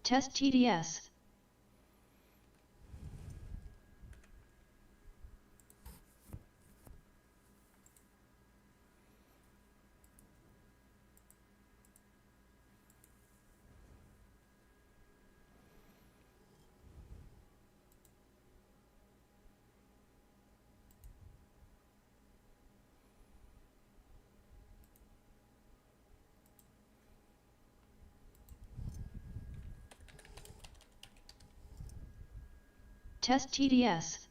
Test TDS. Test TDS.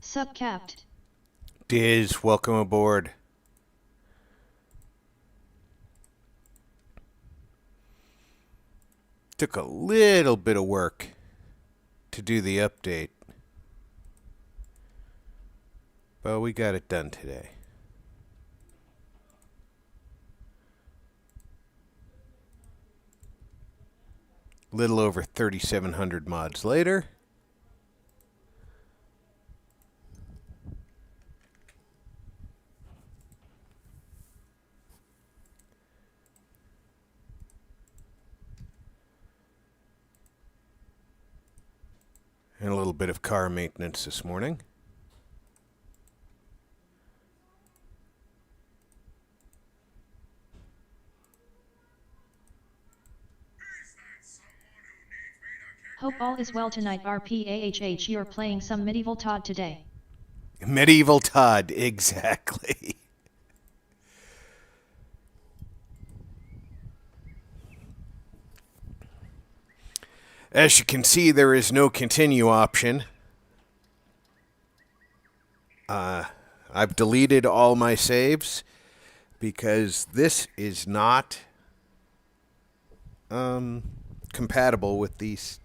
Subcapped. Diz, welcome aboard. Took a little bit of work to do the update, but we got it done today. Little over 3,700 mods later. And a little bit of car maintenance this morning. Hope all is well tonight. RPAHH, you're playing some medieval Todd today. Medieval Todd, exactly. As you can see, there is no continue option. I've deleted all my saves because this is not compatible with these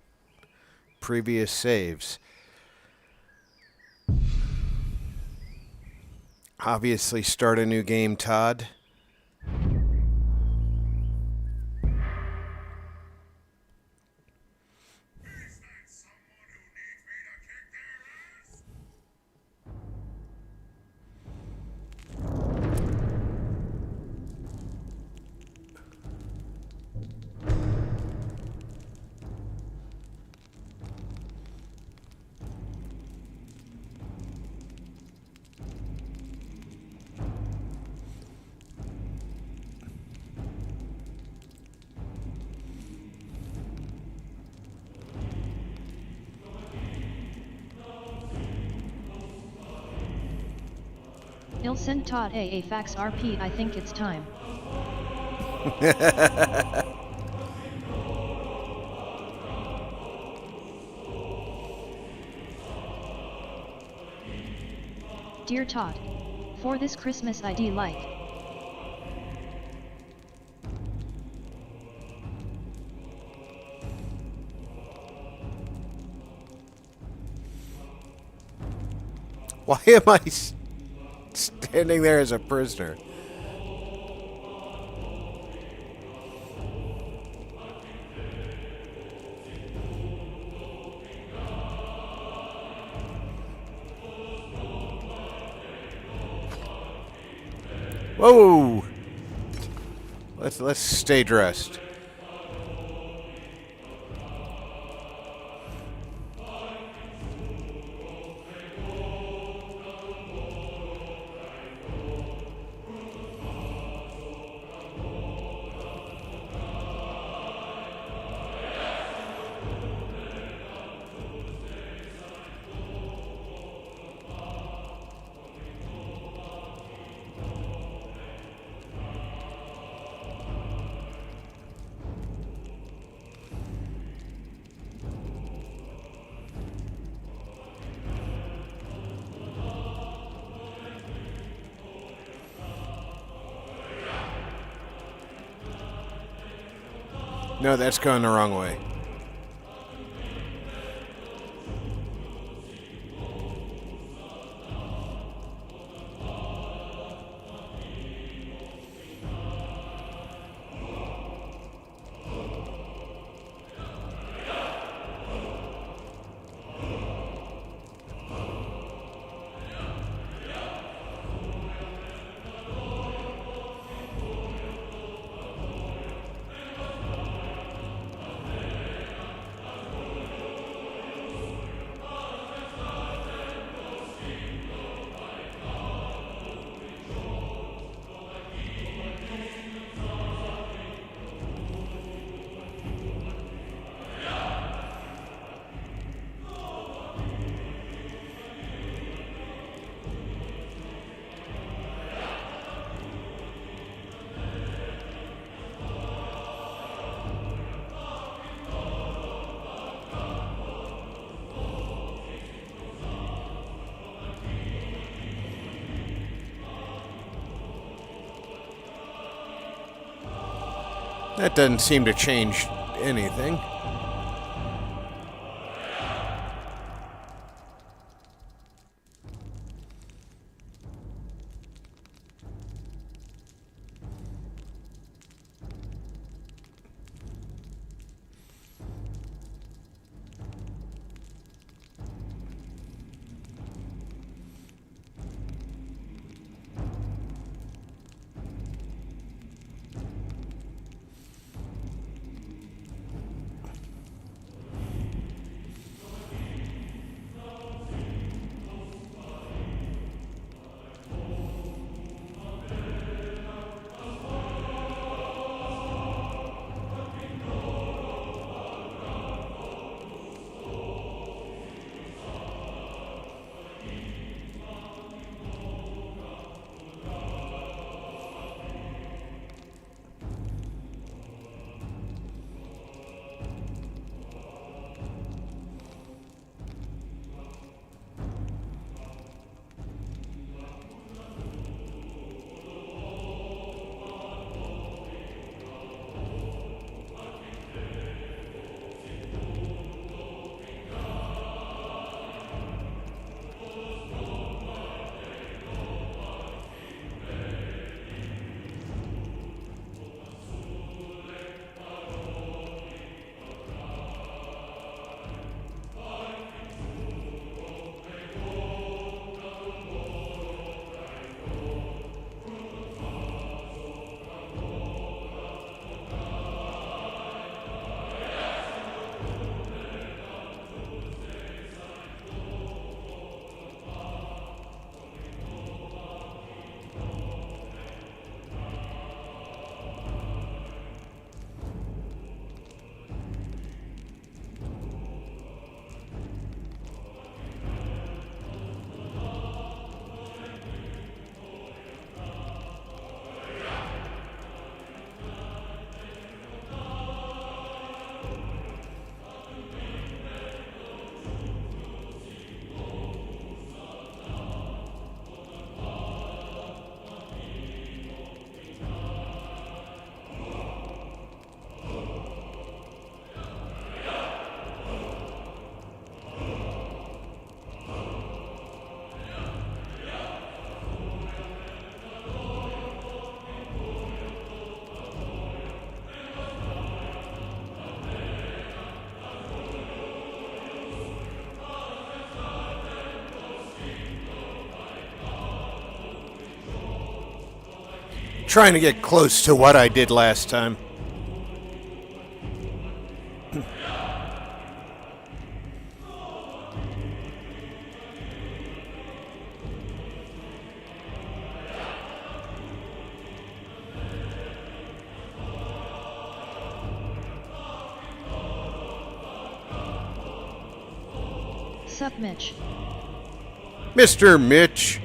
previous saves. Obviously, start a new game, Todd. Il send Todd a fax RP. I think it's time. Dear Todd, for this Christmas ID like. Why am I standing there as a prisoner? Whoa! Let's stay dressed. No, that's going the wrong way. That doesn't seem to change anything. Trying to get close to what I did last time. Sup, Mitch? Mr. Mitch.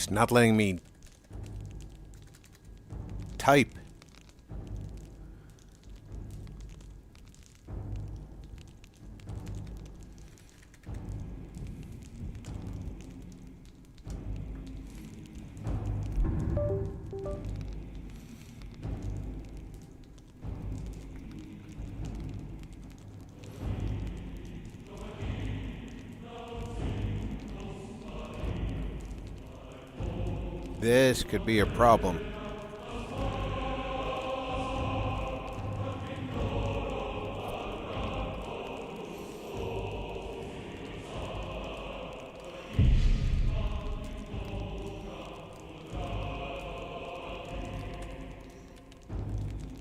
It's not letting me type. This could be a problem.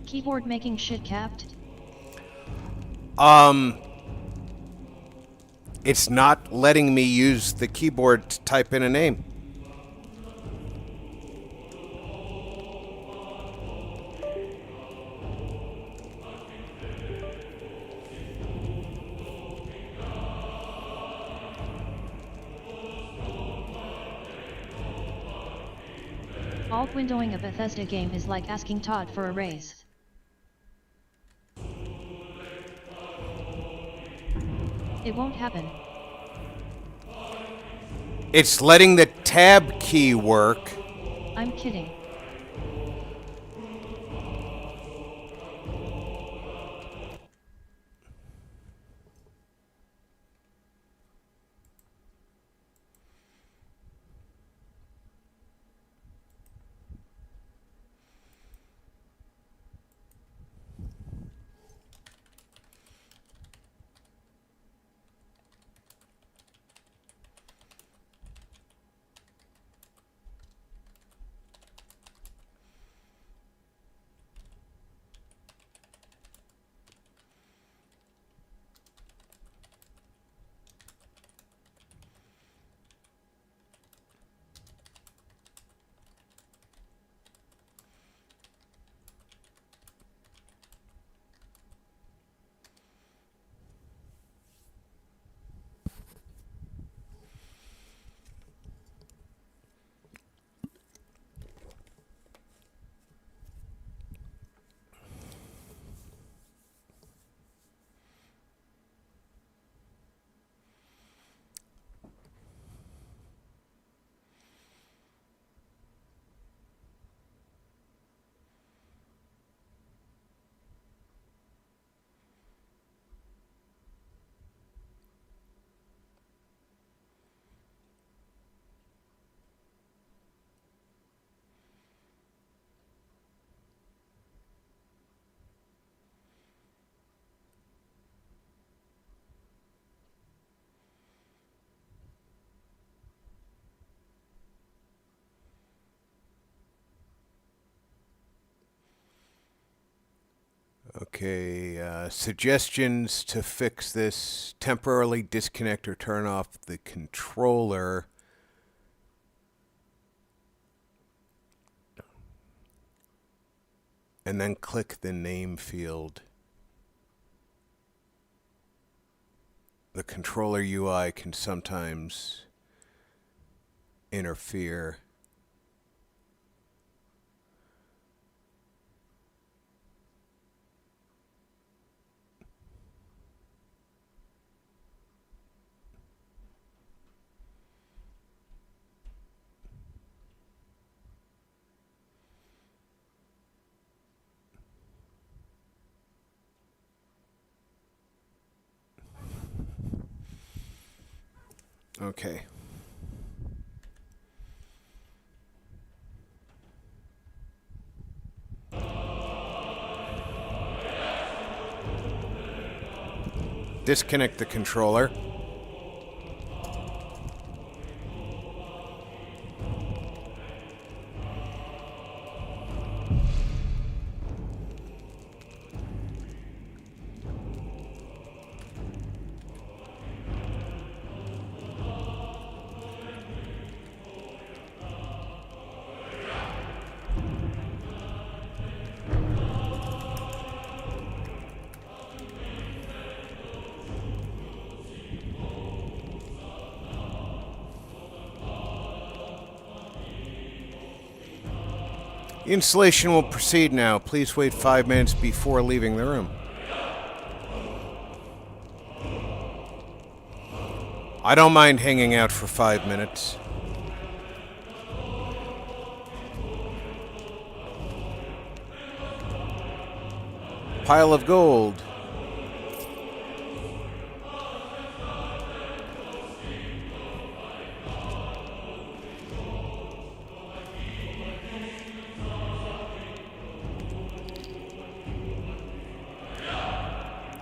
Keyboard making shit capped? It's not letting me use the keyboard to type in a name. Alt windowing a Bethesda game is like asking Todd for a raise. It won't happen. It's letting the tab key work. I'm kidding. Okay, suggestions to fix this. Temporarily disconnect or turn off the controller. And then click the name field. The controller UI can sometimes interfere. Okay. Disconnect the controller. The installation will proceed now. Please wait 5 minutes before leaving the room. I don't mind hanging out for 5 minutes. Pile of gold.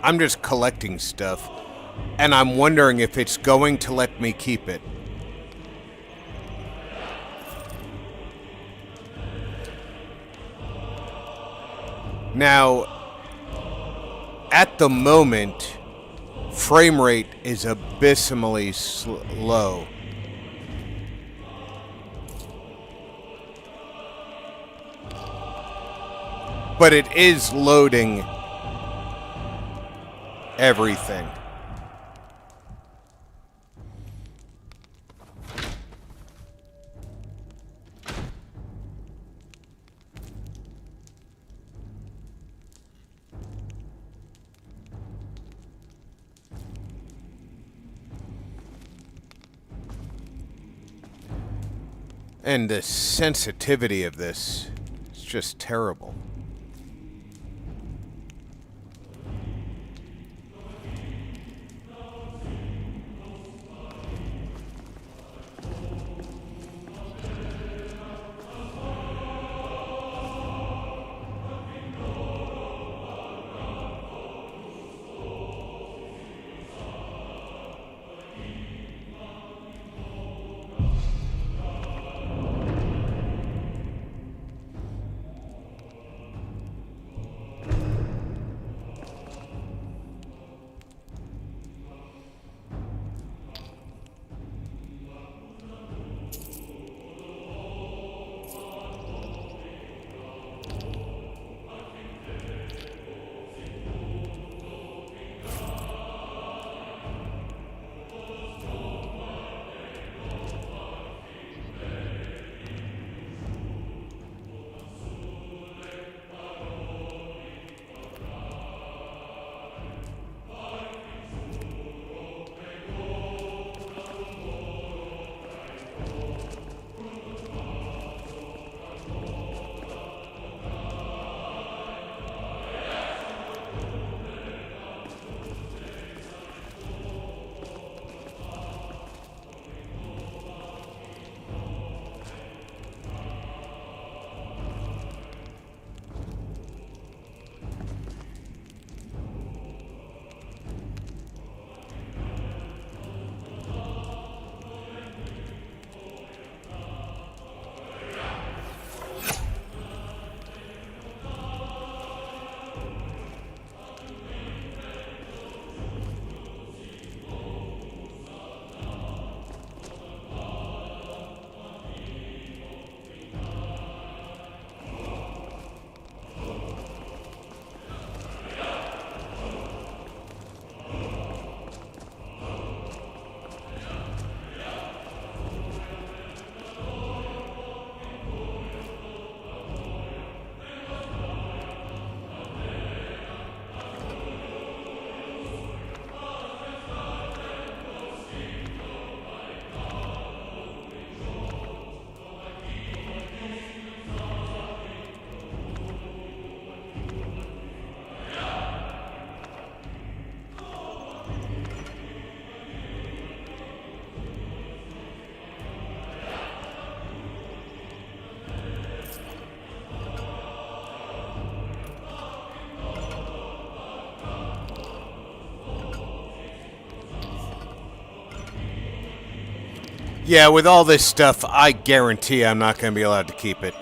I'm just collecting stuff, and I'm wondering if it's going to let me keep it. Now, at the moment, frame rate is abysmally low. But it is loading everything. And the sensitivity of this is just terrible. Yeah, with all this stuff, I guarantee I'm not going to be allowed to keep it.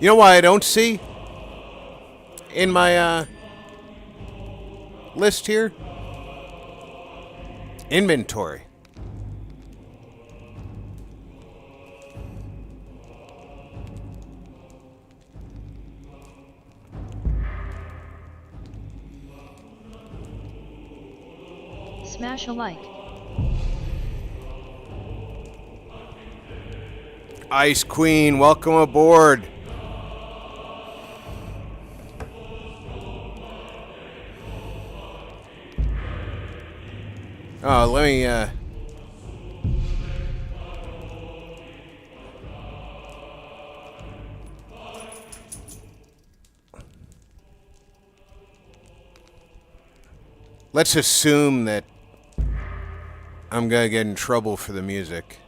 You know why I don't see in my list here? Inventory. Smash a like. Ice Queen, welcome aboard. Oh, let me, let's assume that I'm gonna get in trouble for the music.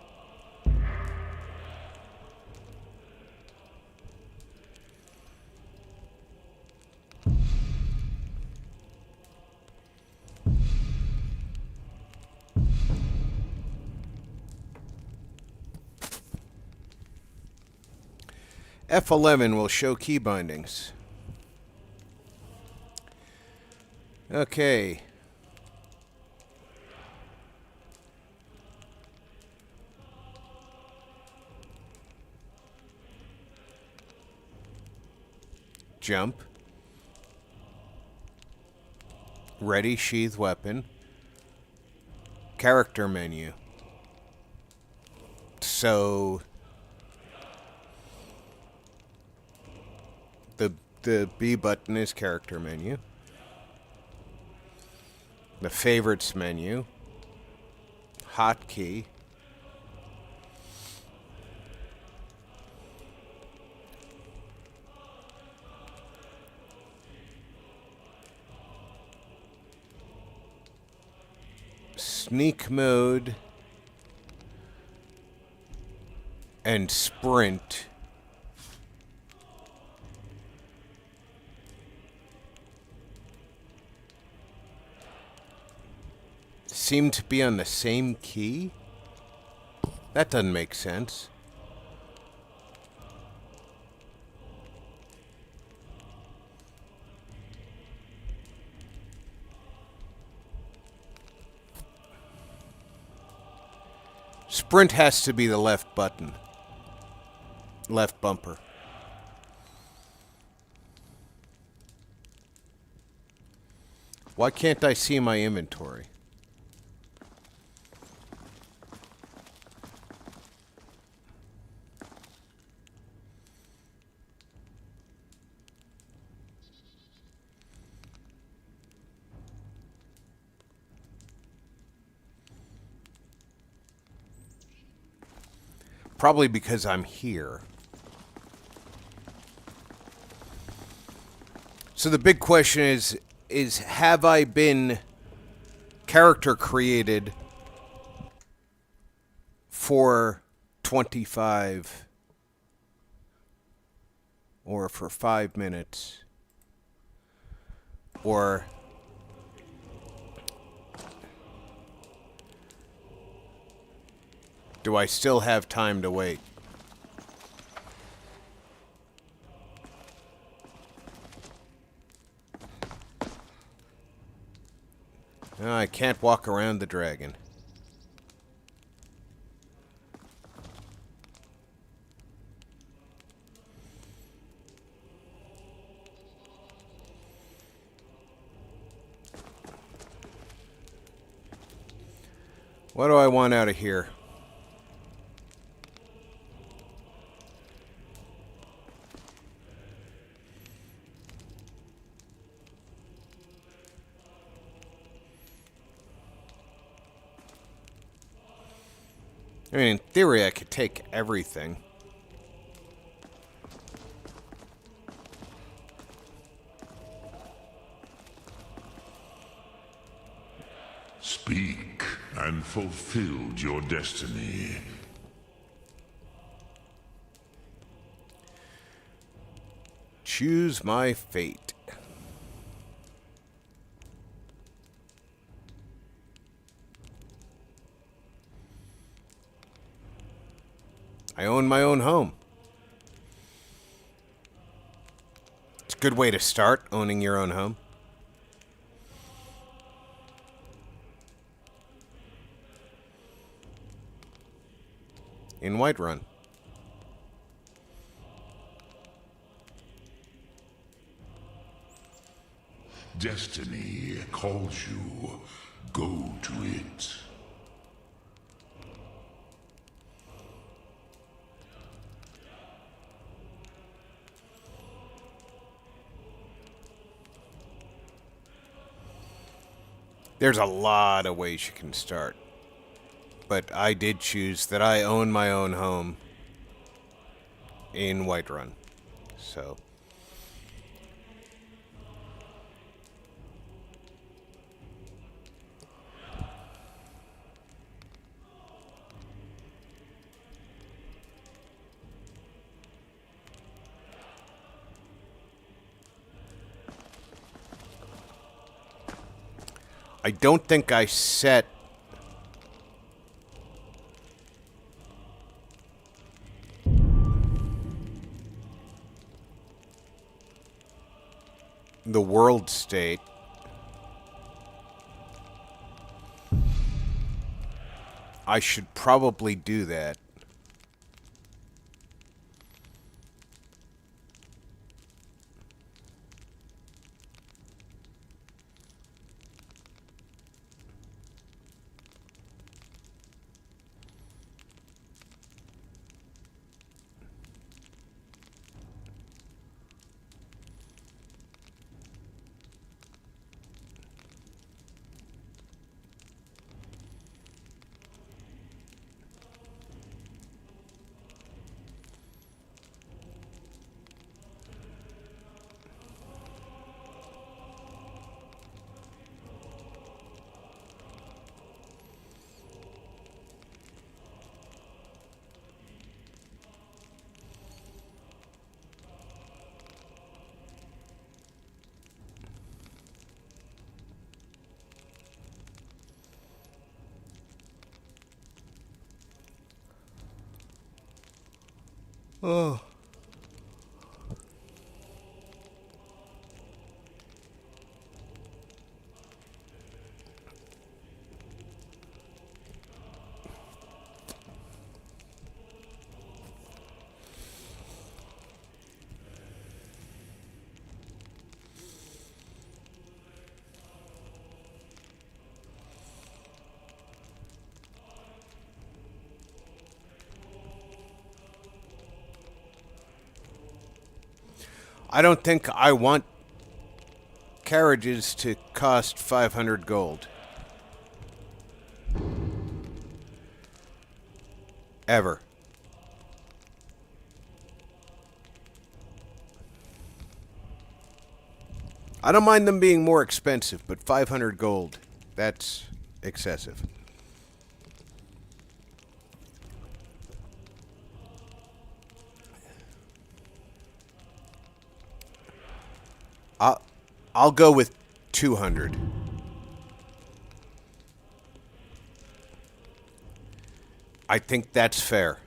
F11 will show key bindings. Okay. Jump. Ready, sheath weapon. Character menu. So the B button is character menu. The favorites menu. Hotkey. Sneak mode. And sprint. Seem to be on the same key? That doesn't make sense. Sprint has to be the left button. Left bumper. Why can't I see my inventory? Probably because I'm here. So the big question is have I been character created for 25 or for 5 minutes? Or do I still have time to wait? No, I can't walk around the dragon. What do I want out of here? I mean, in theory, I could take everything. Speak, and fulfilled your destiny. Choose my fate. I own my own home. Good way to start owning your own home. In Whiterun. Destiny calls you. Go to it. There's a lot of ways you can start. But I did choose that I own my own home in Whiterun. So... I don't think I set the world state. I should probably do that. Oh. I don't think I want carriages to cost 500 gold. Ever. I don't mind them being more expensive, but 500 gold, that's excessive. I'll go with 200. I think that's fair.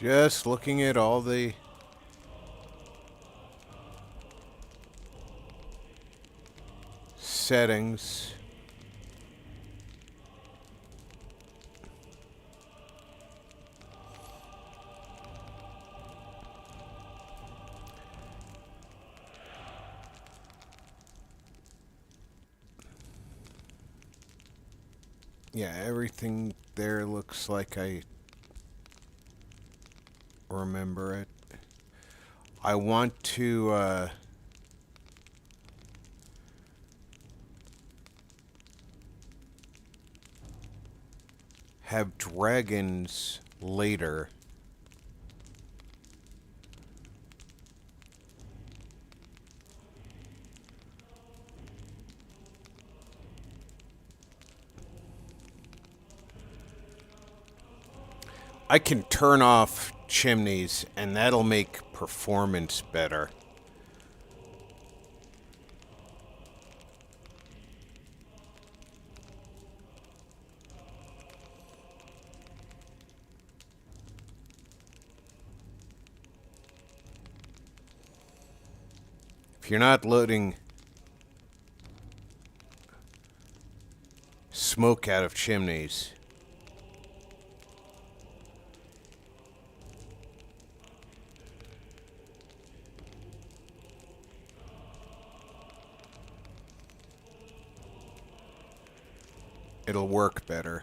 Just looking at all the settings. Yeah, everything there looks like I remember it. I want to have dragons later. I can turn off chimneys, and that'll make performance better. If you're not loading smoke out of chimneys, it'll work better.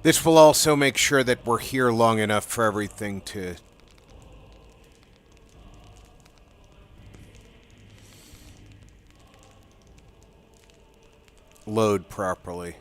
This will also make sure that we're here long enough for everything to load properly.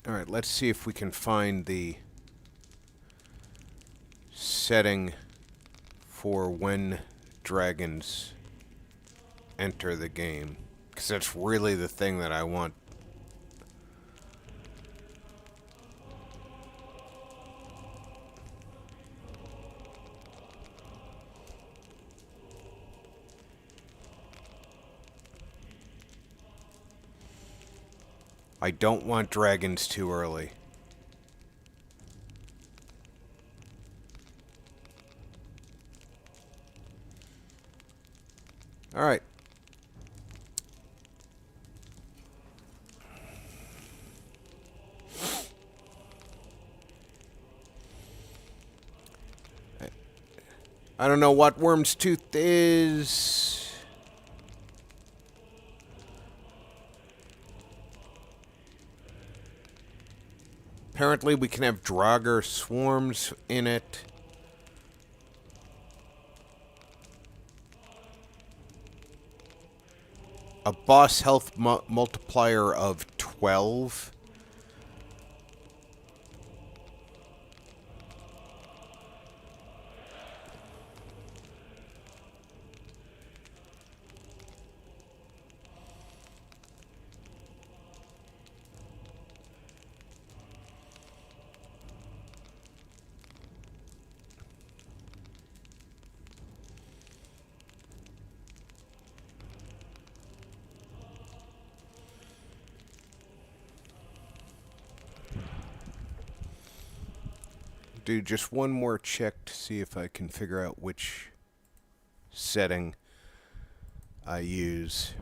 Alright, let's see if we can find the setting for when dragons enter the game. Because that's really the thing that I want. I don't want dragons too early. Alright. I don't know what Worm's Tooth is. Apparently we can have Draugr swarms in it. A boss health multiplier of 12. Do just one more check to see if I can figure out which setting I use.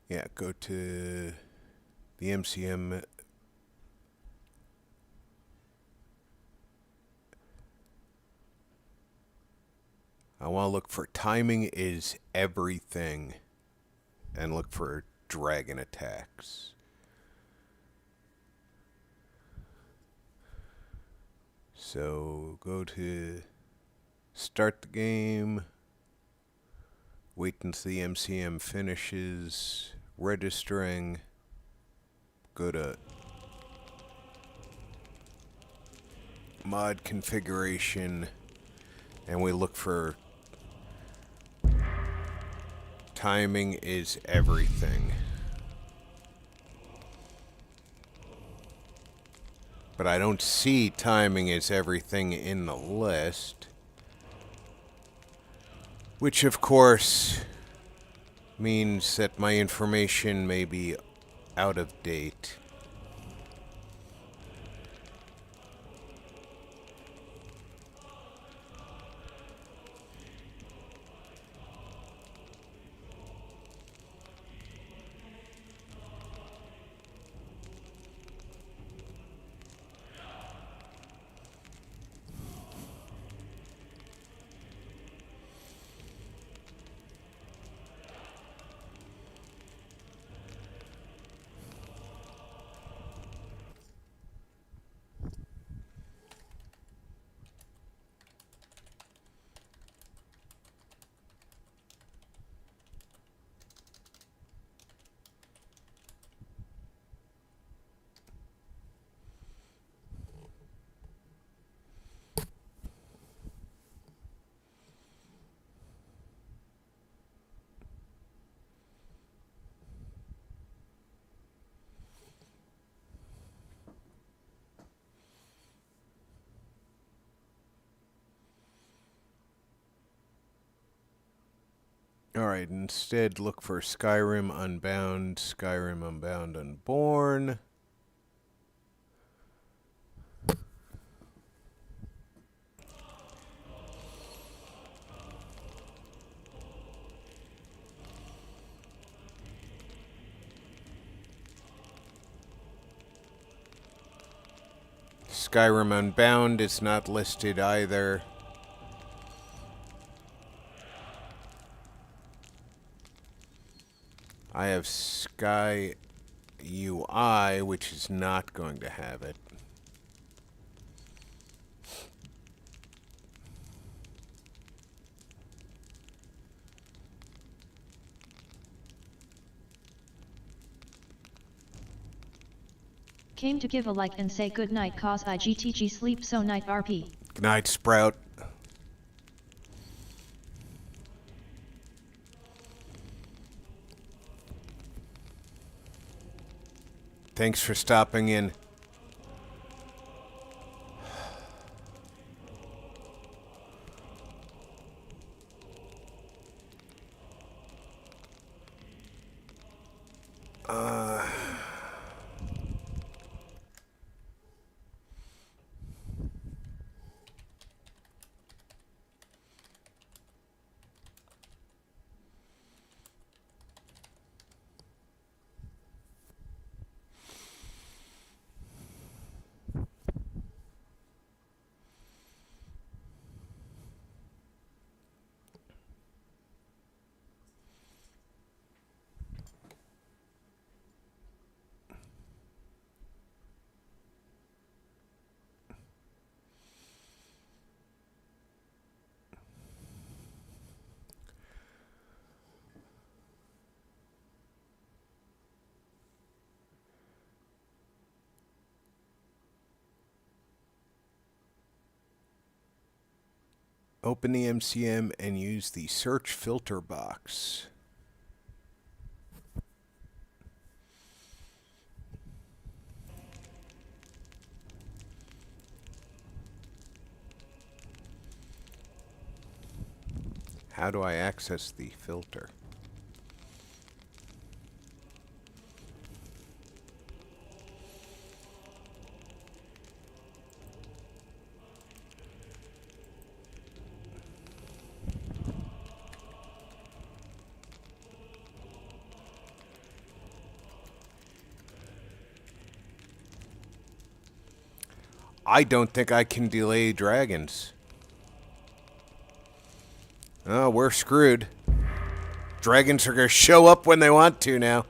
Yeah, go to the MCM. I want to look for timing is everything and look for dragon attacks. So go to start the game, wait until the MCM finishes registering, go to mod configuration, and we look for timing is everything. But I don't see timing is everything in the list. Which, of course, means that my information may be out of date. Alright, instead look for Skyrim Unbound, Skyrim Unbound Unborn. Skyrim Unbound is not listed either. I have Sky UI, which is not going to have it. Came to give a like and say good night cause IGTG sleep so night RP. Good night, Sprout. Thanks for stopping in. Open the MCM and use the search filter box. How do I access the filter? I don't think I can delay dragons. Oh, we're screwed. Dragons are going to show up when they want to now.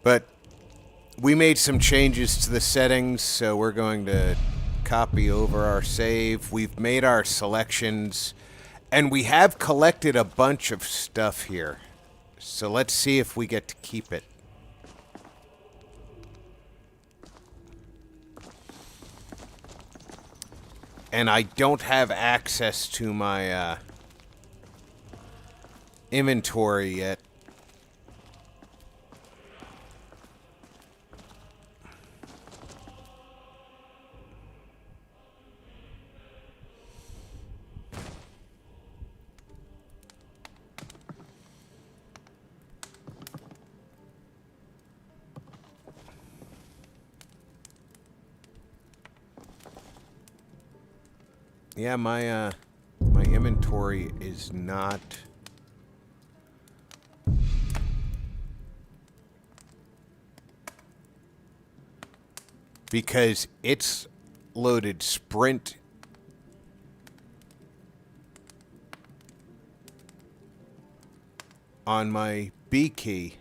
But we made some changes to the settings, so we're going to copy over our save. We've made our selections, and we have collected a bunch of stuff here. So let's see if we get to keep it. And I don't have access to my inventory yet. Yeah, my inventory is not because it's loaded sprint on my B key.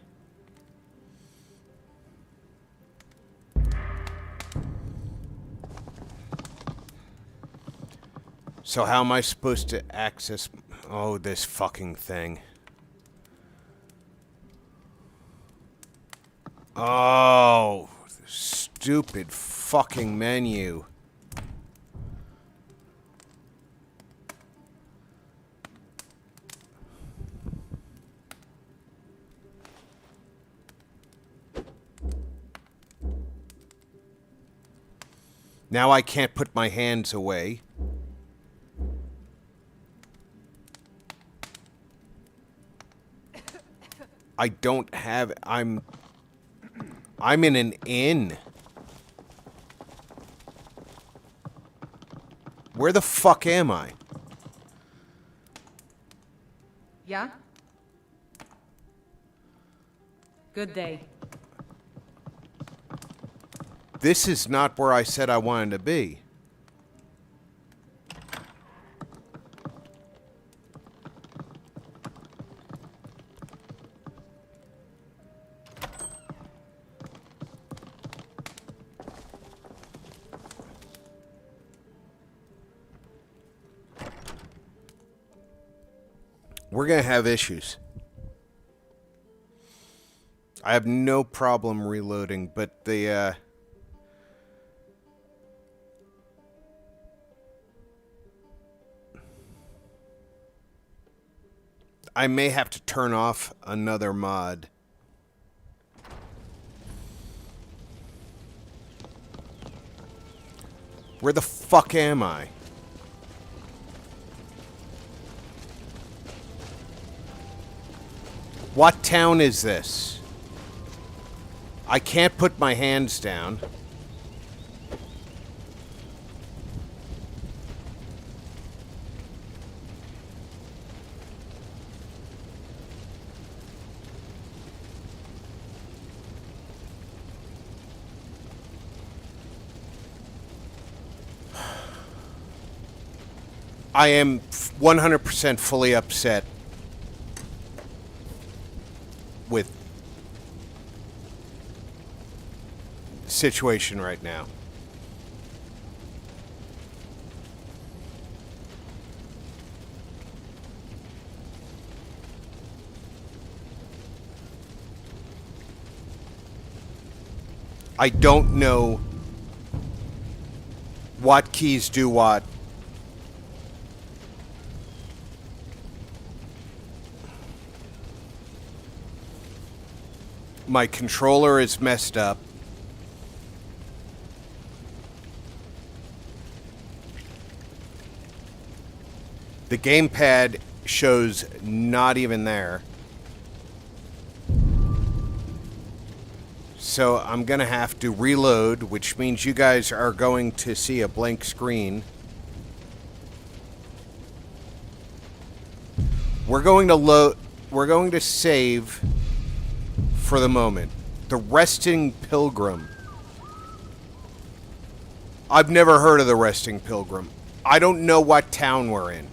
So how am I supposed to access... Oh, this fucking thing. Oh, stupid fucking menu. Now I can't put my hands away. I don't have... I'm in an inn. Where the fuck am I? Yeah? Good day. This is not where I said I wanted to be. We're going to have issues. I have no problem reloading, but the, I may have to turn off another mod. Where the fuck am I? What town is this? I can't put my hands down. I am 100% fully upset with the situation right now. I don't know what keys do what. My controller is messed up. The gamepad shows not even there. So I'm going to have to reload, which means you guys are going to see a blank screen. We're going to save for the moment. The Resting Pilgrim. I've never heard of the Resting Pilgrim. I don't know what town we're in.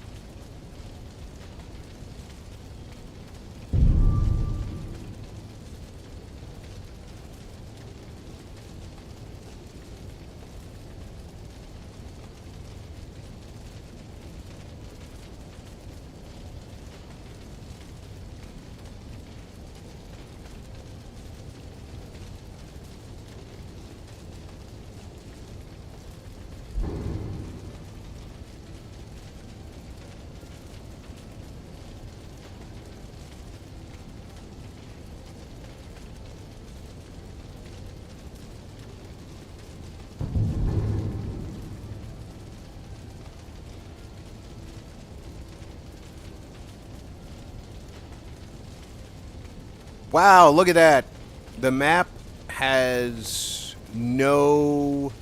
Wow, look at that. The map has no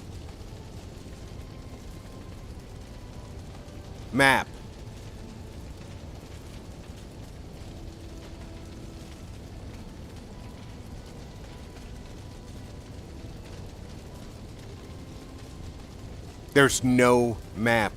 map. There's no map.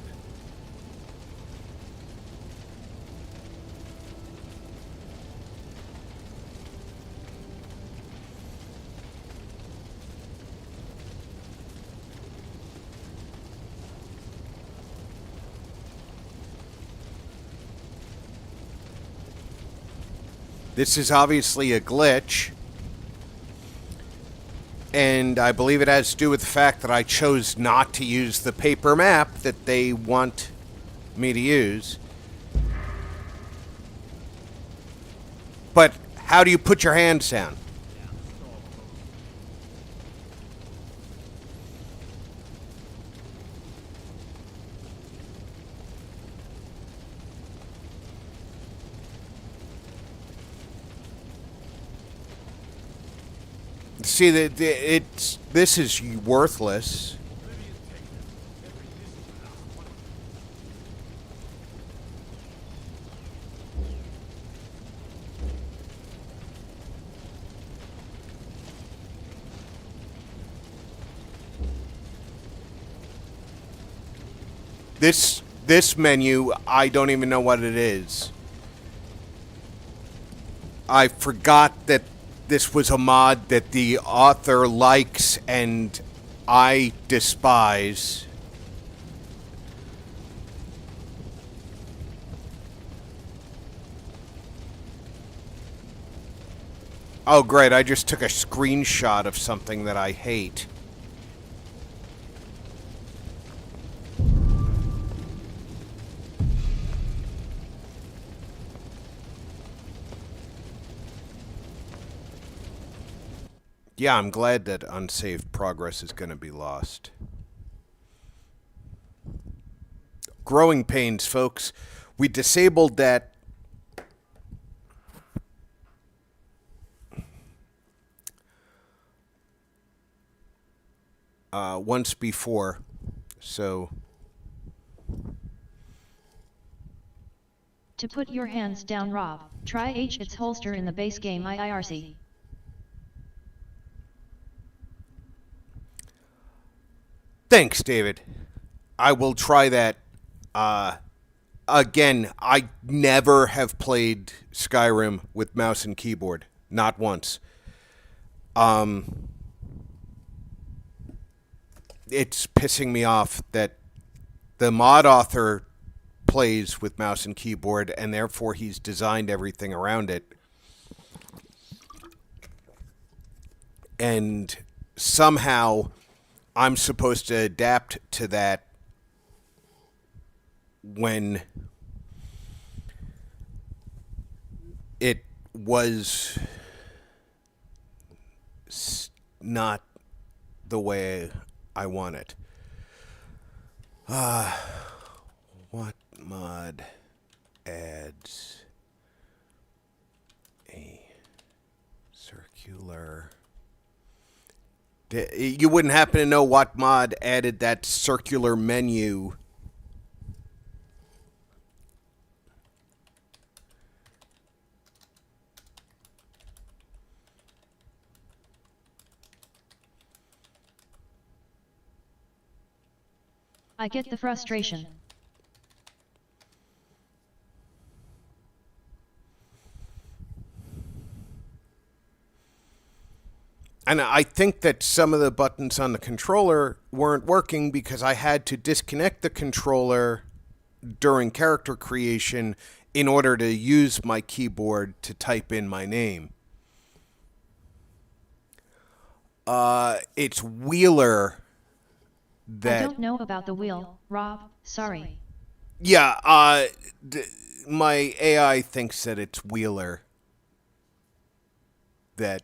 This is obviously a glitch, and I believe it has to do with the fact that I chose not to use the paper map that they want me to use. But how do you put your hands down? See, this is worthless. This menu, I don't even know what it is. I forgot that this was a mod that the author likes and I despise. Oh, great. I just took a screenshot of something that I hate. Yeah, I'm glad that unsaved progress is going to be lost. growing pains, folks. We disabled that once before, so... To put your hands down, Rob, try its holster in the base game IIRC. Thanks, David. I will try that. Again, I never have played Skyrim with mouse and keyboard. Not once. It's pissing me off that the mod author plays with mouse and keyboard, and therefore he's designed everything around it. And somehow I'm supposed to adapt to that when it was not the way I want it. What mod adds a circular... You wouldn't happen to know what mod added that circular menu? I get the frustration. And I think that some of the buttons on the controller weren't working because I had to disconnect the controller during character creation in order to use my keyboard to type in my name. It's Wheeler that... I don't know about the wheel, Rob, sorry. Yeah, my AI thinks that it's Wheeler that...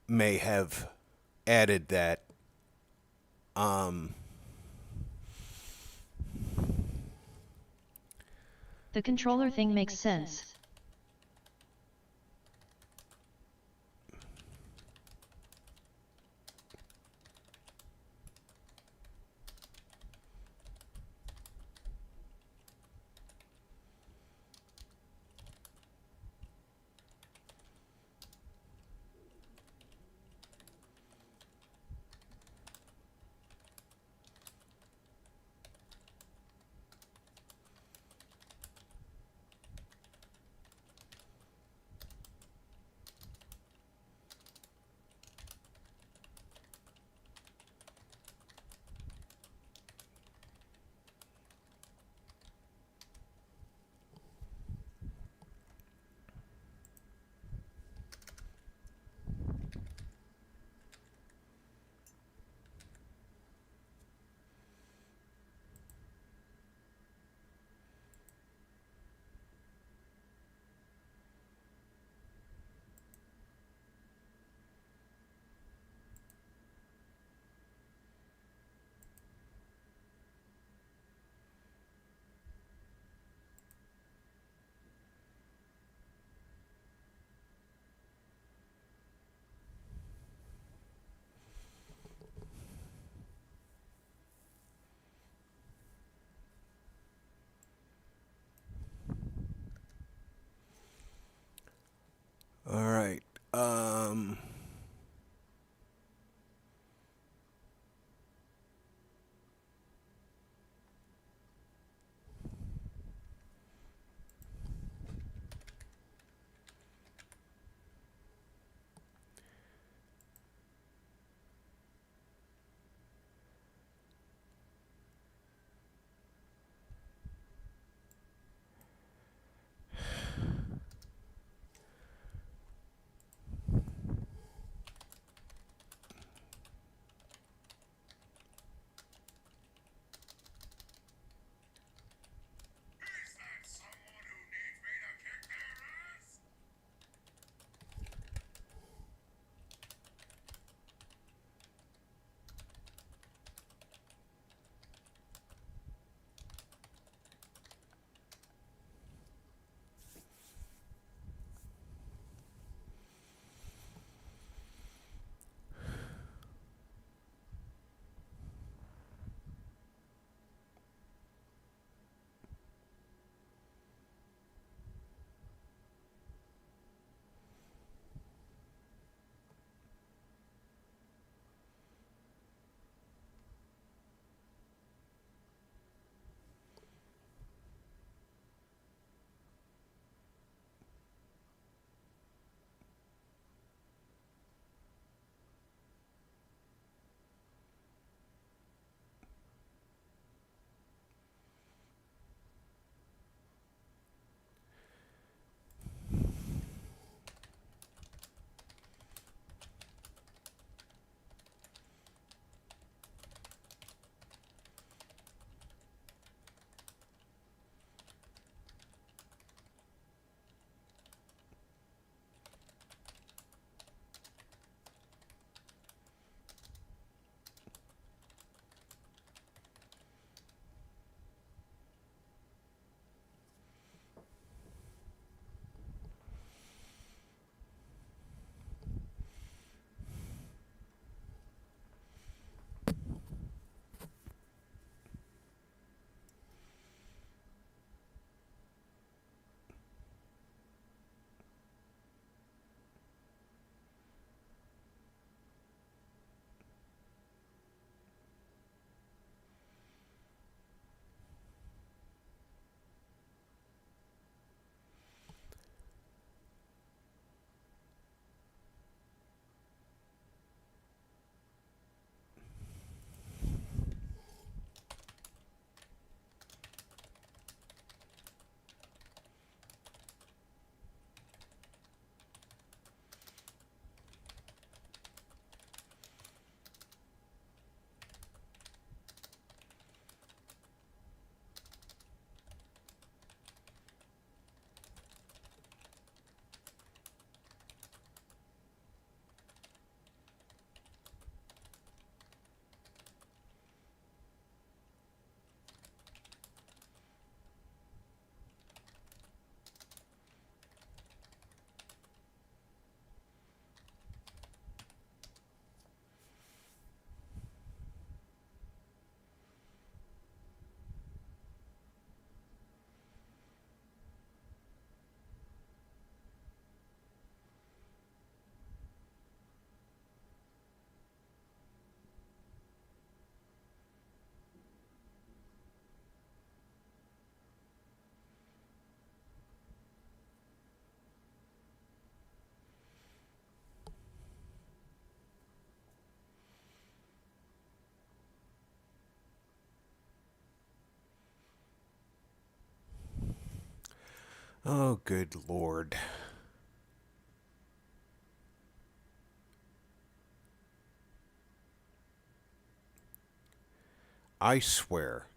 may have added that. The controller thing makes sense. Oh, good Lord. I swear.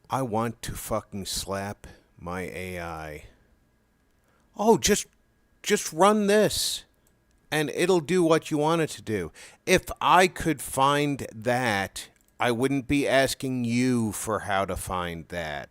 I want to fucking slap my AI. Oh, just run this and it'll do what you want it to do. If I could find that, I wouldn't be asking you for how to find that.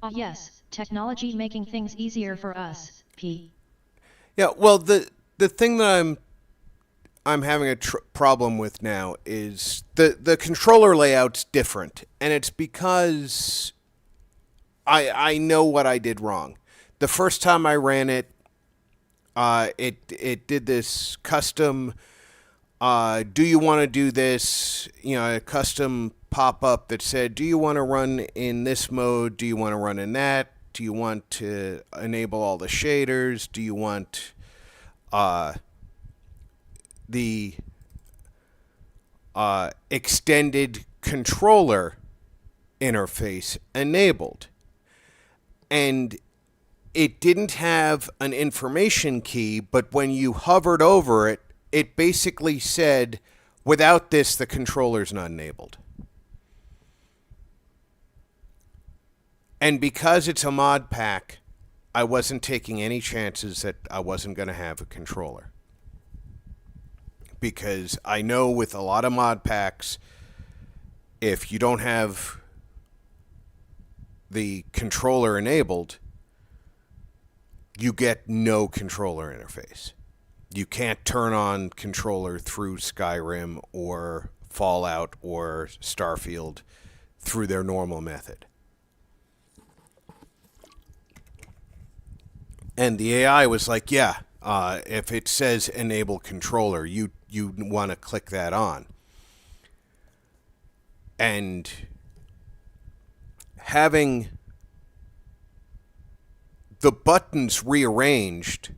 Ah yes, technology making things easier for us, P. Yeah, well, the thing that I'm having a problem with now is the controller layout's different, and it's because I know what I did wrong. The first time I ran it, it did this custom. Do you want to do this? You know, a custom pop up that said, "Do you want to run in this mode? Do you want to run in that? Do you want to enable all the shaders? Do you want the extended controller interface enabled?" And it didn't have an information key, but when you hovered over it, it basically said, without this, the controller's not enabled. And because it's a mod pack, I wasn't taking any chances that I wasn't going to have a controller. Because I know with a lot of mod packs, if you don't have the controller enabled, you get no controller interface. You can't turn on controller through Skyrim or Fallout or Starfield through their normal method. And the AI was like, yeah, if it says enable controller, you want to click that on. And having the buttons rearranged,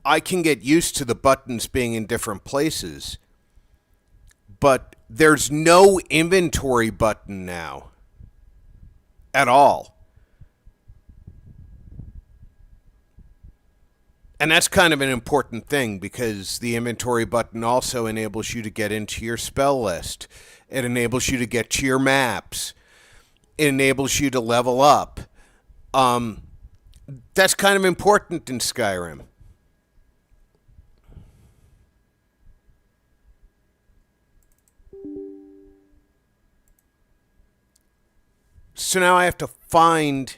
I can get used to the buttons being in different places, but there's no inventory button now at all. And that's kind of an important thing because the inventory button also enables you to get into your spell list. It enables you to get to your maps. It enables you to level up. That's kind of important in Skyrim. So now I have to find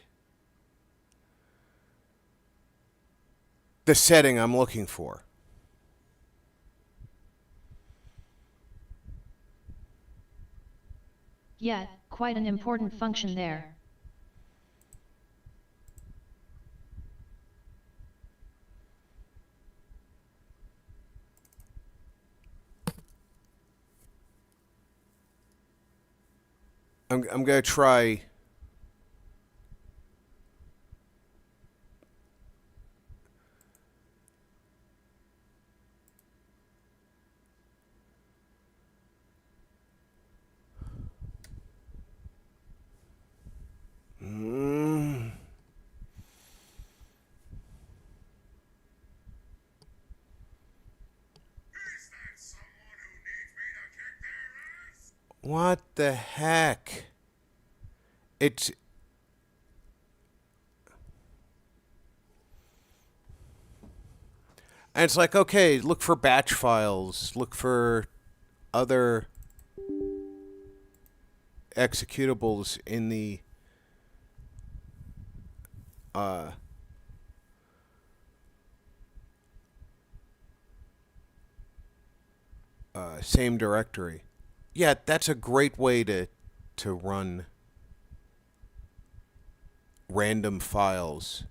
the setting I'm looking for. Yeah, quite an important function there. I'm going to try... What the heck? It's... And it's like, okay, look for batch files, look for other executables in the same directory. Yeah, that's a great way to run random files.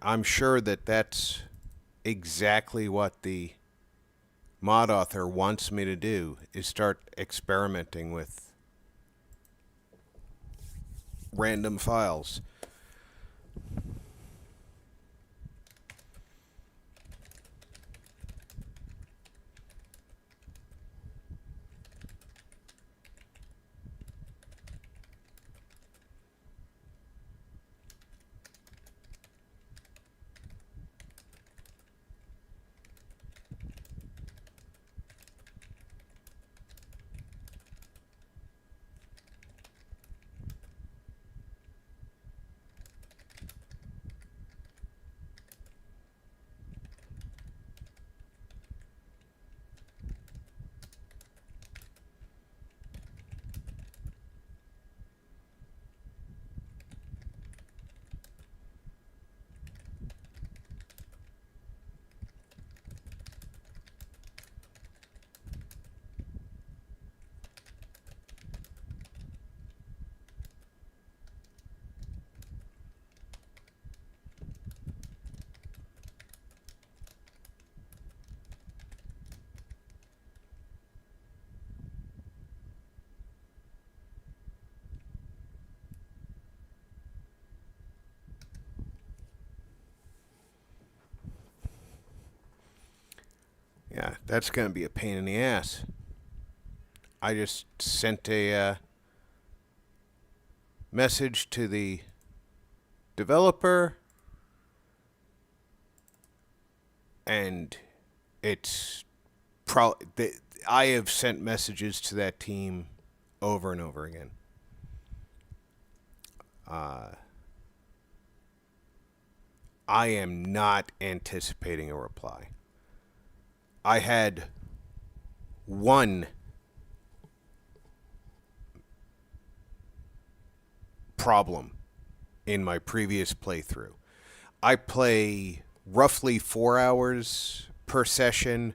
I'm sure that that's exactly what the mod author wants me to do, is start experimenting with random files. Yeah, that's going to be a pain in the ass. I just sent a message to the developer, and it's I have sent messages to that team over and over again. I am not anticipating a reply. I had one problem in my previous playthrough. I play roughly 4 hours per session,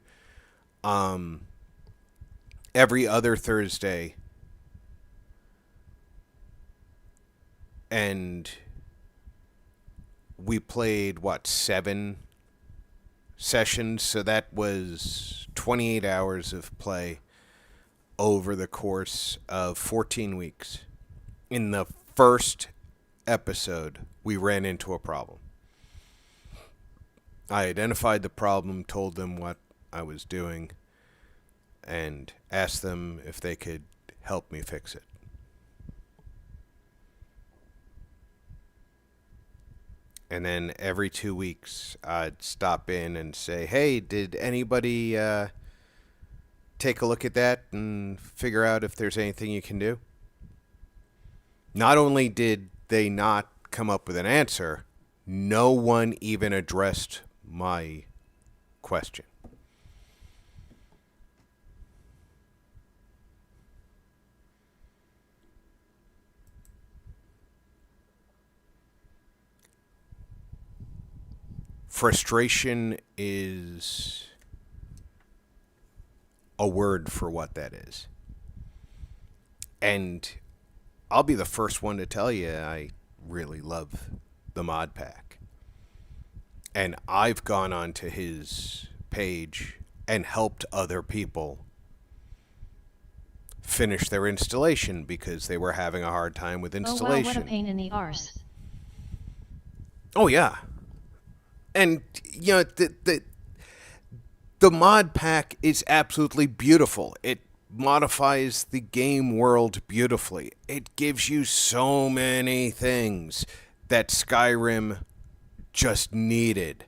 every other Thursday, and we played 7 sessions, so that was 28 hours of play over the course of 14 weeks. In the first episode, we ran into a problem. I identified the problem, told them what I was doing, and asked them if they could help me fix it. And then every 2 weeks, I'd stop in and say, hey, did anybody take a look at that and figure out if there's anything you can do? Not only did they not come up with an answer, no one even addressed my question. Frustration is a word for what that is. And I'll be the first one to tell you I really love the mod pack. And I've gone onto his page and helped other people finish their installation because they were having a hard time with installation. Oh wow, what a pain in the arse. Oh yeah. And the mod pack is absolutely beautiful. It modifies the game world beautifully. It gives you so many things that Skyrim just needed.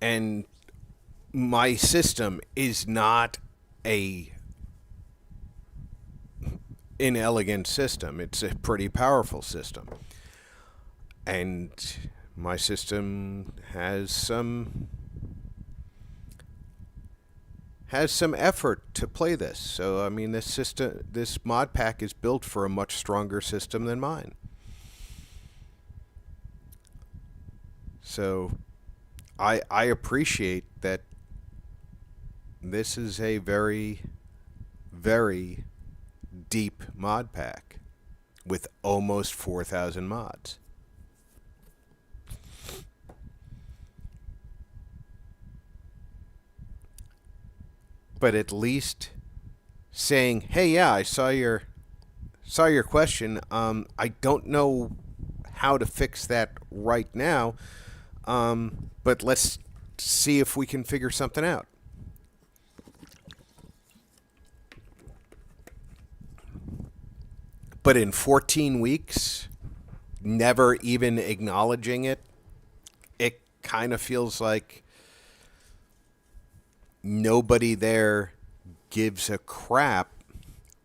And my system is not a inelegant system. It's a pretty powerful system. And my system has some effort to play this. So I mean, this mod pack is built for a much stronger system than mine. So I appreciate that this is a very, very deep mod pack with almost 4,000 mods. But at least saying, "Hey, yeah, I saw your question. I don't know how to fix that right now, but let's see if we can figure something out." But in 14 weeks, never even acknowledging it, it kind of feels like nobody there gives a crap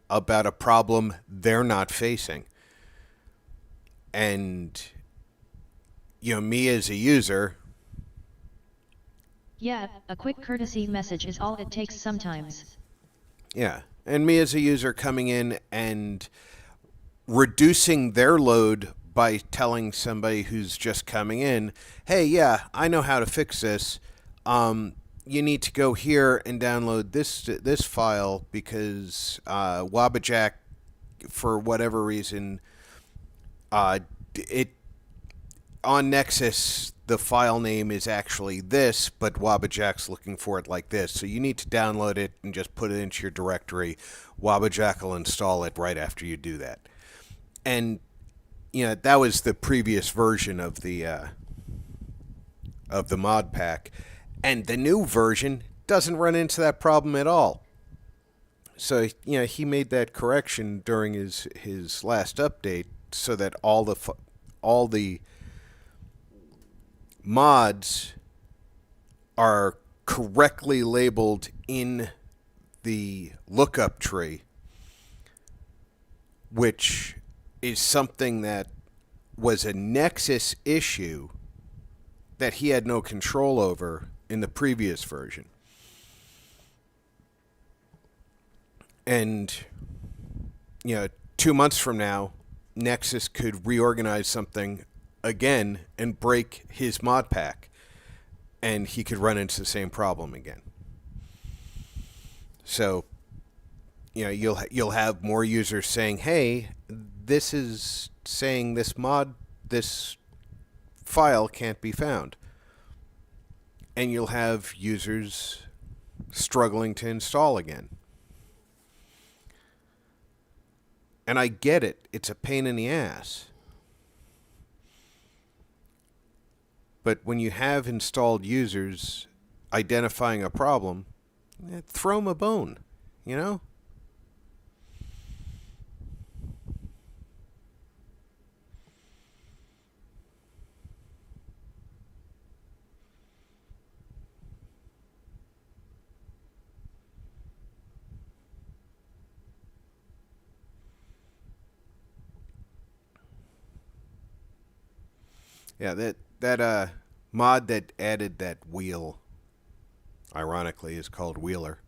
about a problem they're not facing. And, me as a user... Yeah, a quick courtesy message is all it takes sometimes. Yeah, and me as a user coming in and reducing their load by telling somebody who's just coming in, "Hey, yeah, I know how to fix this. You need to go here and download this file because Wabbajack, for whatever reason, it on Nexus the file name is actually this, but Wabbajack's looking for it like this. So you need to download it and just put it into your directory. Wabbajack will install it right after you do that." And that was the previous version of the mod pack. And the new version doesn't run into that problem at all. So, he made that correction during his last update so that all the mods are correctly labeled in the lookup tree, which is something that was a Nexus issue that he had no control over in the previous version. And, 2 months from now, Nexus could reorganize something again and break his mod pack, and he could run into the same problem again. So, you'll have more users saying, "Hey, this is saying this file can't be found." And you'll have users struggling to install again. And I get it. It's a pain in the ass. But when you have installed users identifying a problem, throw them a bone, Yeah, that mod that added that wheel, ironically, is called Wheeler.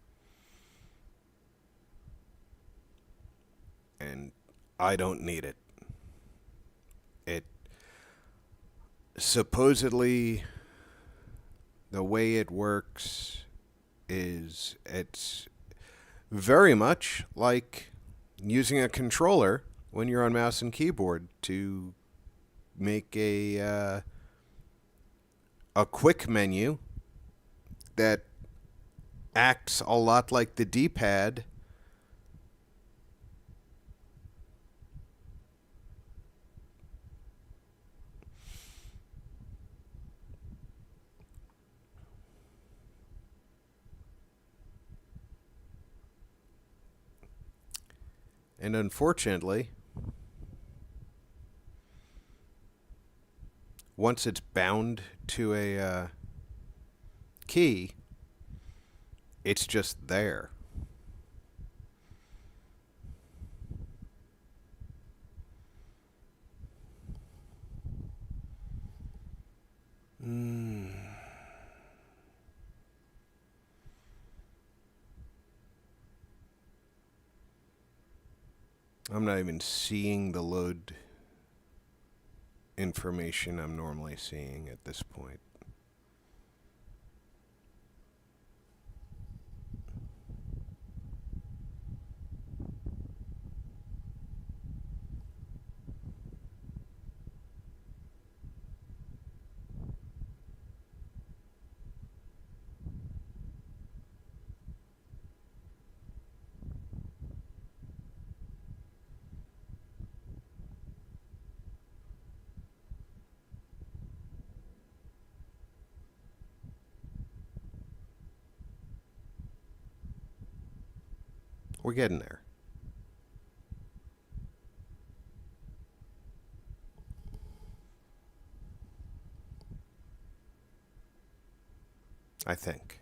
And I don't need it. It supposedly, the way it works is it's very much like using a controller when you're on mouse and keyboard to make a quick menu that acts a lot like the D-pad. And unfortunately, once it's bound to a key, it's just there. I'm not even seeing the load information I'm normally seeing at this point. We're getting there. I think.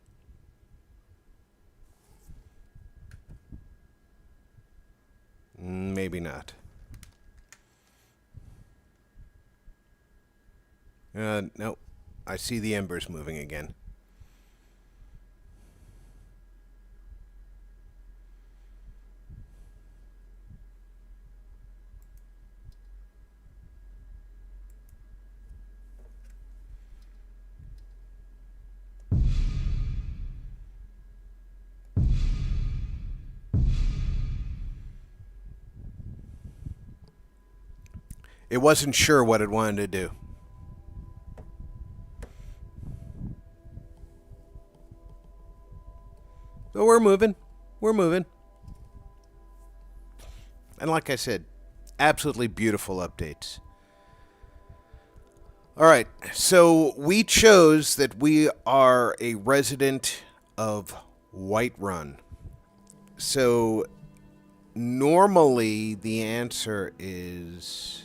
Maybe not. Nope. I see the embers moving again. It wasn't sure what it wanted to do. So we're moving. We're moving. And like I said, absolutely beautiful updates. All right, so we chose that we are a resident of Whiterun. So normally the answer is...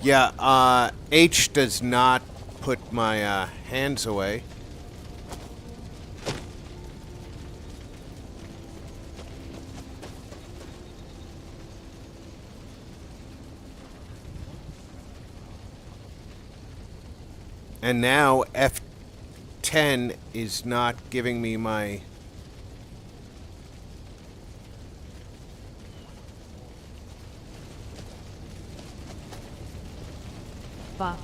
Yeah, H does not put my hands away. And now F10 is not giving me my... Bah.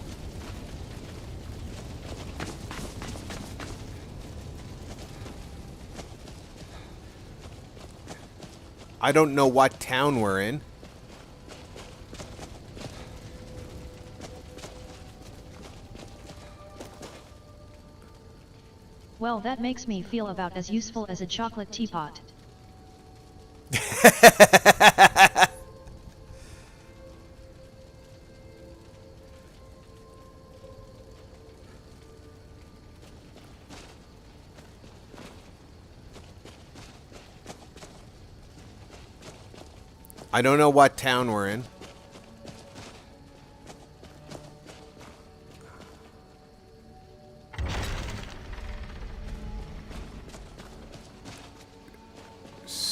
I don't know what town we're in. Well, that makes me feel about as useful as a chocolate teapot. I don't know what town we're in.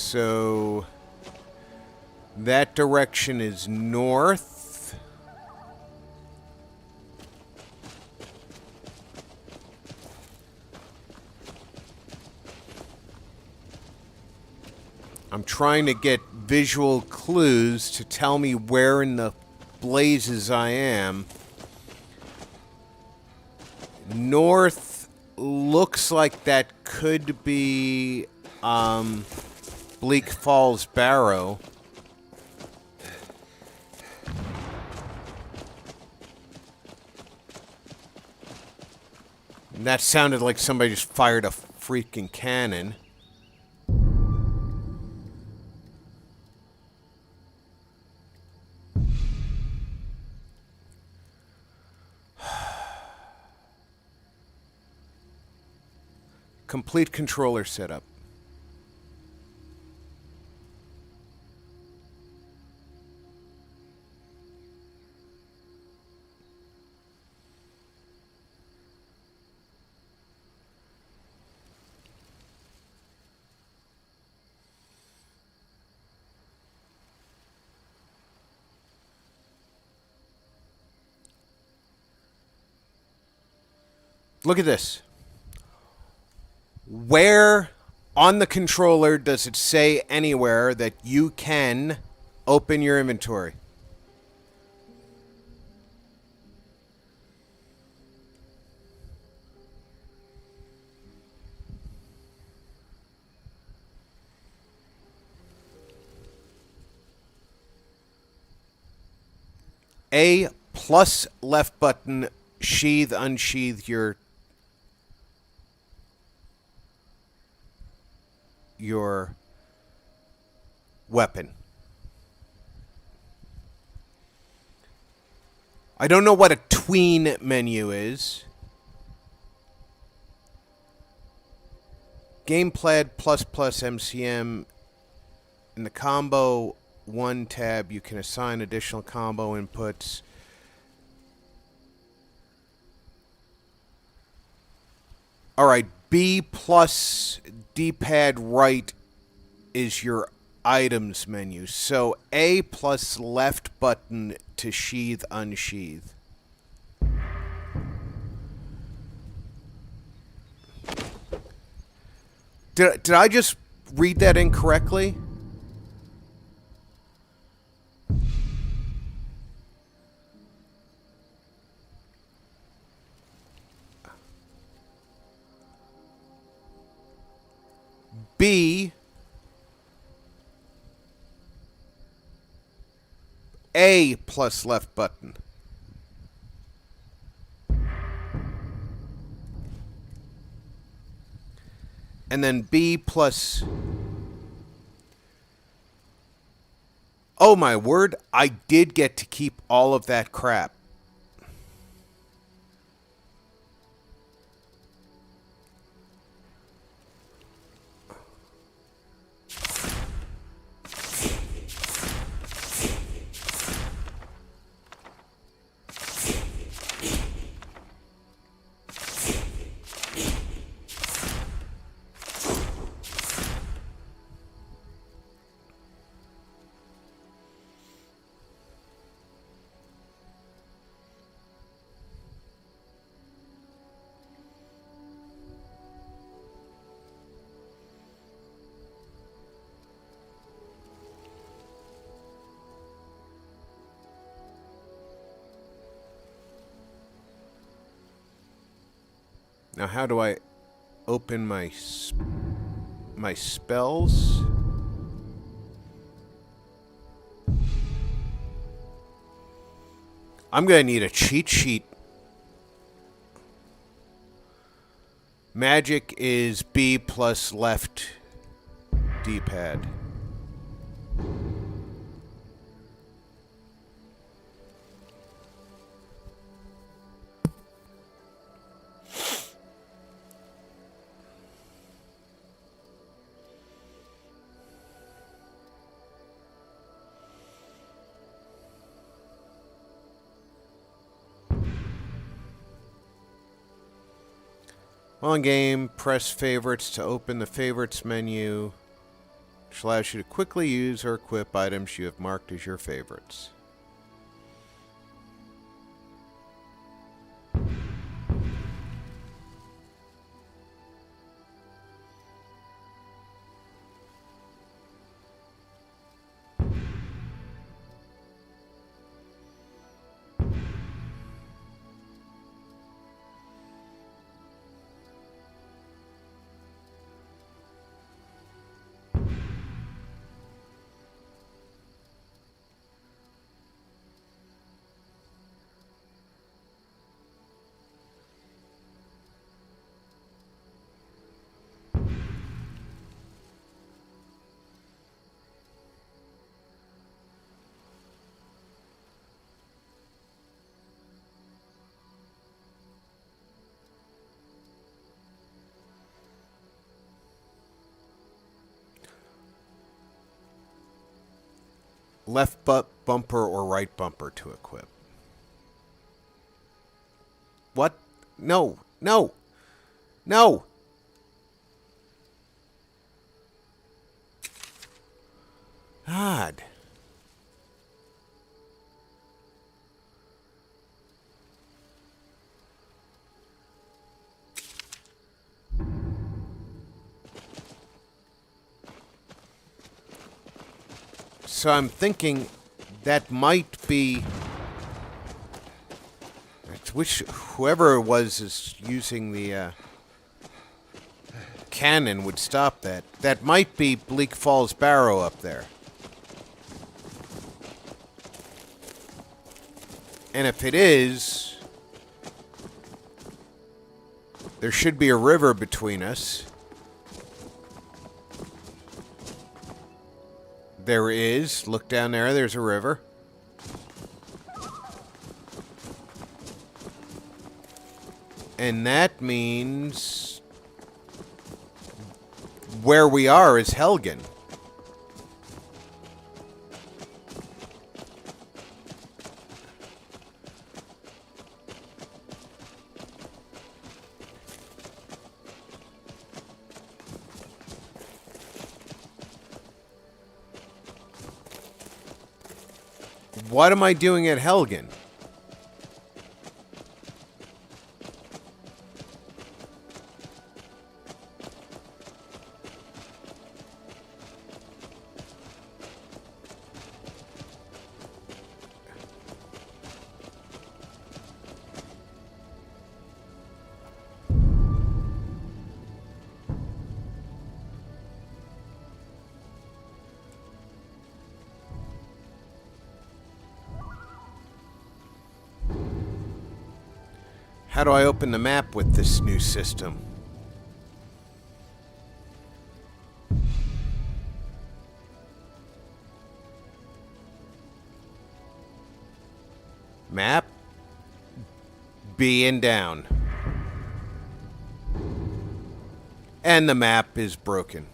So that direction is north. I'm trying to get visual clues to tell me where in the blazes I am. North looks like that could be Bleak Falls Barrow. And that sounded like somebody just fired a freaking cannon. Complete controller setup. Look at this. Where on the controller does it say anywhere that you can open your inventory? A plus left button, sheath, unsheath your weapon. I don't know what a tween menu is. Gamepad plus MCM. In the combo 1 tab, you can assign additional combo inputs. Alright, B plus D-pad right is your items menu. So A plus left button to sheath, unsheath. Did I just read that incorrectly? B, A plus left button. And then B plus... Oh my word, I did get to keep all of that crap. Now, how do I open my spells? I'm going to need a cheat sheet. Magic is B plus left D-pad. On game, press favorites to open the favorites menu. which allows you to quickly use or equip items you have marked as your favorites. Left bumper or right bumper to equip. What? No. No. No. God. So I'm thinking that might be... Which, whoever it was is using the cannon would stop that. That might be Bleak Falls Barrow up there. And if it is, there should be a river between us. There is. Look down there. There's a river. And that means where we are is Helgen. What am I doing at Helgen? How do I open the map with this new system? Map. B and down. And the map is broken.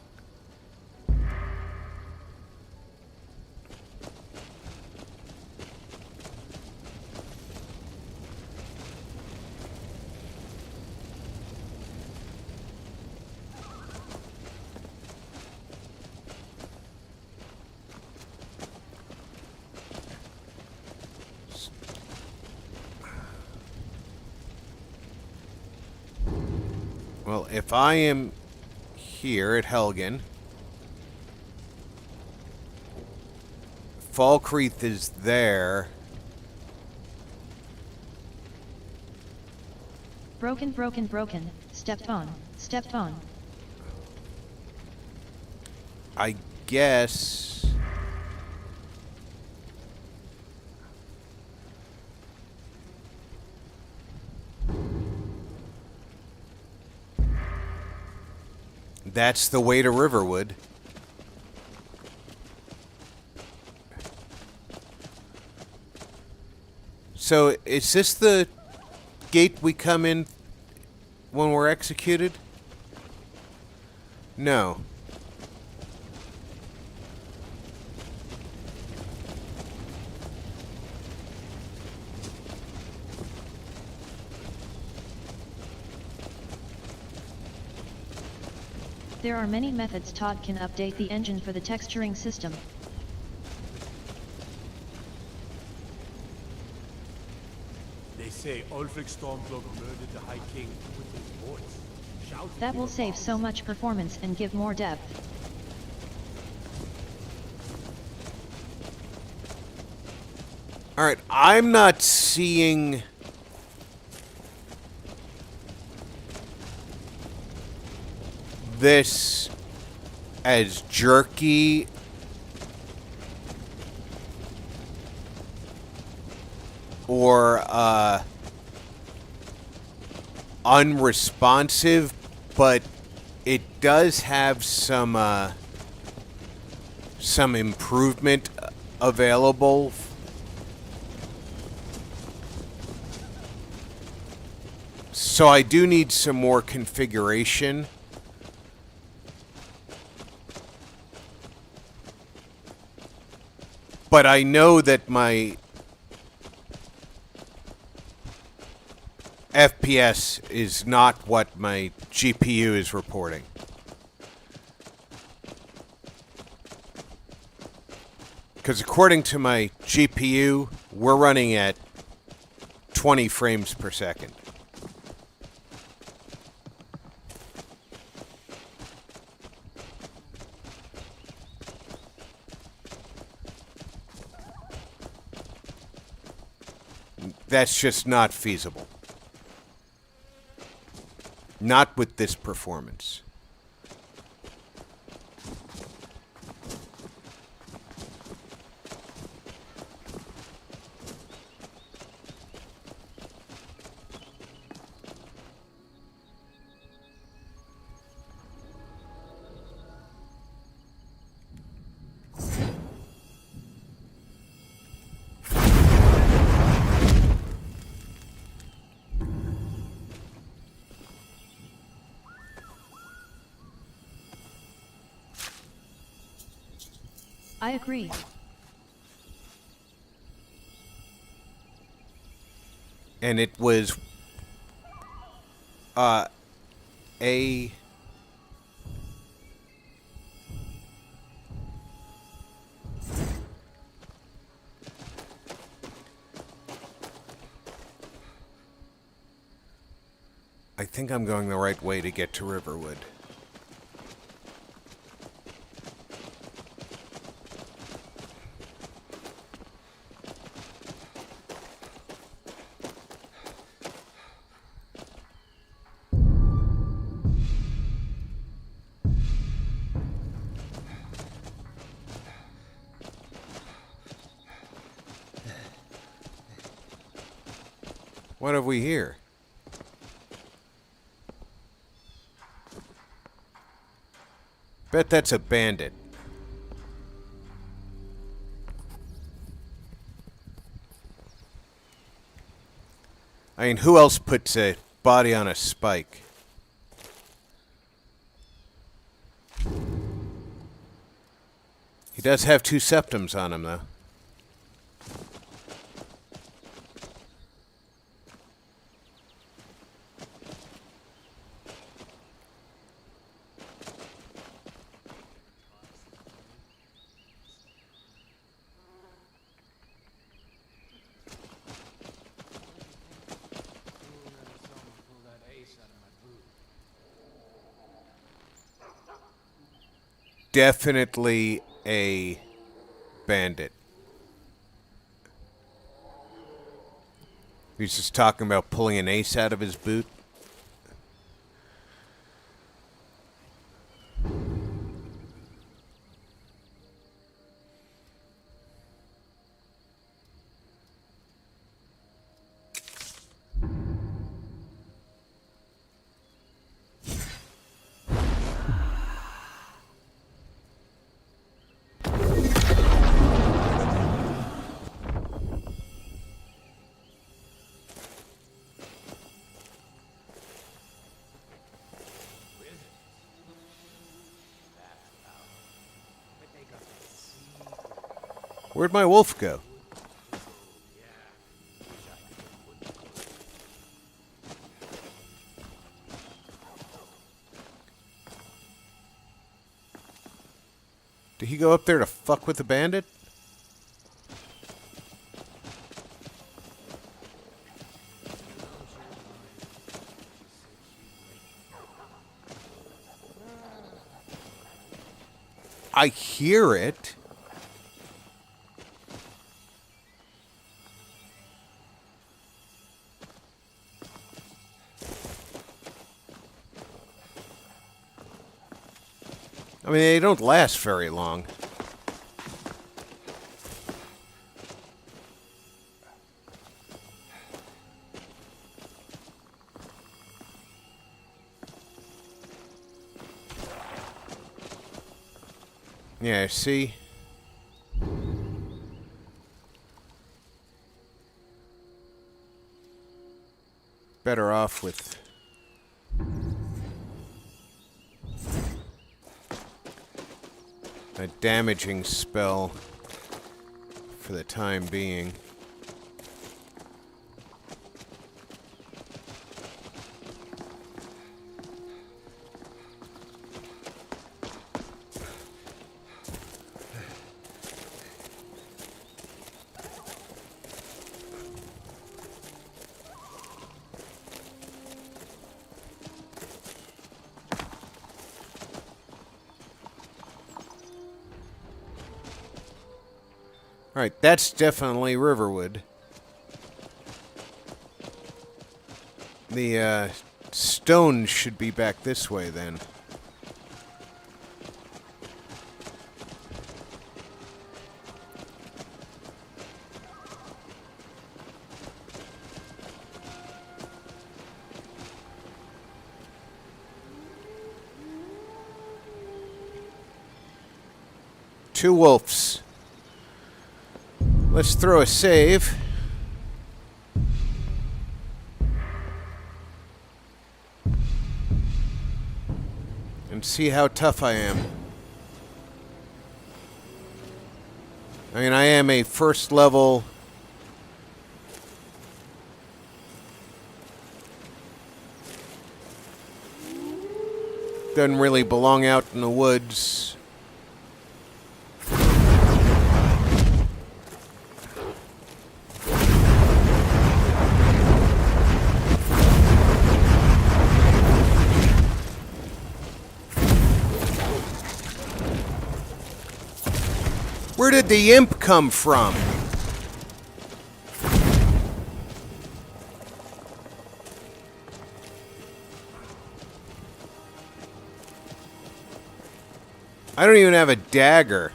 Well, if I am here at Helgen, Falkreath is there. Broken, broken, broken. Stepped on. Stepped on. I guess... That's the way to Riverwood. So, is this the gate we come in when we're executed? No. There are many methods Todd can update the engine for the texturing system. They say Ulfric Stormcloak murdered the High King with his voice. Shouted That him will save about. so much performance and give more depth. Alright, I'm not seeing... this as jerky or unresponsive, but it does have some improvement available. So I do need some more configuration. But I know that my FPS is not what my GPU is reporting. Because according to my GPU, we're running at 20 frames per second. That's just not feasible. Not with this performance. I agree. And it was a I think I'm going the right way to get to Riverwood. What have we here? Bet that's a bandit. I mean, who else puts a body on a spike? He does have 2 septums on him, though. Definitely a bandit. He's just talking about pulling an ace out of his boot. Where'd my wolf go? Did he go up there to fuck with the bandit? I hear it. I mean, they don't last very long. Yeah, see? Better off with... a damaging spell for the time being. Alright, that's definitely Riverwood. The, stone should be back this way, then. Two wolves. Let's throw a save. And see how tough I am. I mean, I am a first level... Doesn't really belong out in the woods. Where did the imp come from? I don't even have a dagger.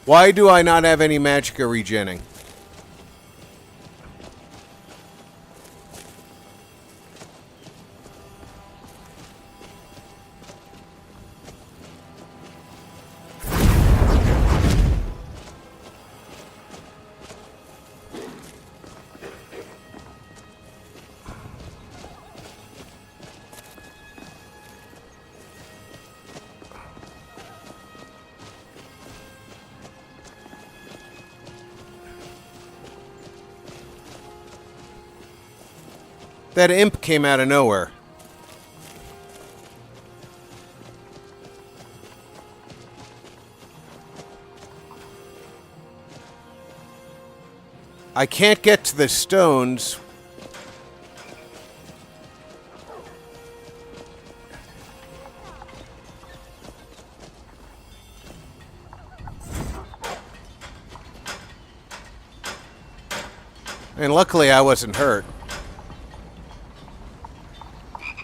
Why do I not have any magicka regenning? That imp came out of nowhere. I can't get to the stones. And luckily I wasn't hurt.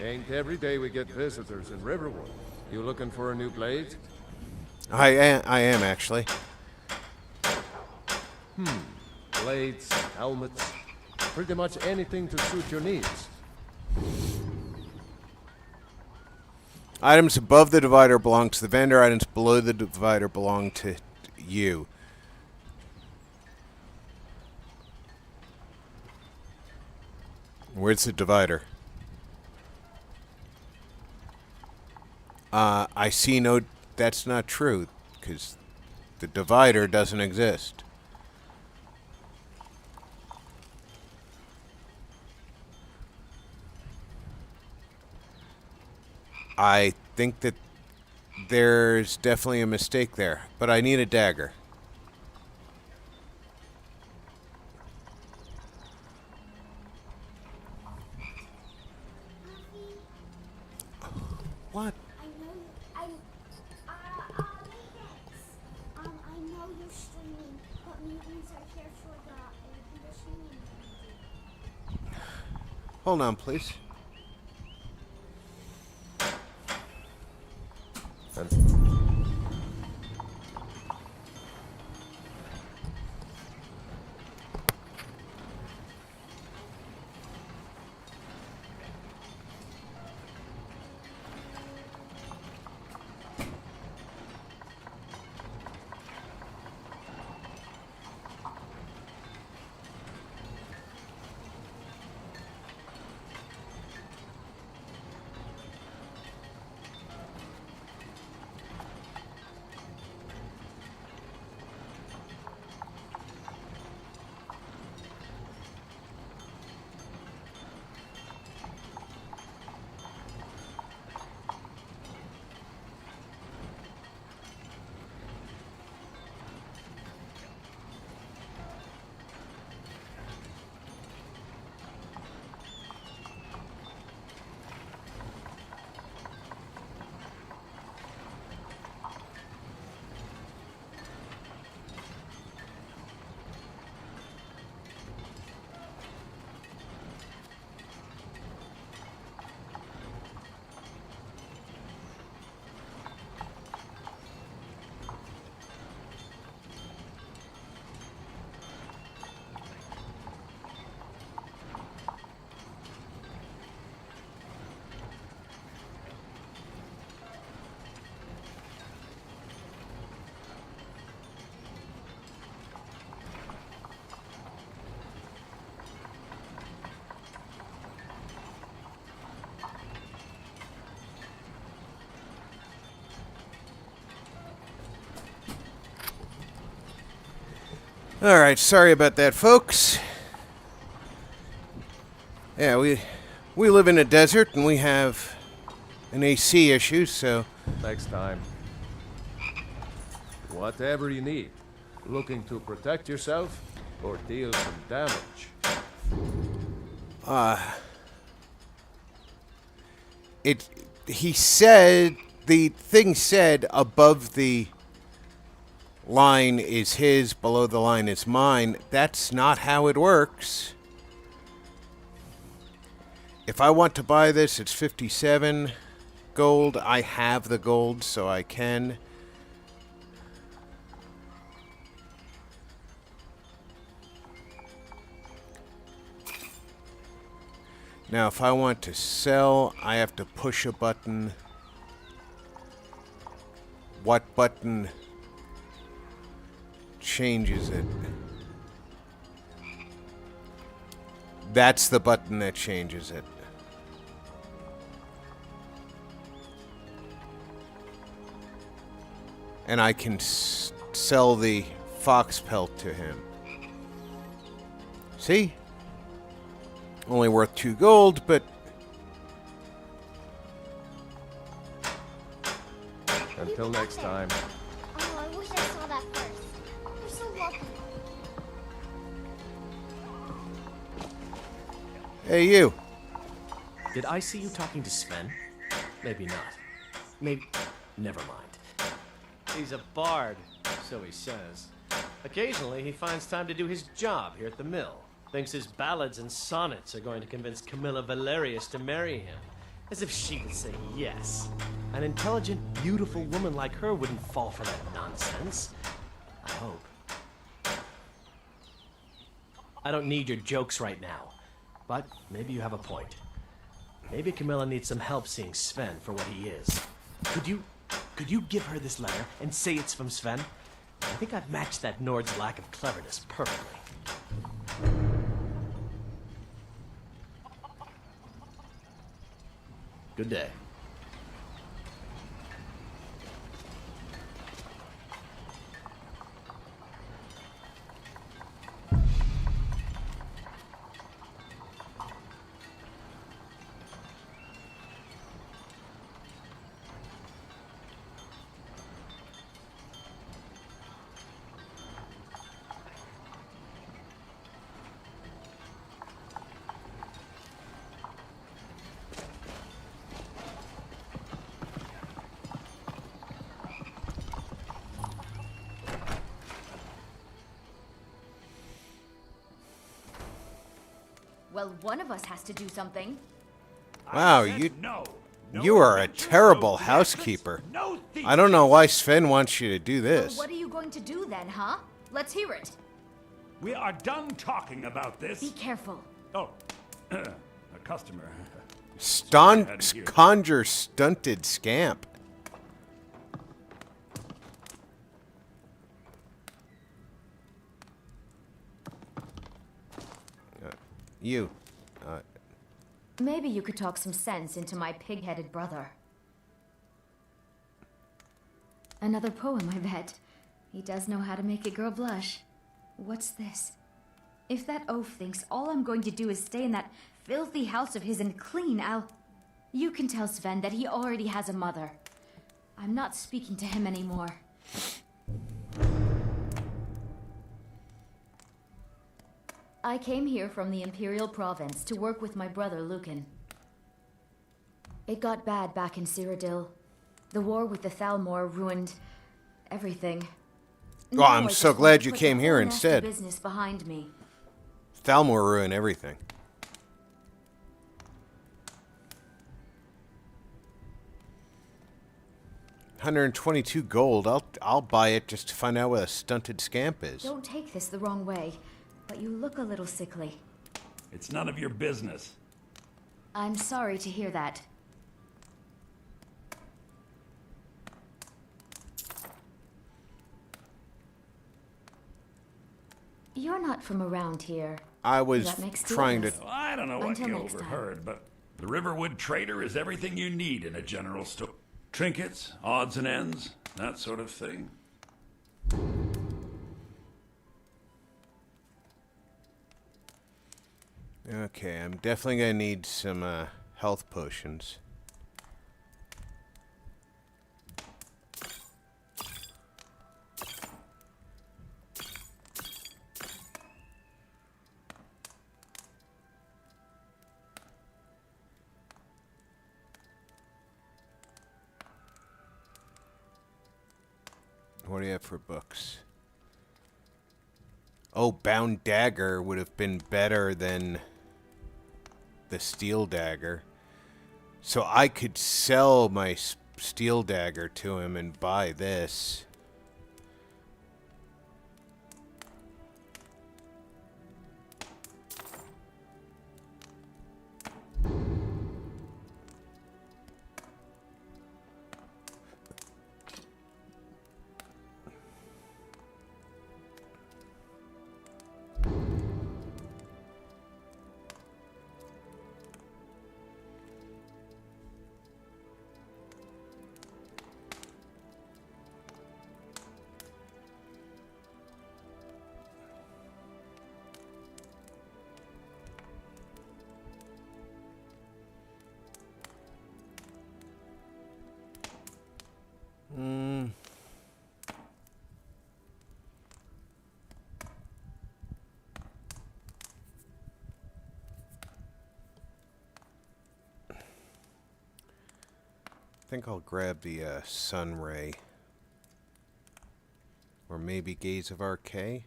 Ain't every day we get visitors in Riverwood. You looking for a new blade? I am actually. Blades, helmets, pretty much anything to suit your needs. Items above the divider belong to the vendor. Items below the divider belong to you. Where's the divider? I see no... That's not true, because the divider doesn't exist. I think that there's definitely a mistake there, but I need a dagger. What? I know I know you're streaming, but mutants are here for the air conditioning. Hold on, please. Alright, sorry about that, folks. Yeah, we live in a desert and we have an AC issue, so... Next time. Whatever you need. Looking to protect yourself or deal some damage? He said, the thing said above the line is his, below the line is mine. That's not how it works. If I want to buy this, it's 57 gold. I have the gold, so I can. Now, if I want to sell, I have to push a button. What button changes it? That's the button that changes it. And I can sell the fox pelt to him. See? Only worth 2 gold, but... Until next time. Oh, I wish I saw that first. We're so lucky. Hey, you. Did I see you talking to Sven? Maybe not. Maybe... Never mind. He's a bard, so he says. Occasionally, he finds time to do his job here at the mill. Thinks his ballads and sonnets are going to convince Camilla Valerius to marry him. As if she would say yes. An intelligent, beautiful woman like her wouldn't fall for that nonsense. I hope. I don't need your jokes right now. But maybe you have a point. Maybe Camilla needs some help seeing Sven for what he is. Could you give her this letter and say it's from Sven? I think I've matched that Nord's lack of cleverness perfectly. Good day. Well, one of us has to do something. Wow, you are a terrible housekeeper. I don't know why Sven wants you to do Well, this. what are you going to do then, huh? Let's hear it. We are done talking about this. Be careful. Oh, a customer. Conjure stunted scamp. You. Maybe you could talk some sense into my pig-headed brother. Another poem, I bet. He does know how to make a girl blush. What's this? If that oaf thinks all I'm going to do is stay in that filthy house of his and clean, You can tell Sven that he already has a mother. I'm not speaking to him anymore. I came here from the Imperial Province to work with my brother Lucan. It got bad back in Cyrodiil. The war with the Thalmor ruined everything. Well, I'm so glad you came here instead. Business behind me. Thalmor ruined everything. $122 gold. I'll buy it just to find out what a stunted scamp is. Don't take this the wrong way, but you look a little sickly. It's none of your business. I'm sorry to hear that. You're not from around here. I was trying to... Well, I don't know what Until you next time. overheard, but the Riverwood Trader is everything you need in a general store. Trinkets, odds and ends, that sort of thing. Okay, I'm definitely gonna need some health potions. What do you have for books? Oh, Bound Dagger would have been better than the Steel Dagger. So I could sell my Steel Dagger to him and buy this. I think I'll grab the Sun Ray. Or maybe Gaze of Arcay?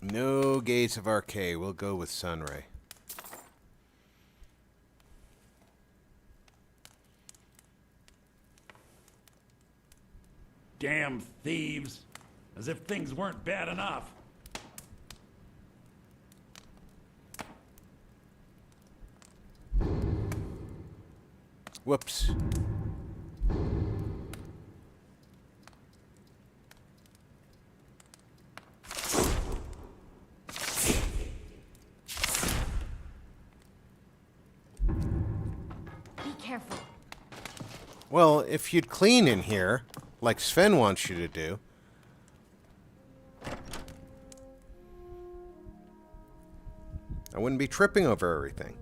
No Gaze of Arcay. We'll go with Sun Ray. Damn thieves. As if things weren't bad enough. Whoops. Be careful. Well, if you'd clean in here, like Sven wants you to do. I wouldn't be tripping over everything.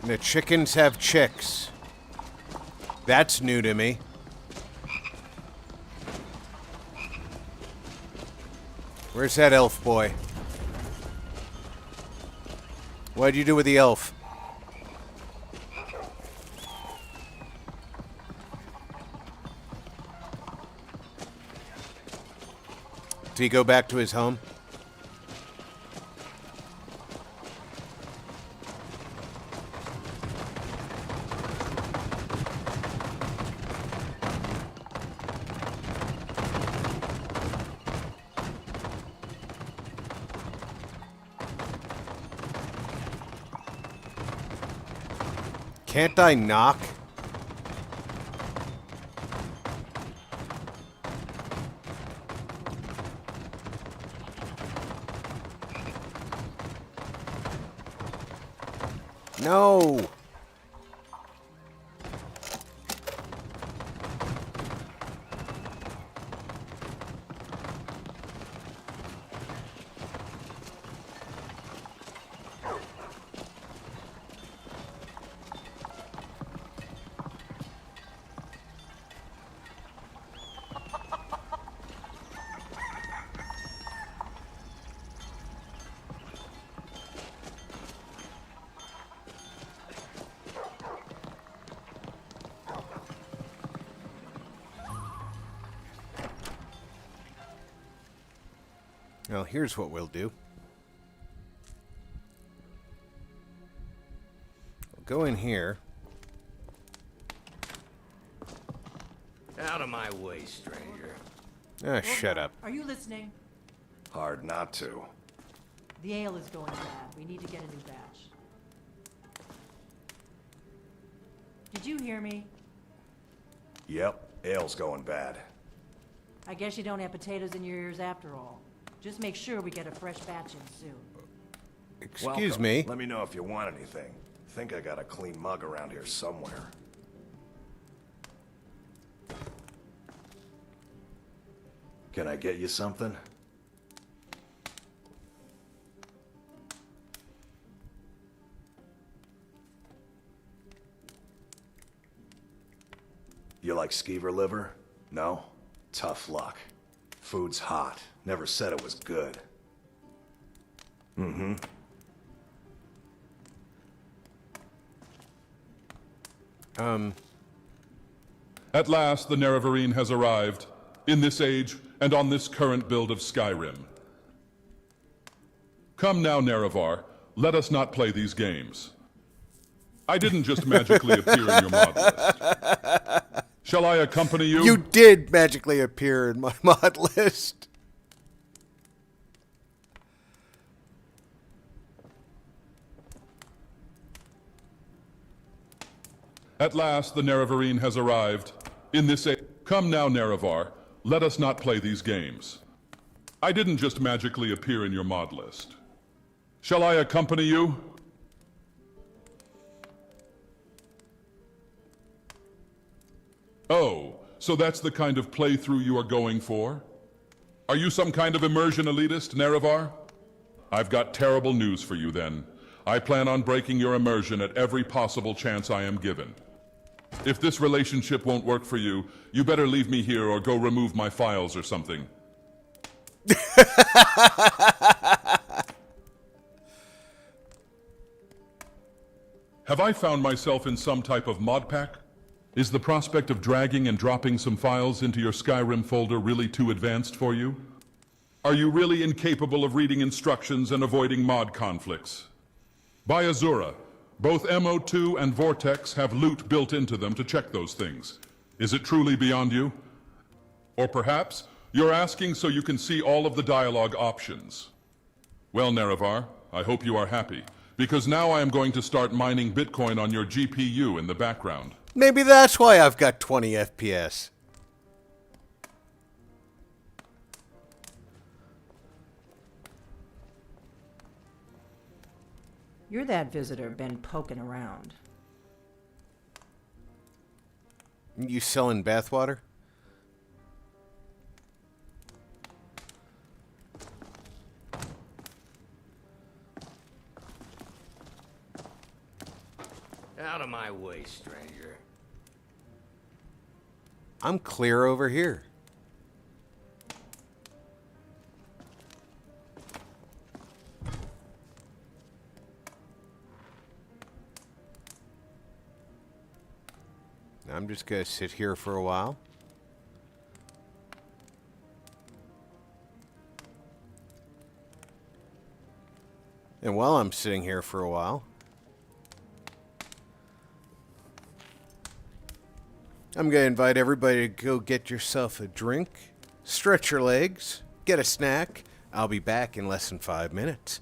The chickens have chicks. That's new to me. Where's that elf boy? What'd you do with the elf? Did he go back to his home? Can't I knock? No. Well, here's what we'll do. We'll go in here. Out of my way, stranger. Ah, shut up. Are you listening? Hard not to. The ale is going bad. We need to get a new batch. Did you hear me? Yep, ale's going bad. I guess you don't have potatoes in your ears after all. Just make sure we get a fresh batch in soon. Excuse Welcome. me. Let me know if you want anything. Think I got a clean mug around here somewhere. Can I get you something? You like skeever liver? No? Tough luck. Food's hot. Never said it was good. Mm-hmm. At last, the Nerevarine has arrived, in this age and on this current build of Skyrim. Come now, Nerevar, let us not play these games. I didn't just magically appear in your mod list. Shall I accompany you? You did magically appear in my mod list. At last, the Nerevarine has arrived. In this age... Come now, Nerevar, let us not play these games. I didn't just magically appear in your mod list. Shall I accompany you? Oh, so that's the kind of playthrough you are going for? Are you some kind of immersion elitist, Nerevar? I've got terrible news for you then. I plan on breaking your immersion at every possible chance I am given. If this relationship won't work for you, you better leave me here or go remove my files or something. Have I found myself in some type of modpack? Is the prospect of dragging and dropping some files into your Skyrim folder really too advanced for you? Are you really incapable of reading instructions and avoiding mod conflicts? By Azura, both MO2 and Vortex have loot built into them to check those things. Is it truly beyond you? Or perhaps you're asking so you can see all of the dialogue options. Well, Nerevar, I hope you are happy, because now I am going to start mining Bitcoin on your GPU in the background. Maybe that's why I've got 20 FPS. You're that visitor been poking around. You selling bathwater? stranger. I'm clear over here. I'm just gonna sit here for a while. And while I'm sitting here for a while, I'm going to invite everybody to go get yourself a drink, stretch your legs, get a snack. I'll be back in less than 5 minutes.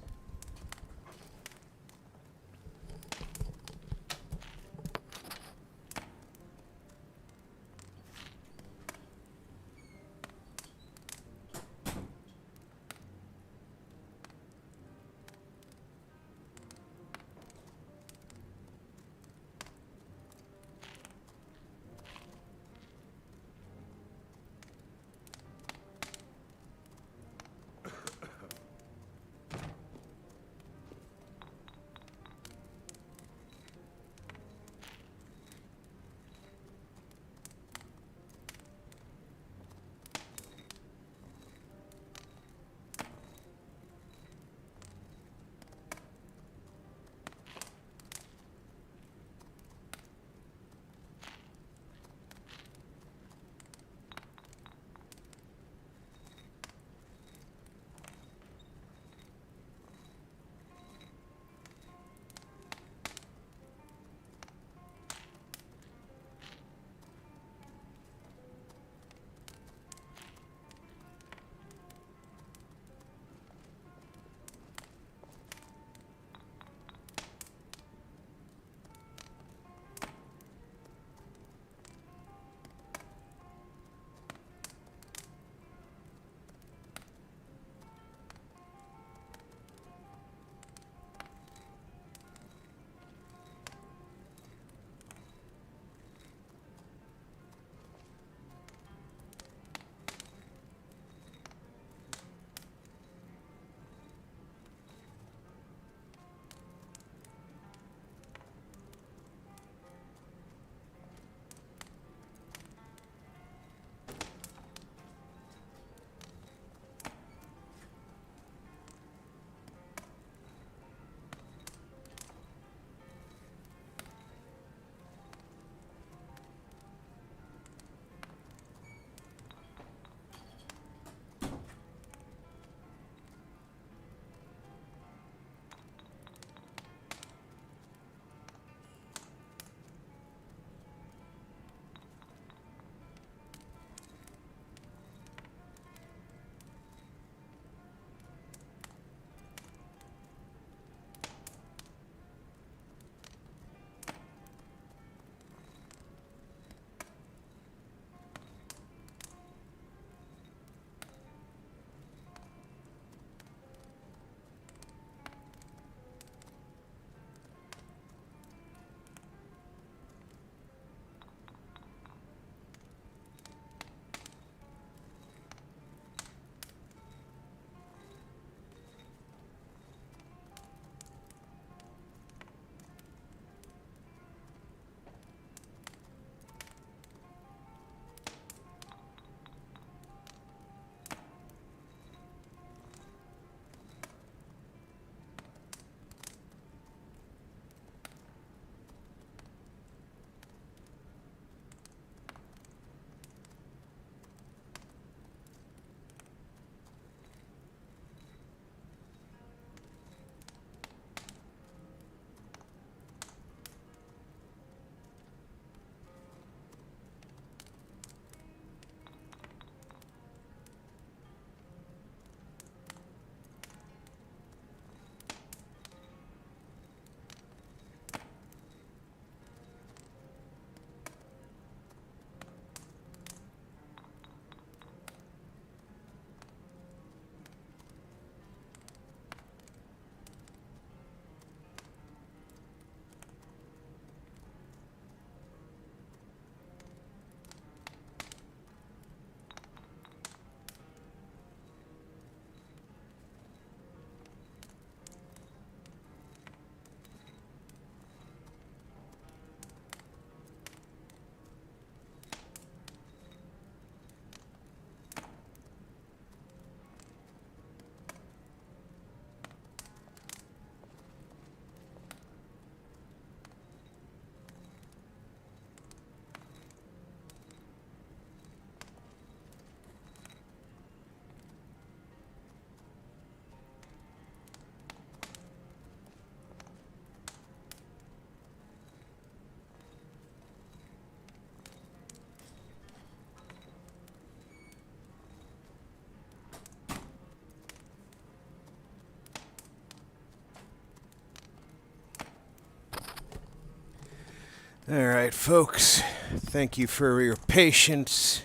Alright, folks. Thank you for your patience.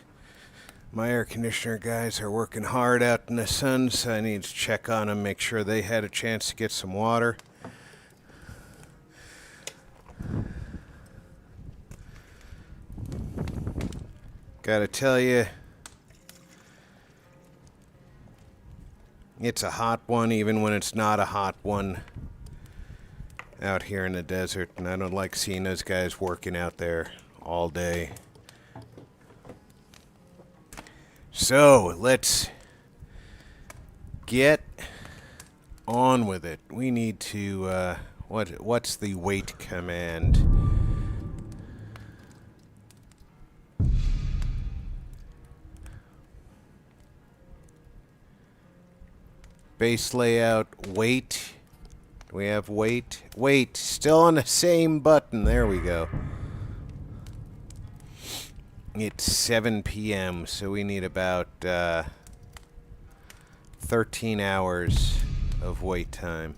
My air conditioner guys are working hard out in the sun, so I need to check on them, make sure they had a chance to get some water. Gotta tell you, it's a hot one even when it's not a hot one out here in the desert, and I don't like seeing those guys working out there all day. So, let's get on with it. We need to, what's the wait command? Base layout, wait. Do we have wait? Wait, still on the same button. There we go. It's 7 p.m., so we need about 13 hours of wait time.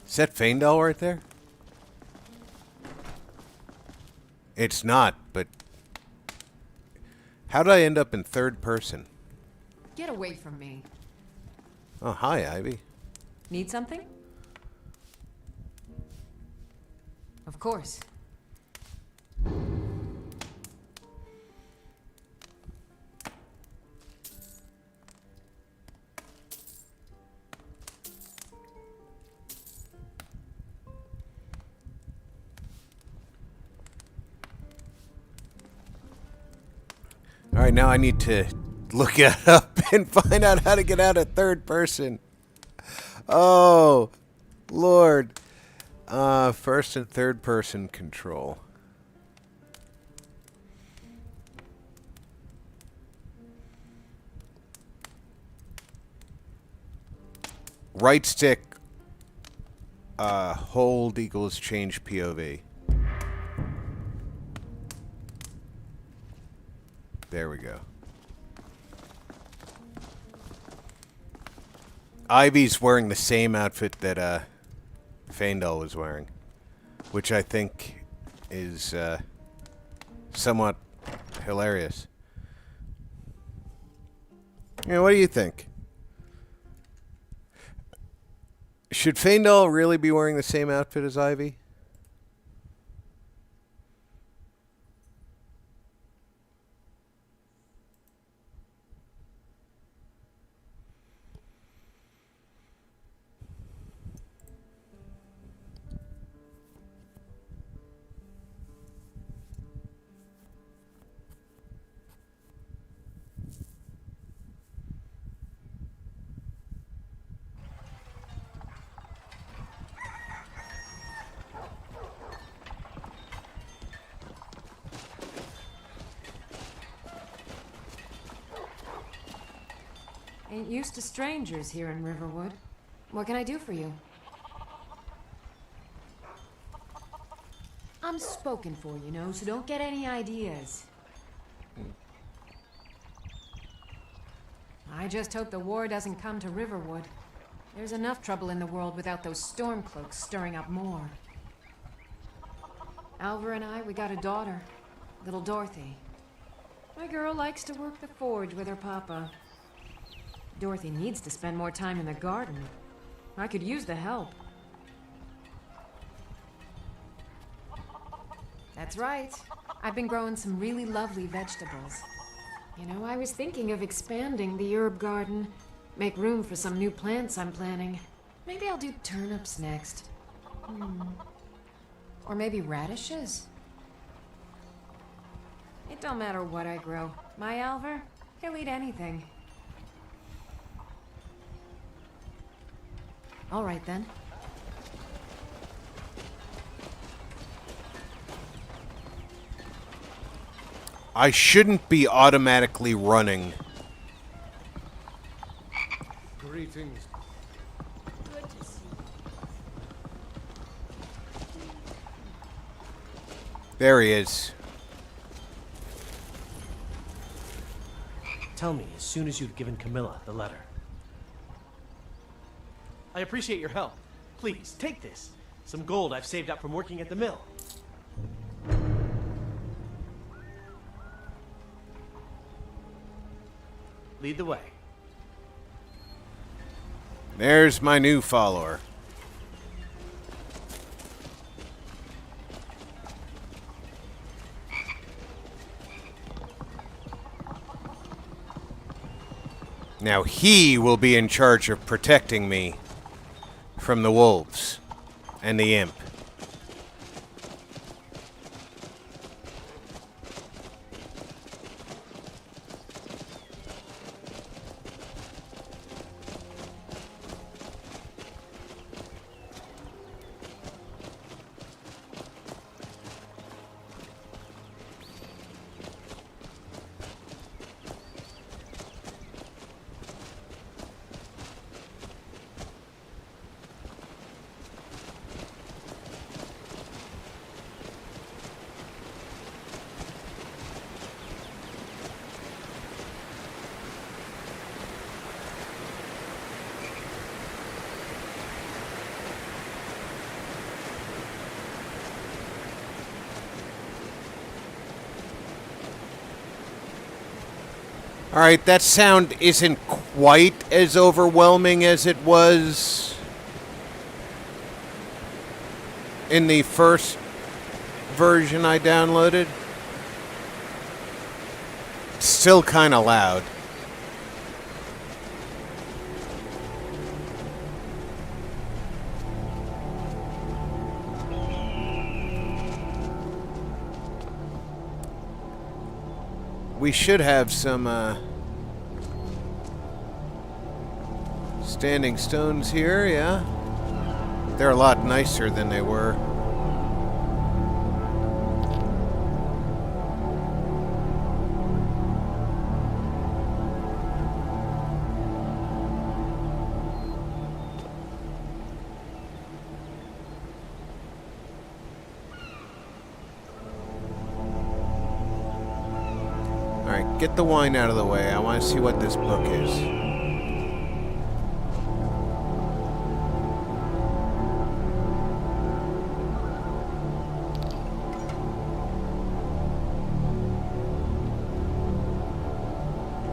Is that Faendal right there? It's not, but how did I end up in third person? Get away from me. Oh, hi, Ivy. Need something? Of course. Alright, now I need to look it up and find out how to get out of third person. Oh, Lord. First and third person control. Right stick, hold equals change POV. There we go. Ivy's wearing the same outfit that Faendal was wearing, which I think is somewhat hilarious. Yeah, what do you think? Should Faendal really be wearing the same outfit as Ivy? Ain't used to strangers here in Riverwood. What can I do for you? I'm spoken for, you know, so don't get any ideas. I just hope the war doesn't come to Riverwood. There's enough trouble in the world without those stormcloaks stirring up more. Alvar and I, we got a daughter, little Dorothy. My girl likes to work the forge with her papa. Dorothy needs to spend more time in the garden. I could use the help. That's right. I've been growing some really lovely vegetables. You know, I was thinking of expanding the herb garden. Make room for some new plants I'm planting. Maybe I'll do turnips next. Or maybe radishes? It don't matter what I grow. My Alvar, he'll eat anything. All right, then. I shouldn't be automatically running. Greetings. Good to see you. There he is. tell me as soon as you've given Camilla the letter. I appreciate your help. Please, take this. Some gold I've saved up from working at the mill. Lead the way. There's my new follower. Now he will be in charge of protecting me from the wolves and the imp. Alright, that sound isn't quite as overwhelming as it was in the first version I downloaded. Still kind of loud. We should have some standing stones here, yeah? They're a lot nicer than they were. Alright, get the wine out of the way. I want to see what this book is.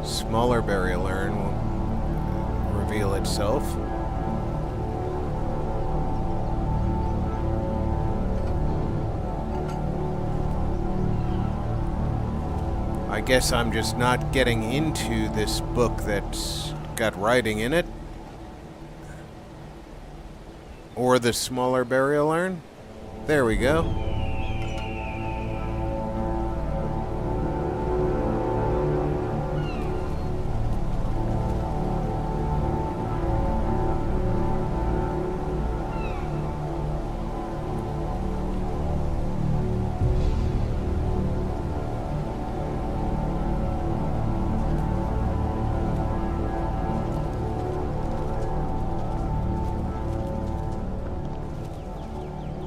Smaller burial urn will reveal itself. I guess I'm just not getting into this book that's got writing in it. Or the smaller burial urn. There we go.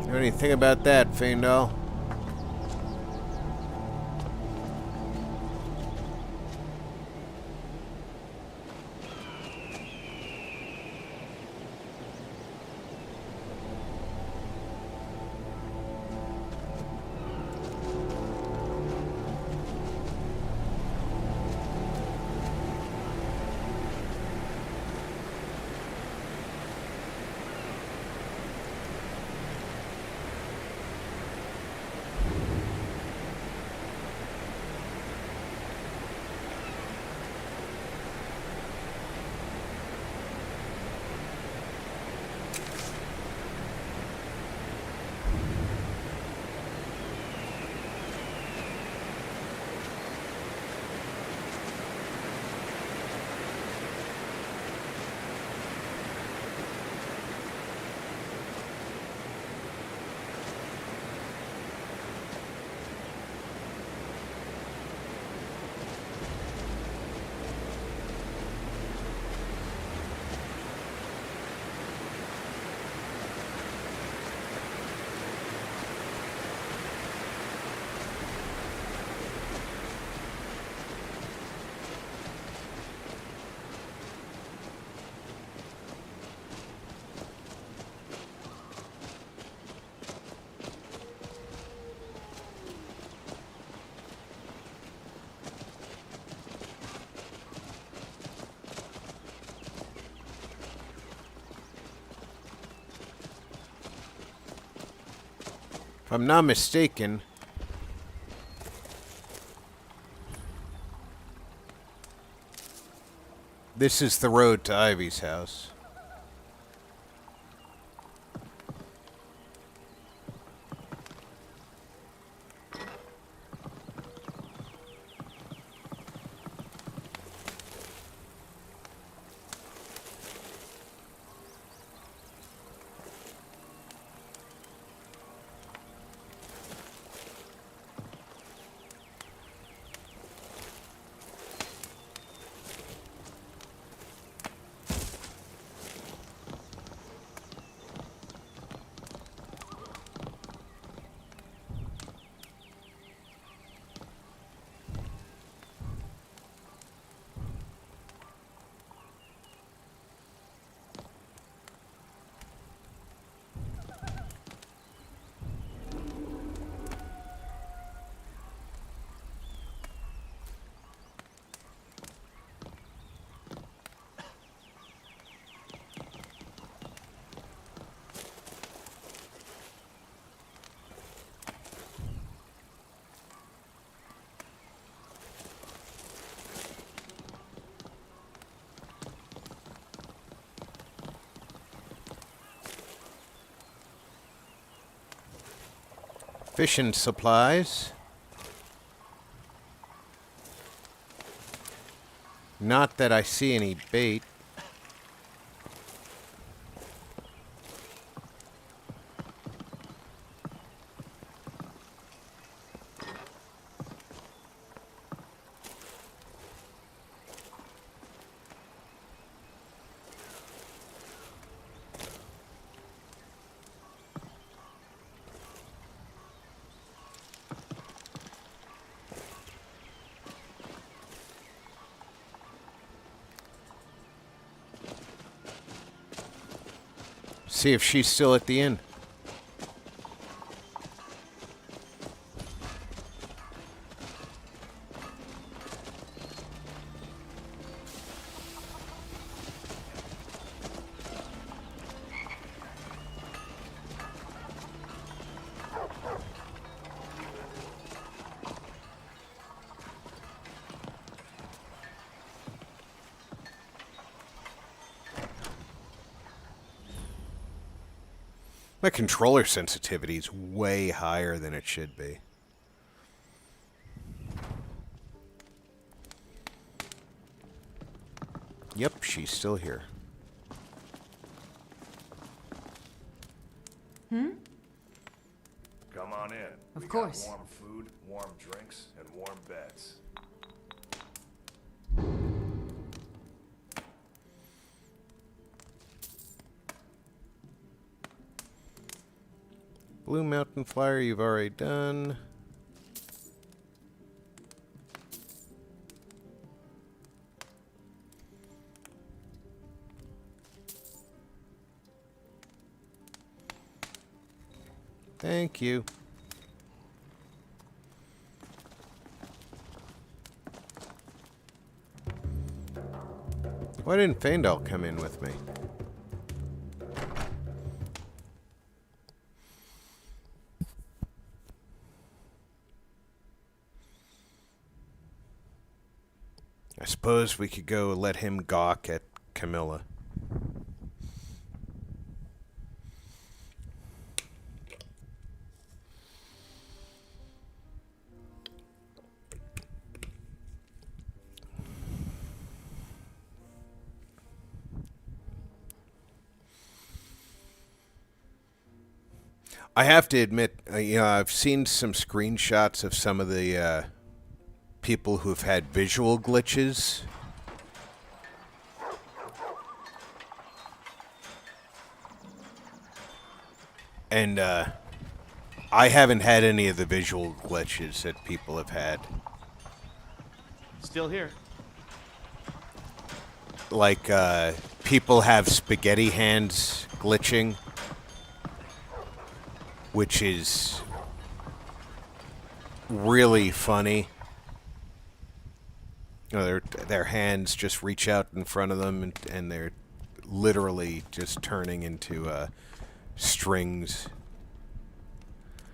Know anything about that, Fiendal? I'm not mistaken, this is the road to Ivy's house. Fishing supplies. Not that I see any bait. See if she's still at the inn. My controller sensitivity is way higher than it should be. Yep, she's still here. Come on in. Of course. Got warm food, warm drinks, and warm beds. Blue Mountain Flyer, you've already done. Thank you. Why didn't Faendal come in with me? I suppose we could go let him gawk at Camilla. I have to admit, I've seen some screenshots of some of the people who've had visual glitches. And I haven't had any of the visual glitches that people have had. Still here. Like, people have spaghetti hands glitching, which is really funny. Their hands just reach out in front of them, and they're literally just turning into strings.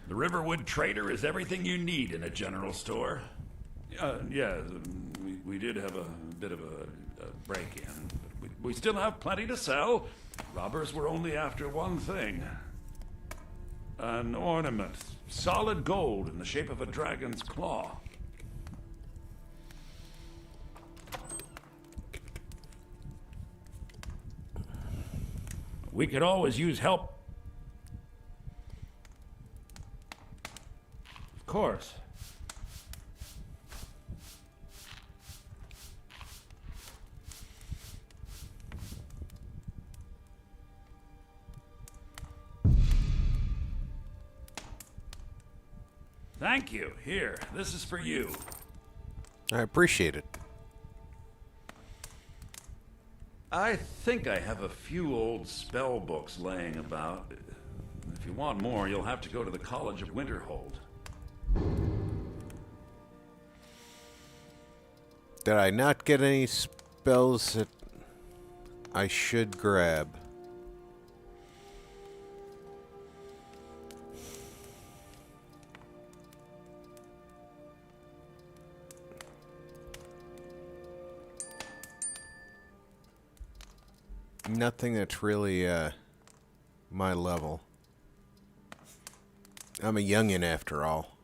The Riverwood Trader is everything you need in a general store. Yeah, we did have a bit of a break-in. But we still have plenty to sell. Robbers were only after one thing. An ornament. Solid gold in the shape of a dragon's claw. We could always use help. Of course. Thank you. Here, this is for you. I appreciate it. I think I have a few old spell books laying about. If you want more, you'll have to go to the College of Winterhold. Did I not get any spells that I should grab? Nothing that's really my level. I'm a youngin' after all.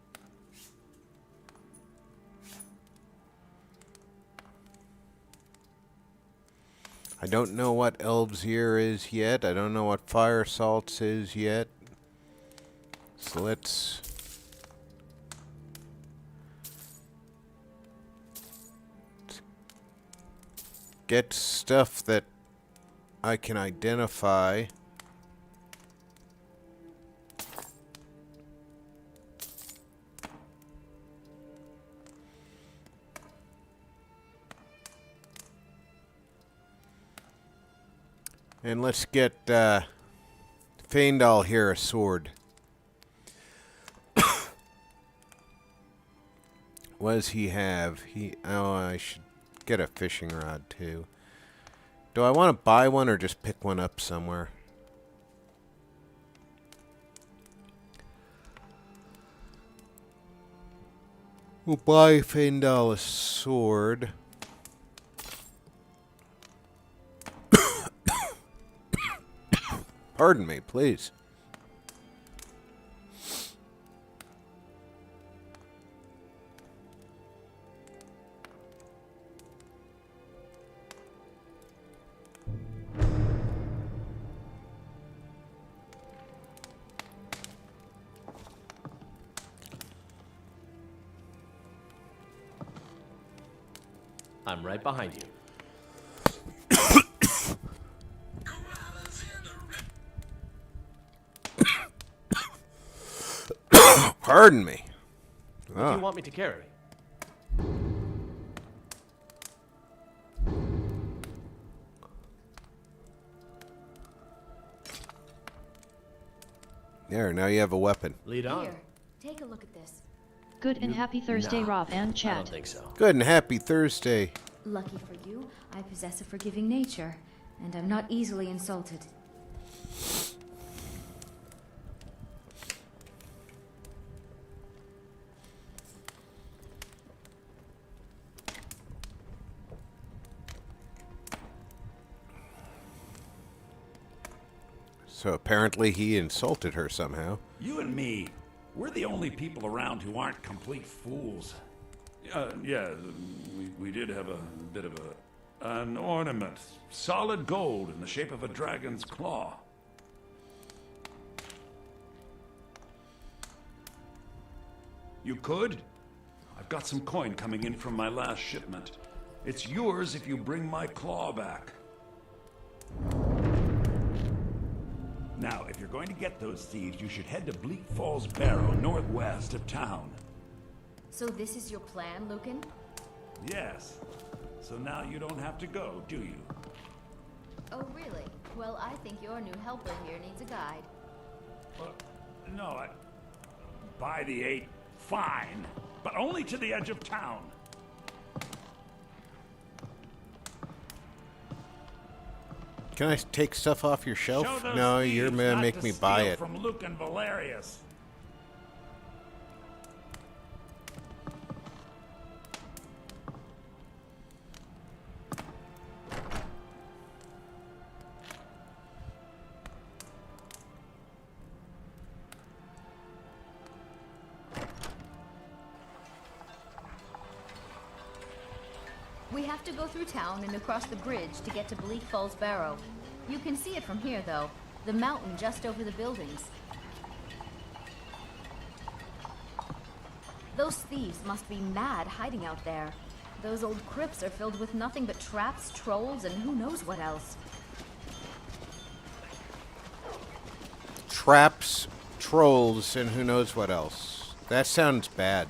I don't know what Elves Year is yet. I don't know what Fire Salts is yet. So let's get stuff that I can identify. And let's get Feindal here a sword. What does he have? Oh, I should get a fishing rod too. Do I want to buy one or just pick one up somewhere? We'll buy Feindal a sword. Pardon me, please. I'm right behind you. Pardon me. What do you want me to carry? There, now you have a weapon. Lead on. Here, take a look at this. Good and happy Thursday, Rob and chat. I don't think so. Good and happy Thursday. Lucky for you, I possess a forgiving nature, and I'm not easily insulted. So apparently he insulted her somehow. You and me, we're the only people around who aren't complete fools. Yeah, we did have a bit of an ornament. Solid gold in the shape of a dragon's claw. You could? I've got some coin coming in from my last shipment. It's yours if you bring my claw back. Now, if you're going to get those thieves, you should head to Bleak Falls Barrow, northwest of town. So this is your plan, Lucan? Yes. So now you don't have to go, do you? Oh, really? Well, I think your new helper here needs a guide. No, by the 8, fine. But only to the edge of town. Can I take stuff off your shelf? Show those No, thieves you're gonna not make to me buy steal it. From Lucan Valerius. We have to go through town and across the bridge to get to Bleak Falls Barrow. You can see it from here, though. The mountain just over the buildings. Those thieves must be mad hiding out there. Those old crypts are filled with nothing but traps, trolls, and who knows what else. Traps, trolls, and who knows what else. That sounds bad.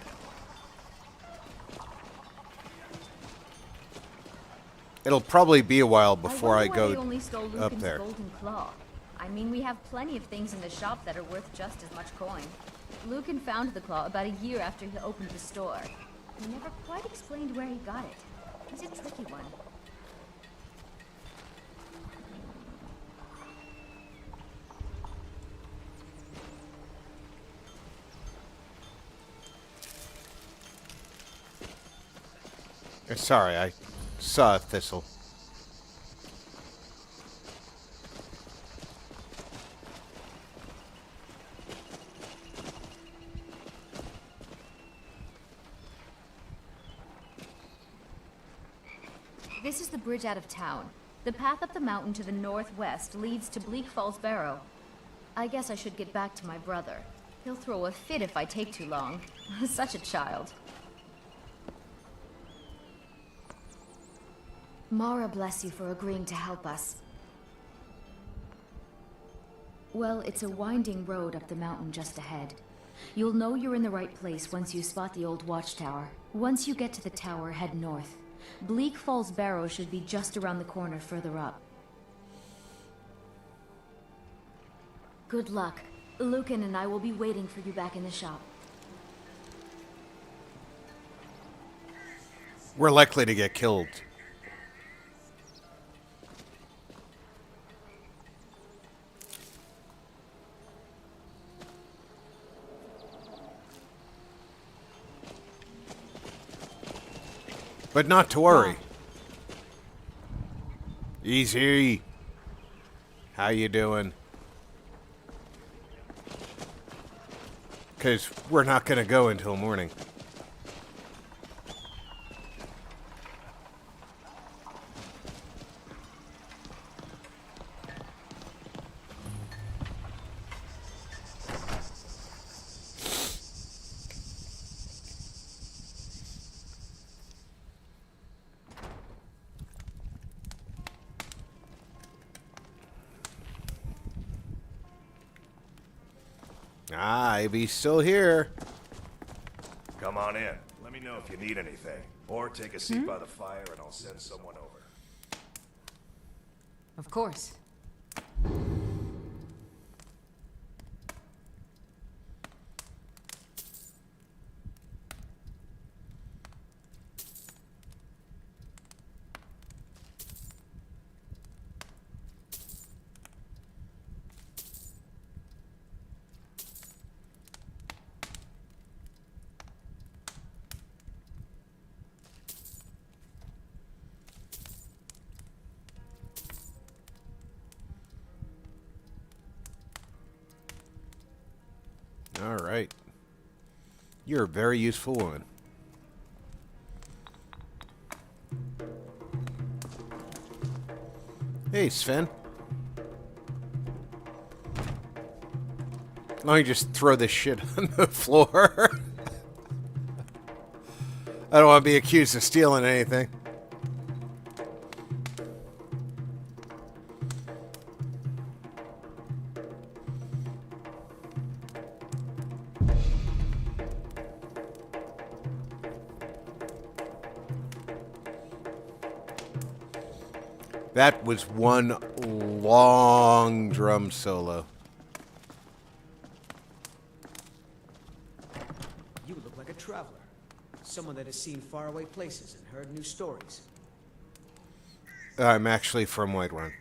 It'll probably be a while before I go only stole up Lucan's there. golden claw. I mean, we have plenty of things in the shop that are worth just as much coin. Lucan found the claw about a year after he opened the store. He never quite explained where he got it. He's a tricky one. Sorry, I saw a thistle. This is the bridge out of town. The path up the mountain to the northwest leads to Bleak Falls Barrow. I guess I should get back to my brother. He'll throw a fit if I take too long. Such a child. Mara bless you for agreeing to help us. Well, it's a winding road up the mountain just ahead. You'll know you're in the right place once you spot the old watchtower. Once you get to the tower, head north. Bleak Falls Barrow should be just around the corner further up. Good luck. Lucan and I will be waiting for you back in the shop. We're likely to get killed. But not to worry. Easy. How you doing? Because we're not going to go until morning. Ah, Ivy's still here. Come on in. Let me know if you need anything. Or take a seat by the fire and I'll send someone over. Of course. All right. You're a very useful woman. Hey, Sven. Let me just throw this shit on the floor. I don't want to be accused of stealing anything. That was one long drum solo. You look like a traveler. Someone that has seen faraway places and heard new stories. I'm actually from Whiterun.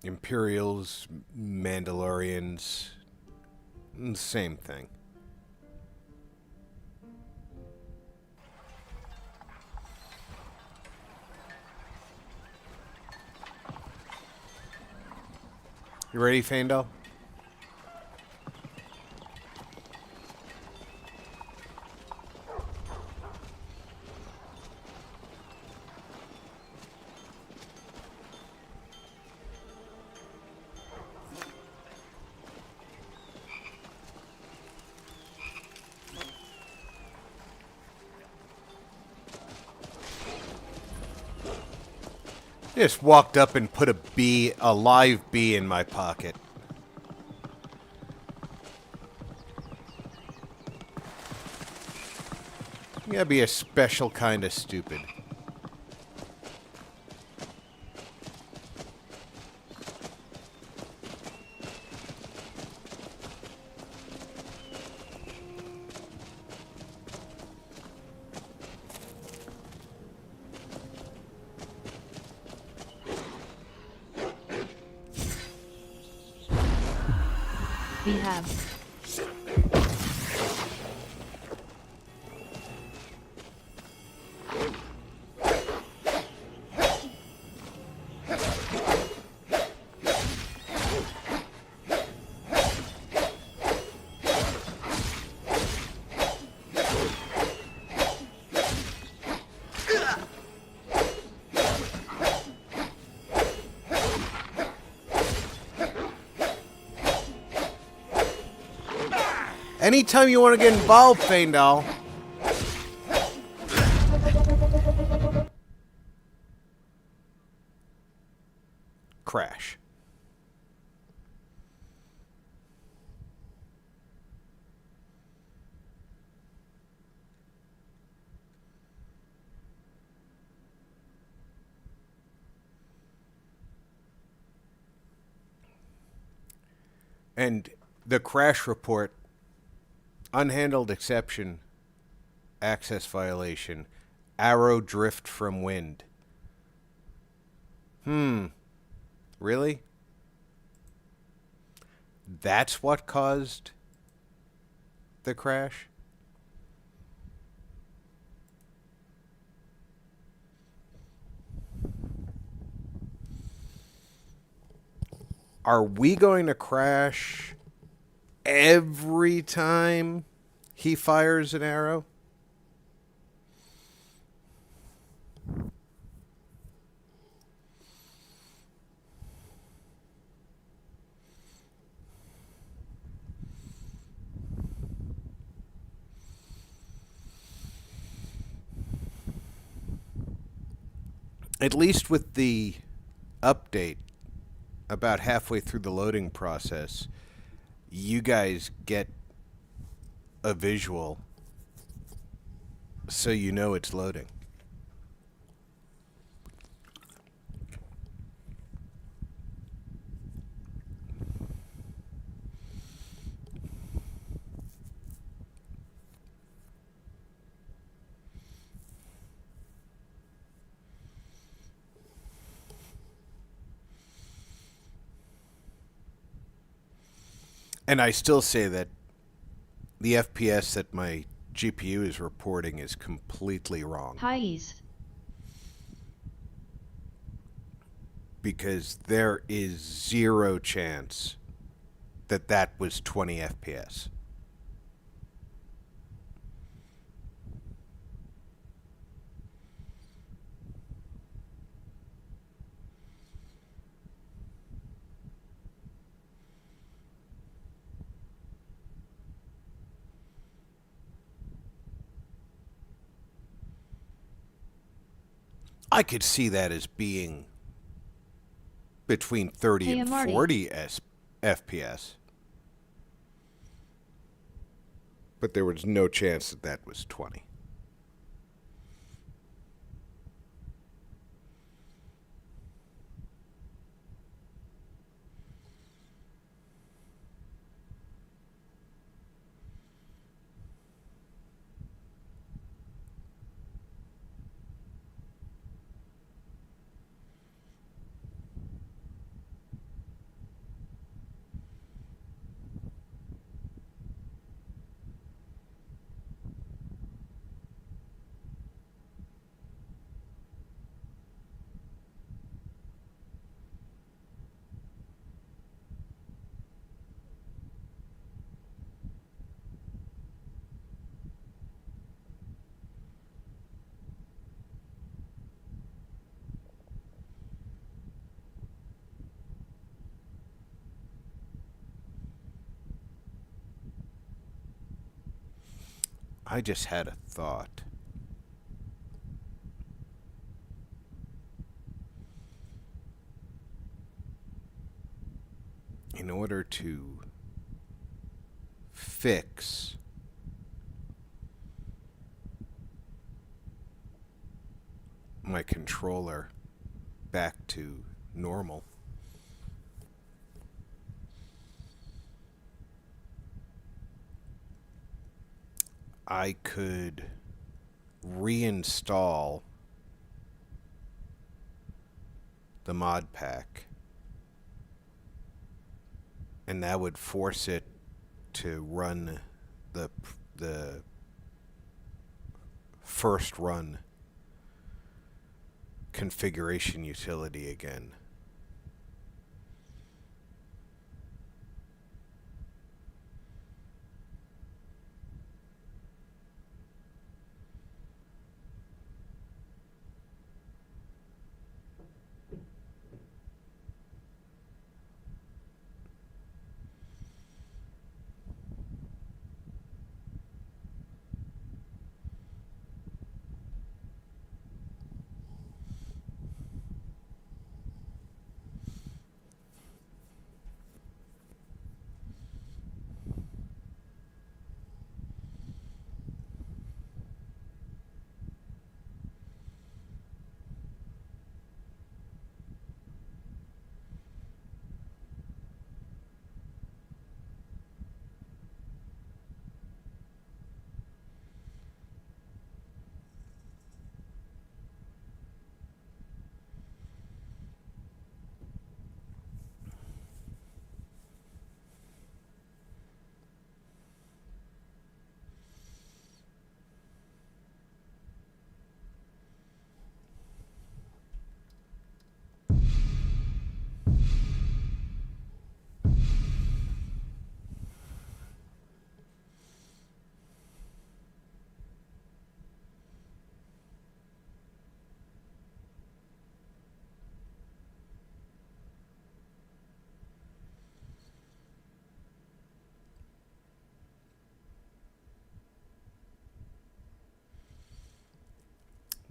Imperials, Mandalorians, same thing. You ready, Faendal? Just walked up and put a live bee in my pocket. You gotta be a special kind of stupid. We have. Anytime you want to get involved, Faendal. Crash. And the crash report, unhandled exception, access violation, arrow drift from wind. Really? That's what caused the crash? Are we going to crash every time he fires an arrow? At least with the update, about halfway through the loading process, you guys get a visual so you know it's loading. And I still say that the FPS that my GPU is reporting is completely wrong. Highs. Because there is zero chance that that was 20 FPS. I could see that as being between 30 and 40 FPS. But there was no chance that that was 20. I just had a thought. In order to fix my controller back to normal, I could reinstall the mod pack, and that would force it to run the first run configuration utility again.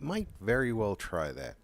Might very well try that.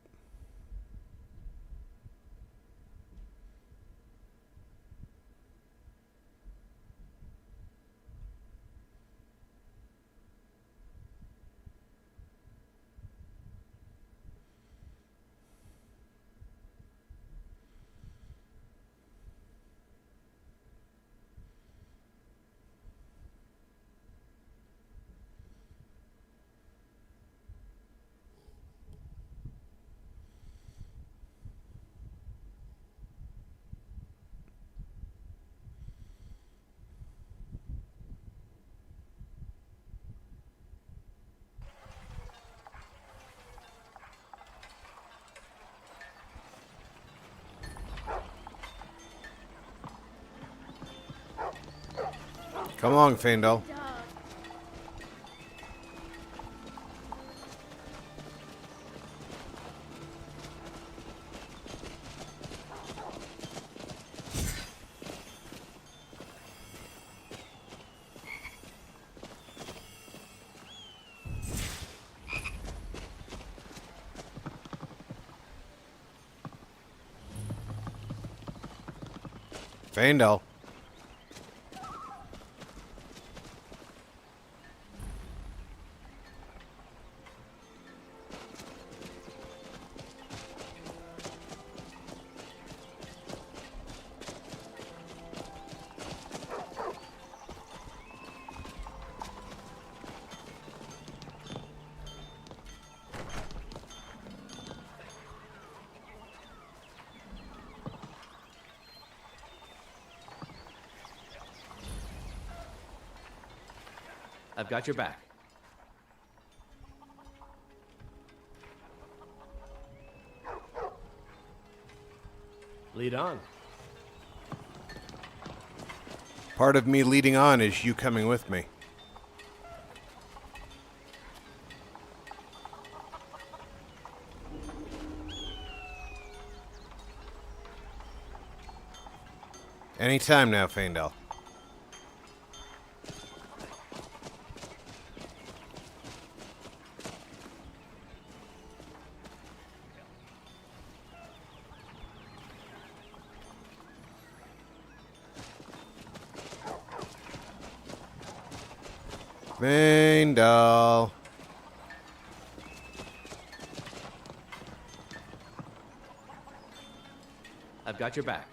Come along, Faendal. Faendal. I've got your back. Lead on. Part of me leading on is you coming with me. Anytime now, Faendal. Vaindal. I've got your back.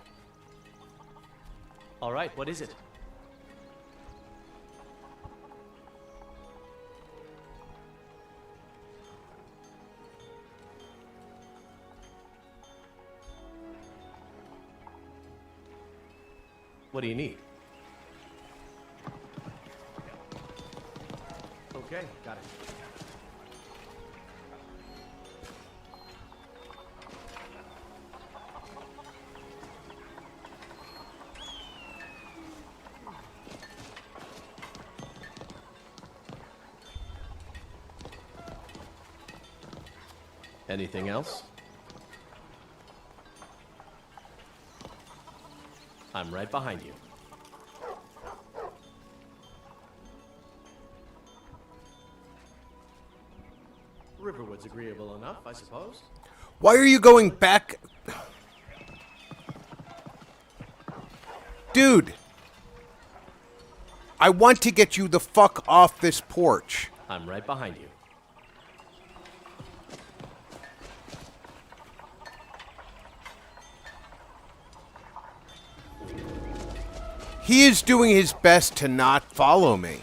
All right, what is it? What do you need? Okay, got it. Anything else? I'm right behind you. Riverwood's agreeable enough, I suppose. Why are you going back? Dude! I want to get you the fuck off this porch. I'm right behind you. He is doing his best to not follow me.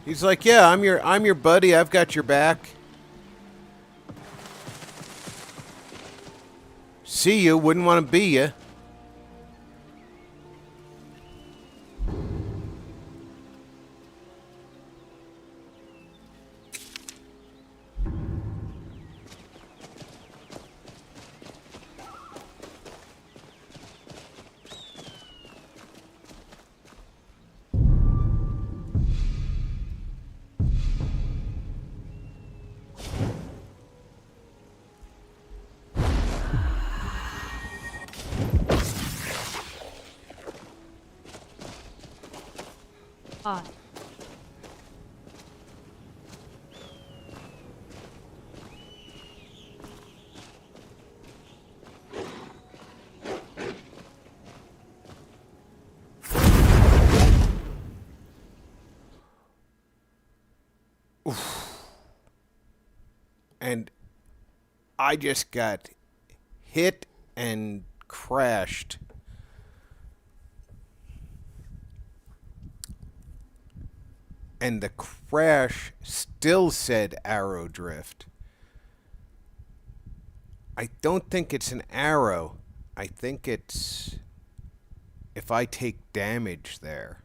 He's like, "Yeah, I'm your buddy. I've got your back." See you, wouldn't want to be you. Ah. Oof. And I just got hit and crashed. And the crash still said arrow drift. I don't think it's an arrow. I think it's if I take damage there.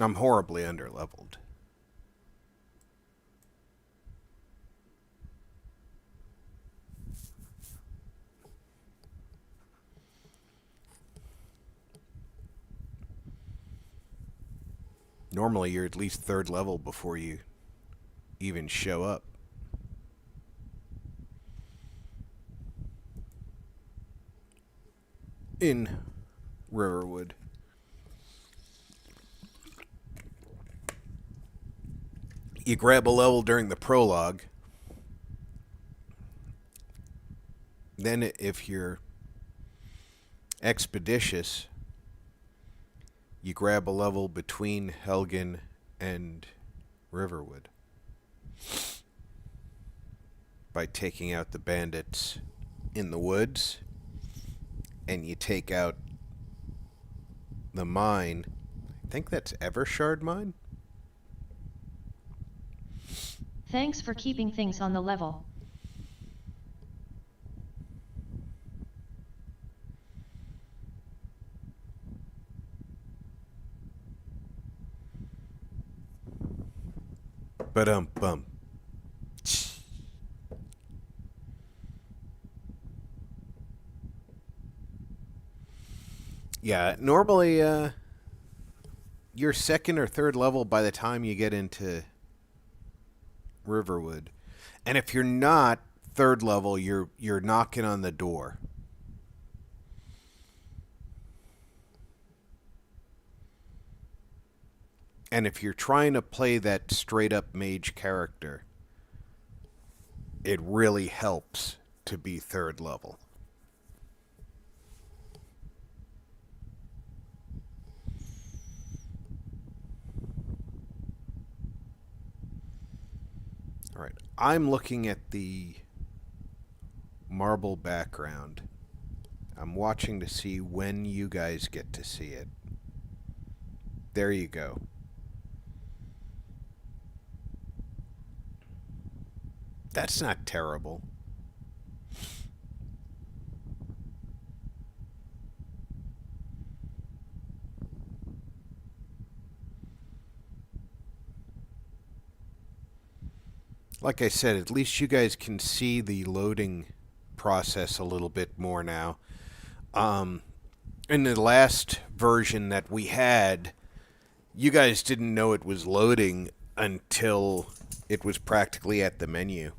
I'm horribly underleveled. Normally you're at least 3rd level before you even show up. In Riverwood. You grab a level during the prologue. Then if you're expeditious, you grab a level between Helgen and Riverwood. By taking out the bandits in the woods. And you take out the mine. I think that's Evershard mine? Thanks for keeping things on the level. Ba-dum-bum. Yeah, normally, you're second or third level by the time you get into Riverwood. And if you're not third level, you're knocking on the door. And if you're trying to play that straight-up mage character, it really helps to be third level. All right, I'm looking at the marble background. I'm watching to see when you guys get to see it. There you go. That's not terrible. Like I said, at least you guys can see the loading process a little bit more now. In the last version that we had, you guys didn't know it was loading until it was practically at the menu.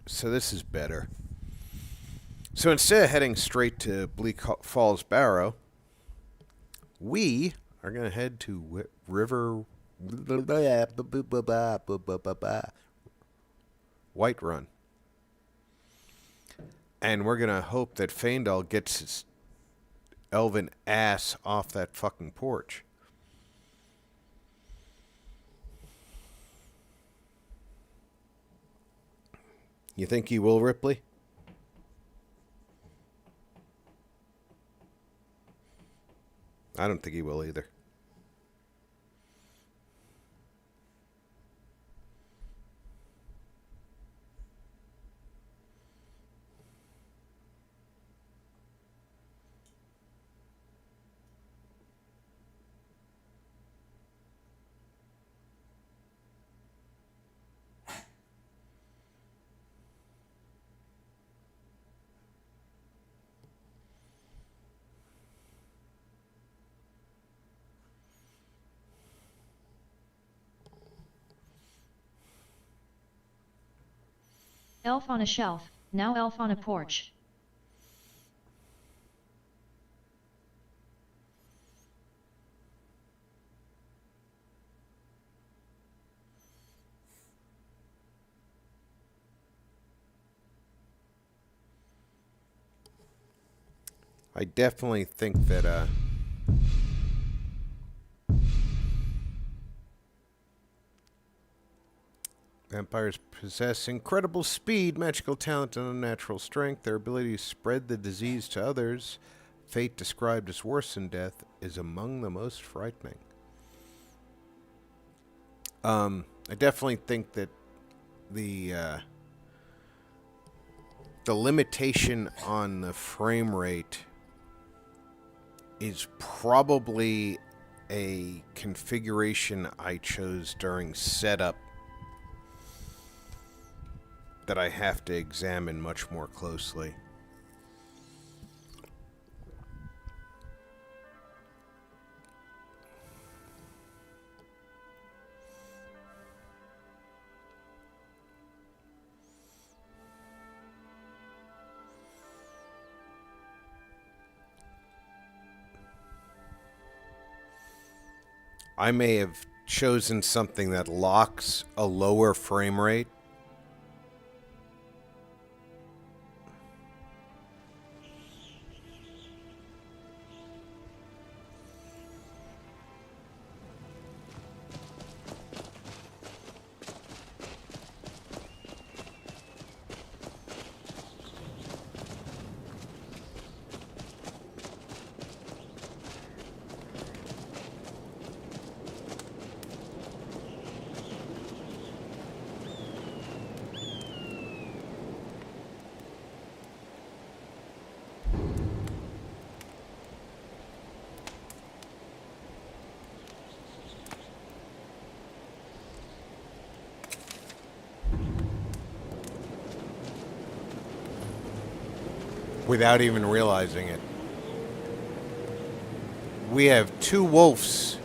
So this is better. So instead of heading straight to Bleak Falls Barrow, we are going to head to River... Whiterun. And we're going to hope that Faendal gets his elven ass off that fucking porch. You think he will, Ripley? I don't think he will either. Elf on a shelf, now elf on a porch. I definitely think that, vampires possess incredible speed, magical talent, and unnatural strength. Their ability to spread the disease to others, fate described as worse than death, is among the most frightening. I definitely think that the limitation on the frame rate is probably a configuration I chose during setup that I have to examine much more closely. I may have chosen something that locks a lower frame rate. without even realizing it. We have 2 wolves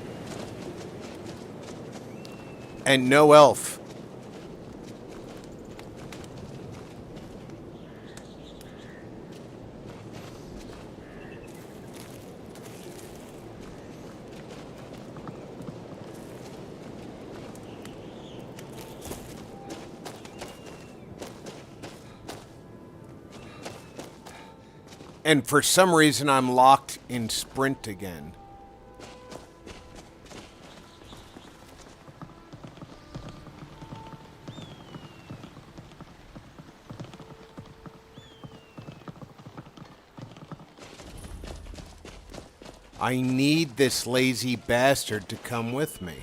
and no elf. And for some reason, I'm locked in sprint again. I need this lazy bastard to come with me.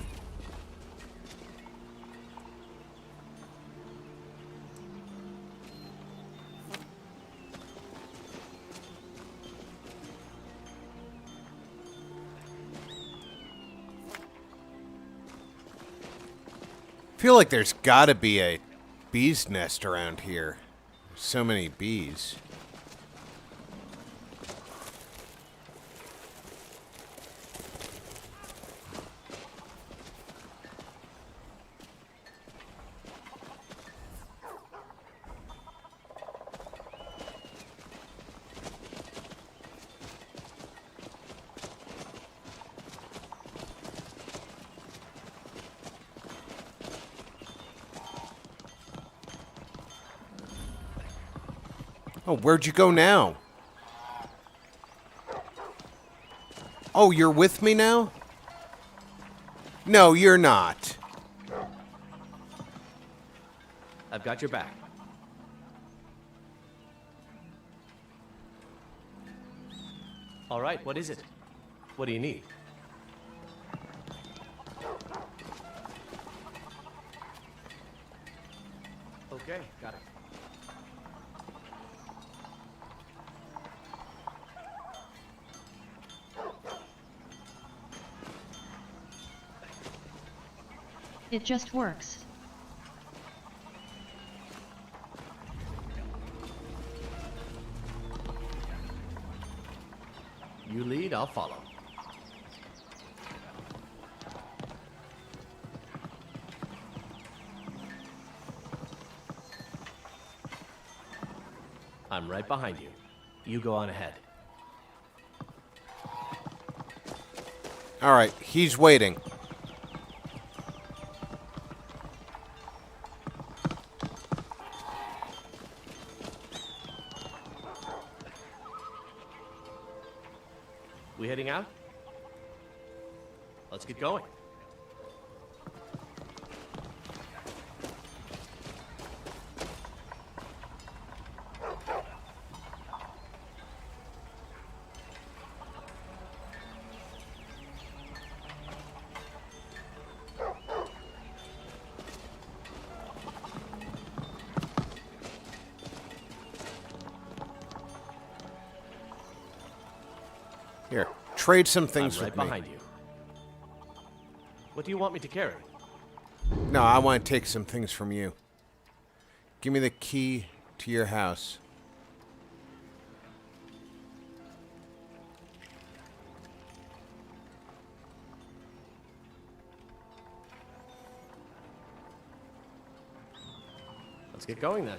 I feel like there's gotta be a bee's nest around here. There's so many bees. Oh, where'd you go now? Oh, you're with me now? No, you're not. I've got your back. All right, what is it? What do you need? Okay, got it. It just works. You lead, I'll follow. I'm right behind you. You go on ahead. All right, he's waiting. We heading out? Let's get going. Here, trade some things I'm right with me. behind you. What do you want me to carry? No, I want to take some things from you. Give me the key to your house. Let's get going then.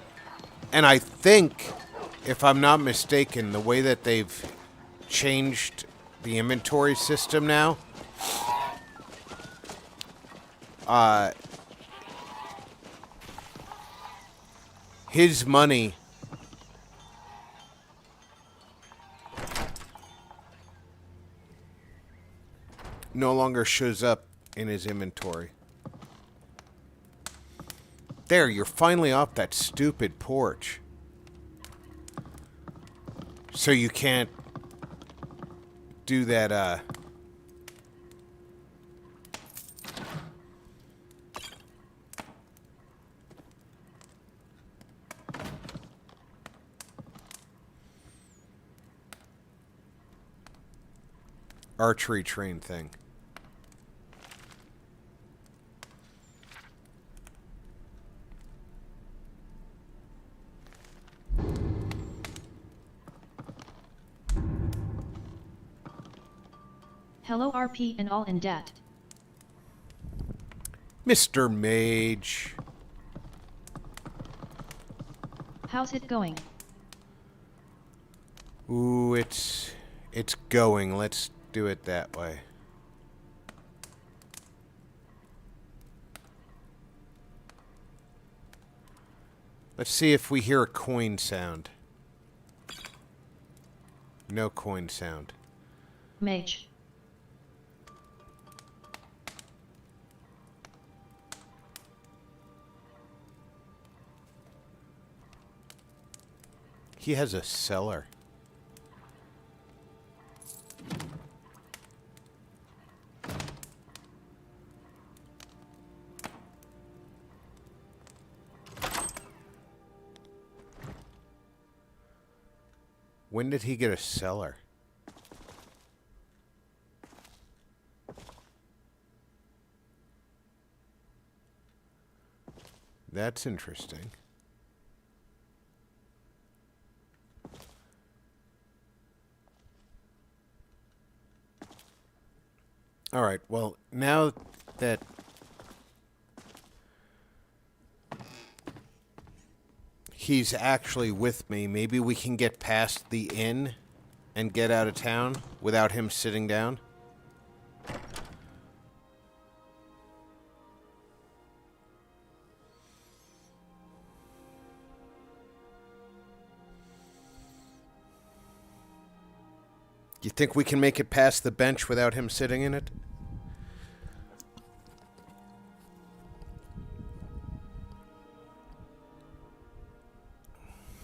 And I think, if I'm not mistaken, the way that they've changed the inventory system now, his money no longer shows up in his inventory. There, you're finally off that stupid porch. So you can't do that, archery train thing. Hello RP and all in debt. Mr. Mage. How's it going? Ooh, it's going. Let's do it that way. Let's see if we hear a coin sound. No coin sound. Mage. He has a cellar. When did he get a cellar? That's interesting. All right, well, now that he's actually with me, maybe we can get past the inn and get out of town without him sitting down. Do you think we can make it past the bench without him sitting in it?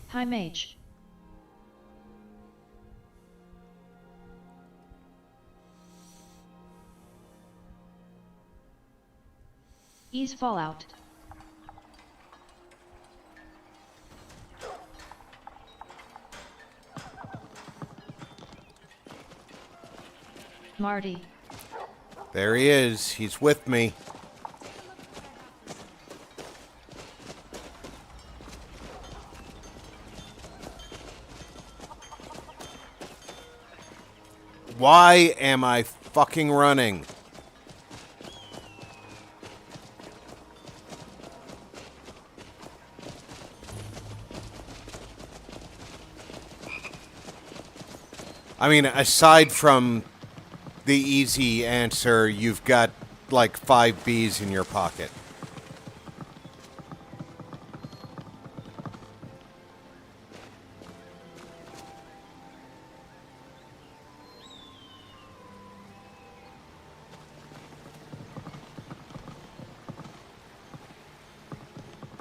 Hi Mage. Ease Fallout. Marty. There he is. He's with me. Why am I fucking running? I mean, aside from the easy answer, you've got like 5 bees in your pocket.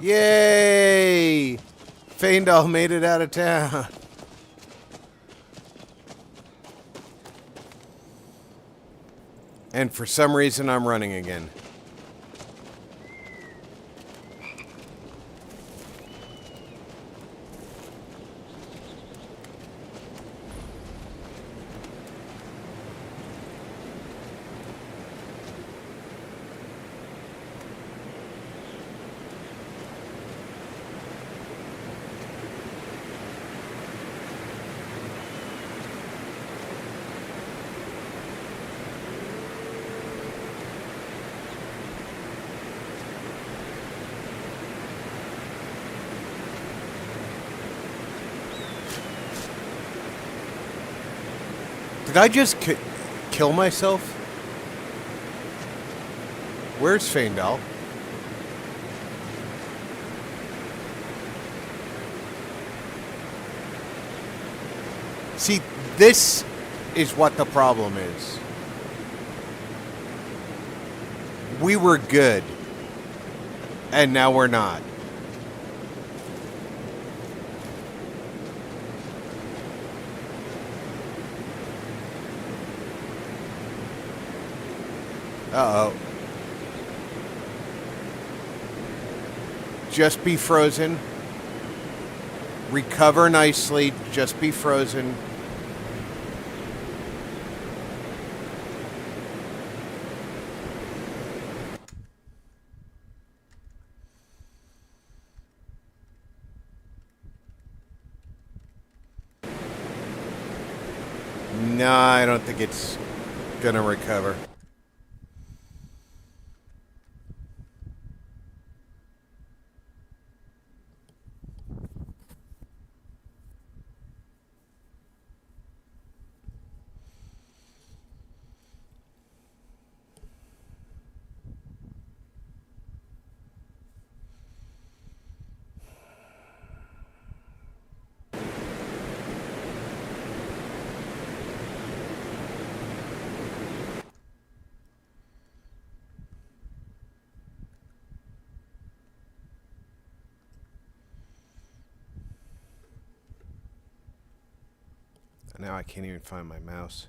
Yay! Feindal made it out of town. And for some reason, I'm running again. Did I just kill myself? Where's Feindal? See, this is what the problem is. We were good, and now we're not. Uh-oh. Just be frozen. Recover nicely. Just be frozen. No, I don't think it's Gonna recover. Now I can't even find my mouse.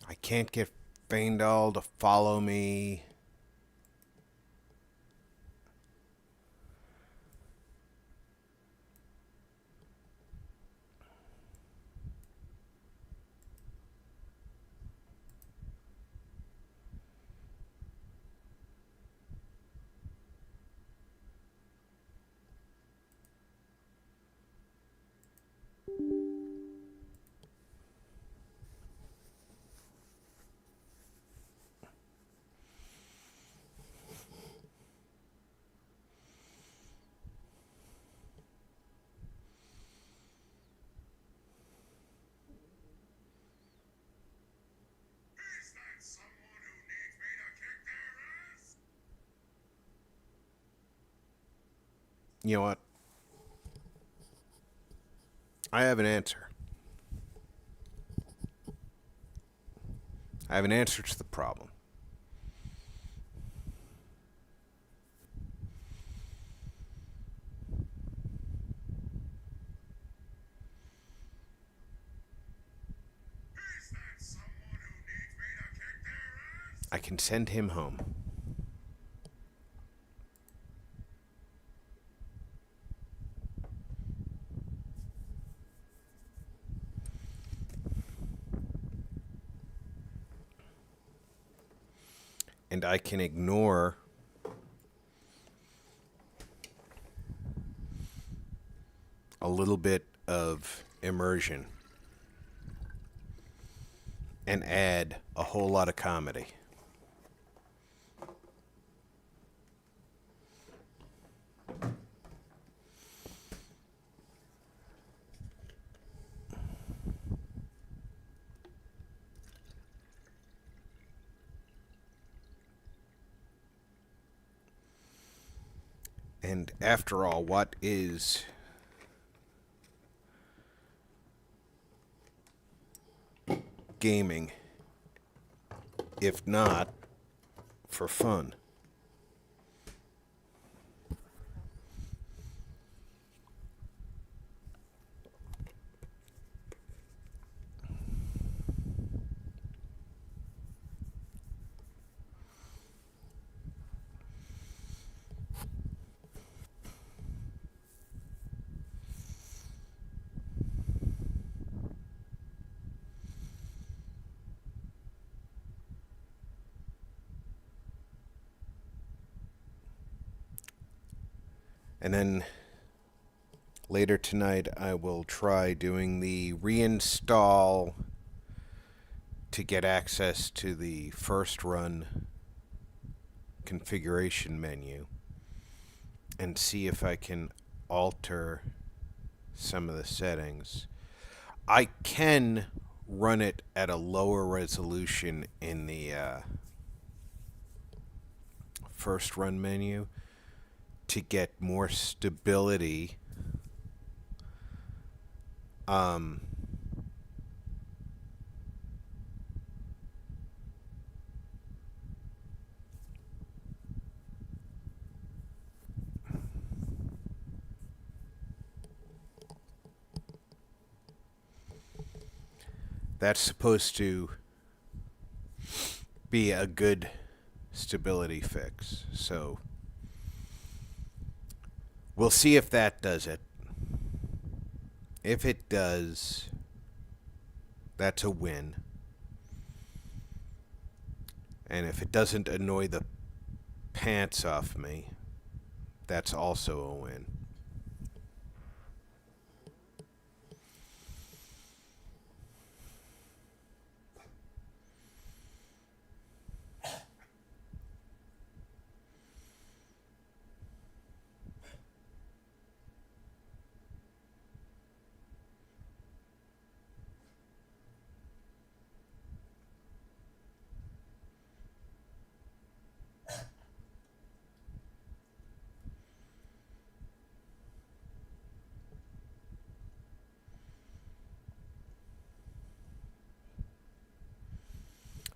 I can't get Faendal to follow me. You know what? I have an answer. I have an answer to the problem. I can send him home. And I can ignore a little bit of immersion and add a whole lot of comedy. And after all, what is gaming if not for fun? And then later tonight, I will try doing the reinstall to get access to the first run configuration menu and see if I can alter some of the settings. I can run it at a lower resolution in the first run menu to get more stability. That's supposed to be a good stability fix. So we'll see if that does it. If it does, that's a win. And if it doesn't annoy the pants off me, that's also a win.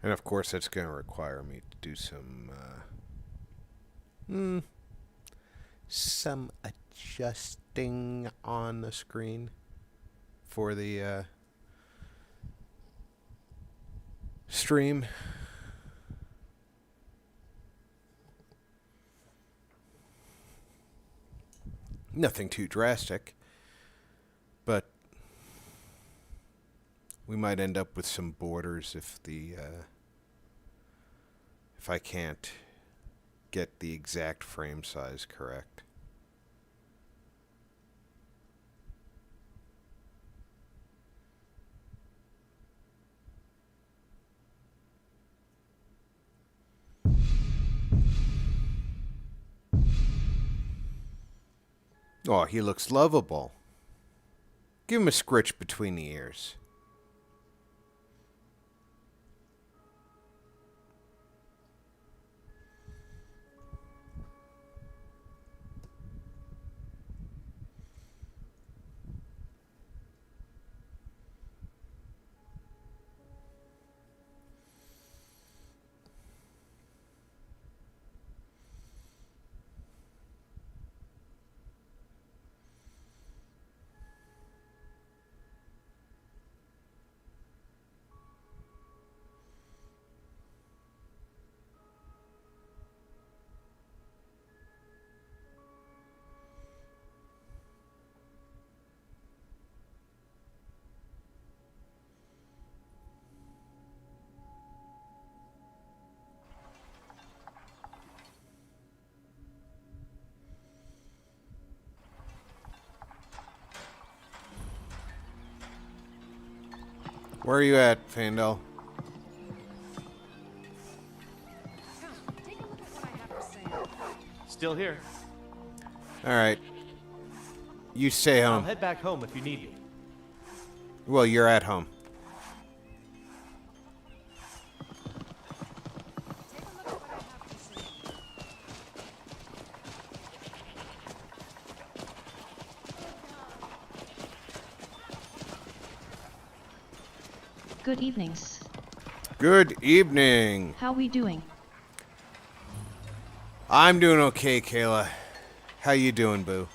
And of course, that's going to require me to do some adjusting on the screen for the stream. Nothing too drastic, but we might end up with some borders if I can't get the exact frame size correct. Oh, he looks lovable. Give him a scritch between the ears. Where are you at, Fandel? Still here. Alright. You stay I'll home. head back home if you need me. Well, you're at home. Good evenings. Good evening. How we doing? I'm doing okay, Kayla. How you doing, boo?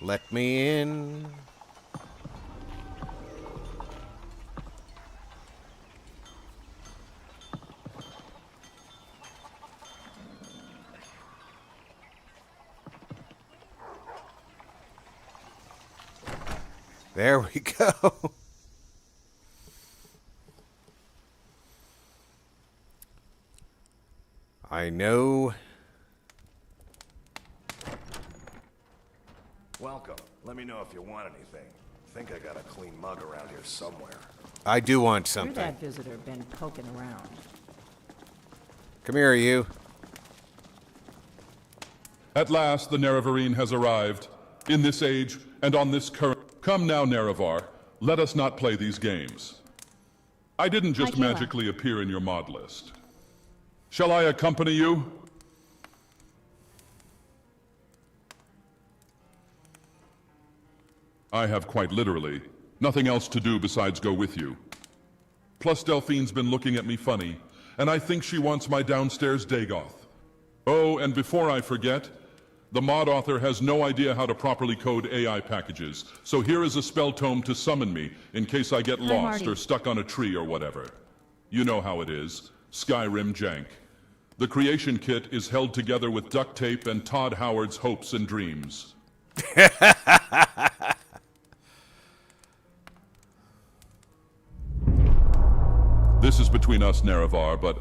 Let me in. There we go. I know. Welcome. Let me know if you want anything. Think I got a clean mug around here somewhere. I do want You're something. that visitor been poking around. Come here, you. At last, the Nerevarine has arrived. In this age, and on this current... Come now, Nerevar. Let us not play these games. I didn't just Kayla. magically appear in your mod list. Shall I accompany you? I have quite literally nothing else to do besides go with you. Plus Delphine's been looking at me funny, and I think she wants my downstairs Dagoth. Oh, and before I forget, the mod author has no idea how to properly code AI packages, so here is a spell tome to summon me in case I get Hi, lost Marty. or stuck on a tree or whatever. You know how it is. Skyrim jank. The creation kit is held together with duct tape and Todd Howard's hopes and dreams. This is between us, Nerevar, but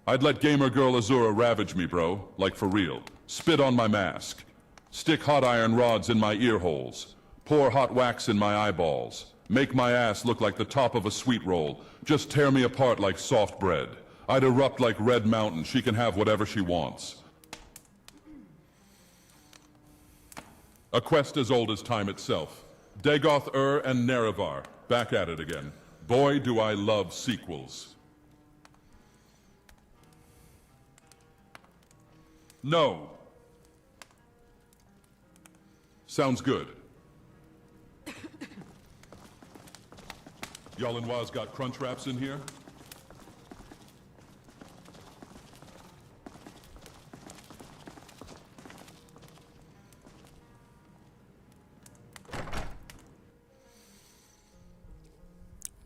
I'd let gamer girl Azura ravage me, bro. Like for real. Spit on my mask. Stick hot iron rods in my ear holes. Pour hot wax in my eyeballs. Make my ass look like the top of a sweet roll. Just tear me apart like soft bread. I'd erupt like Red Mountain. She can have whatever she wants. A quest as old as time itself. Dagoth and Nerevar. Back at it again. Boy, do I love sequels. No. Sounds good. Y'all and Waz got crunch wraps in here?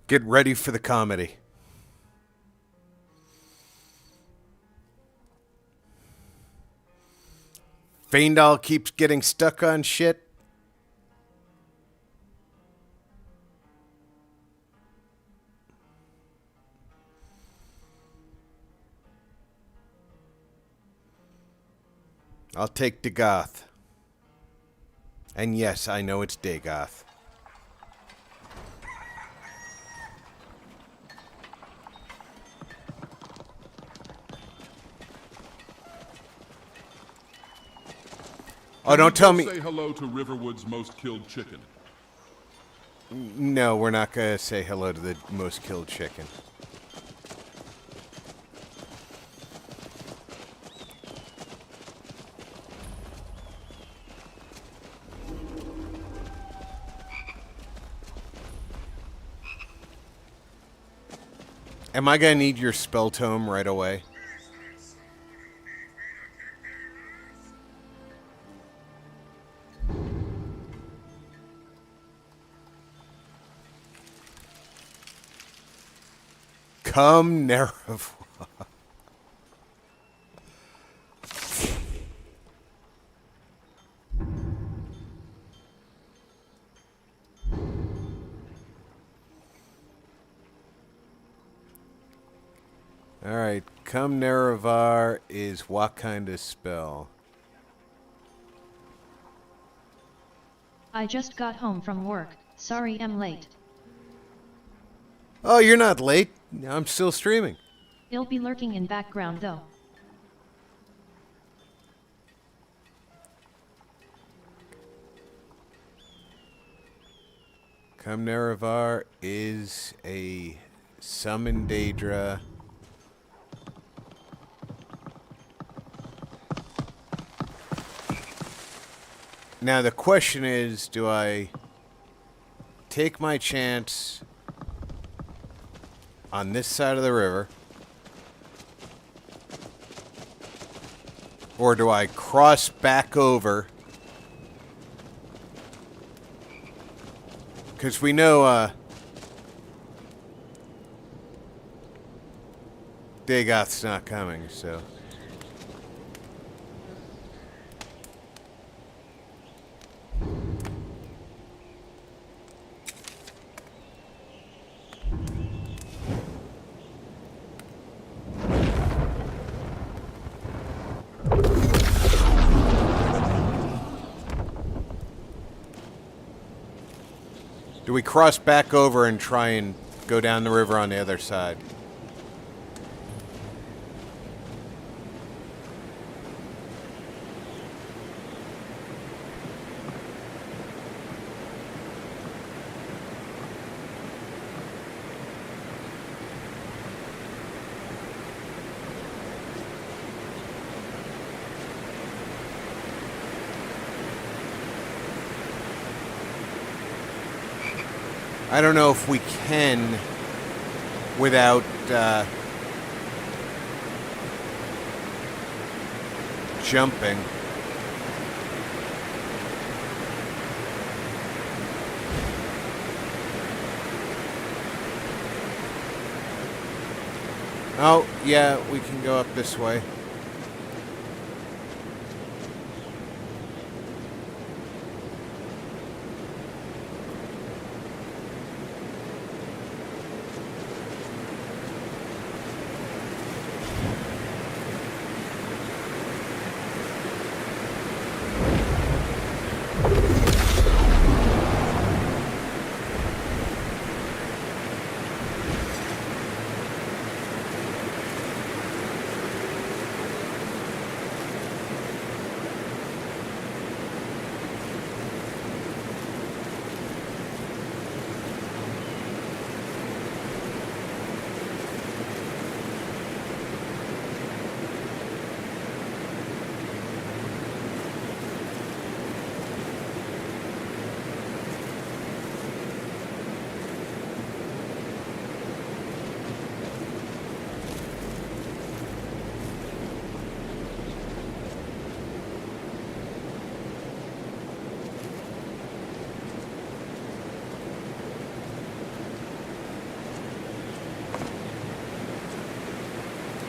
Get ready for the comedy. Faendal keeps getting stuck on shit. I'll take Dagoth. And yes, I know it's Dagoth. Oh, don't tell me. Say hello to Riverwood's most killed chicken. No, we're not going to say hello to the most killed chicken. Am I going to need your spell tome right away? Come, Nerevar. Alright, come Nerevar is what kind of spell? I just got home from work. Sorry I'm late. Oh, you're not late. I'm still streaming. It'll be lurking in background though. Come Nerevar is a summon Daedra. Now the question is, do I take my chance on this side of the river, or do I cross back over? Because we know Dagoth's not coming, so. Do we cross back over and try and go down the river on the other side? I don't know if we can without jumping. Oh, yeah, we can go up this way.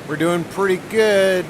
We're doing pretty good.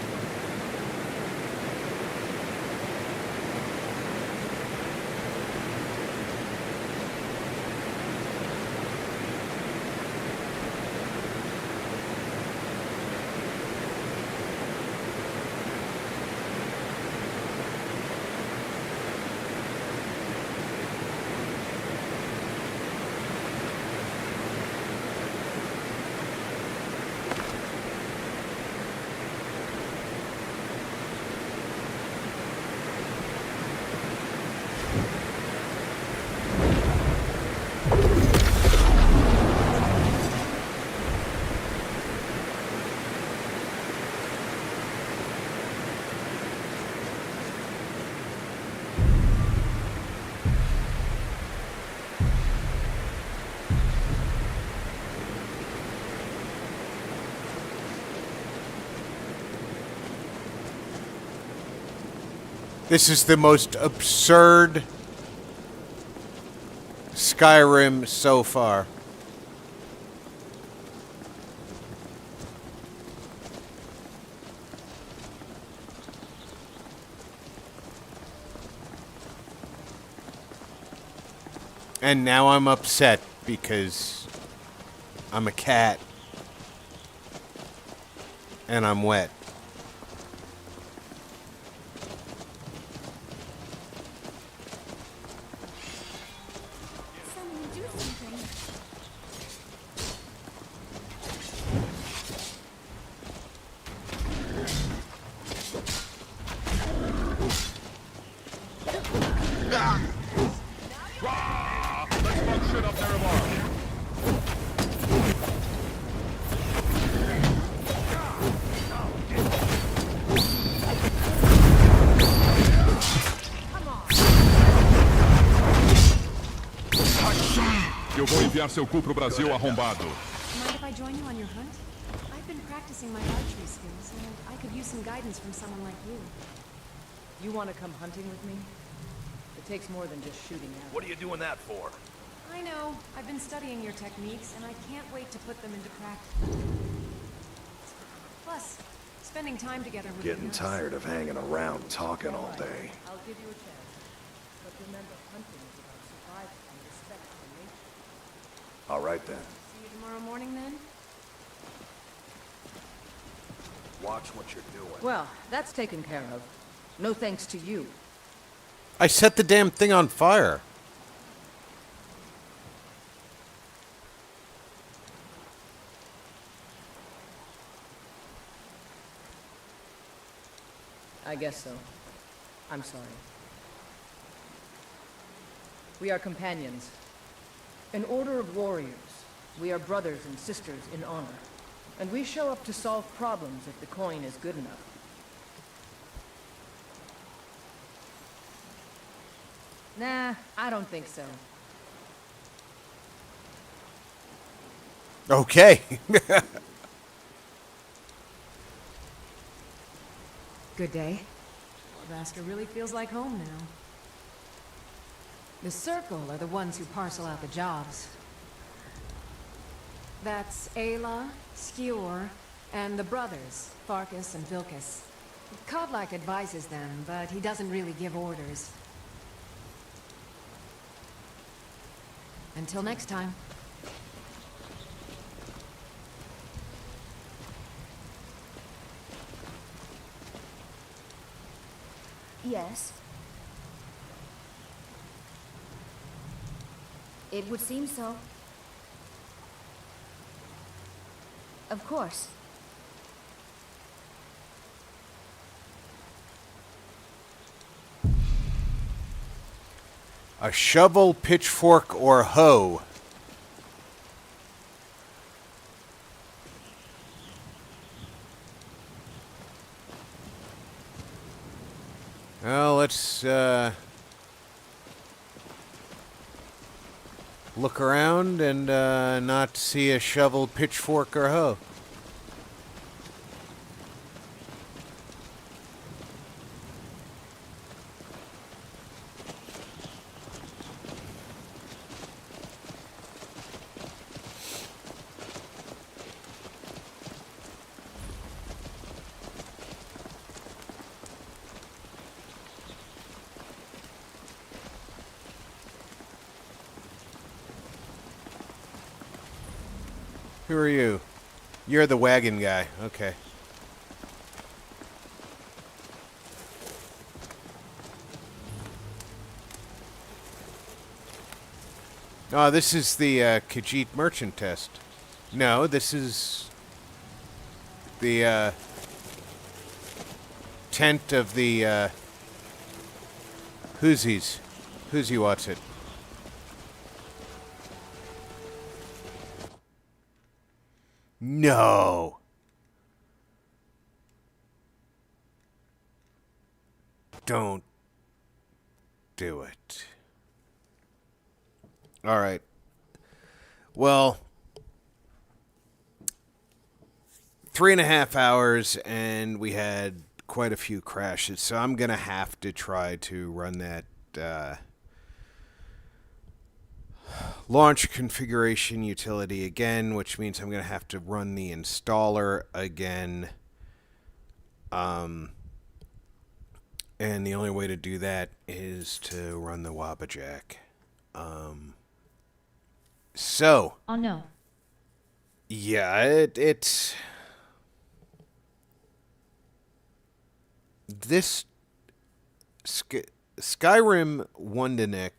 This is the most absurd Skyrim so far. And now I'm upset because I'm a cat and I'm wet. Eu vou enviar seu cu pro Brasil arrombado. Mind if I join you on your hunt? I've been practicing my archery skills, and I could use some guidance from someone like you. You want to come hunting with me? It takes more than just shooting arrows. What are you doing that for? I know. I've been studying your techniques, and I can't wait to put them into practice. Plus, spending time together with Getting you. tired of hanging around talking all day. I'll give you a chance. But remember, hunting is about survival and respect for nature. All right then. See you tomorrow morning, then? Watch what you're doing. Well, that's taken care of. No thanks to you. I set the damn thing on fire. I guess so. I'm sorry. We are companions. An order of warriors. We are brothers and sisters in honor. And we show up to solve problems if the coin is good enough. Nah, I don't think so. Okay. Good day. Nebraska really feels like home now. The Circle are the ones who parcel out the jobs. That's Ayla, Skior, and the brothers, Farkas and Vilkas. Kodlak advises them, but he doesn't really give orders. Until next time. Yes. It would seem so. Of course. A shovel, pitchfork, or hoe. Well, let's look around and not see a shovel, pitchfork, or hoe. Who are you? You're the wagon guy. Okay. Oh, this is the Khajiit merchant test. No, this is the tent of the Houthis. Houthi what's it? No. Don't do it. All right. Well, 3.5 hours, and we had quite a few crashes, so I'm going to have to try to run that launch configuration utility again, which means I'm going to have to run the installer again. And the only way to do that is to run the Wabajack. So. Oh no. Yeah, it's this Skyrim Wunduniik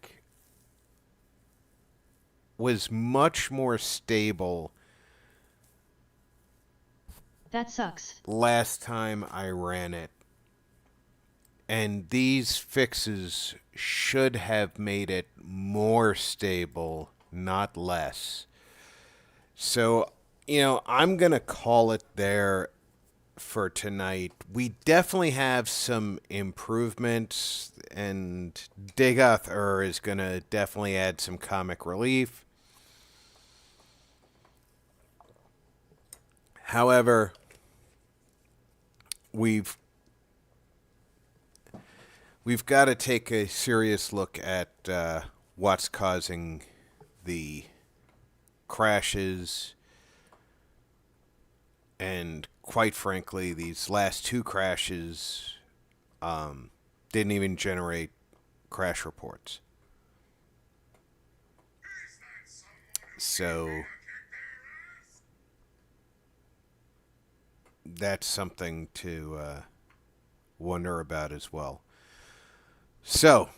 was much more stable. That sucks. Last time I ran it. And these fixes should have made it more stable, not less. So, I'm going to call it there for tonight. We definitely have some improvements, and Digoth is going to definitely add some comic relief. However, we've got to take a serious look at what's causing the crashes, and quite frankly, these last two crashes didn't even generate crash reports. So that's something to wonder about as well. So,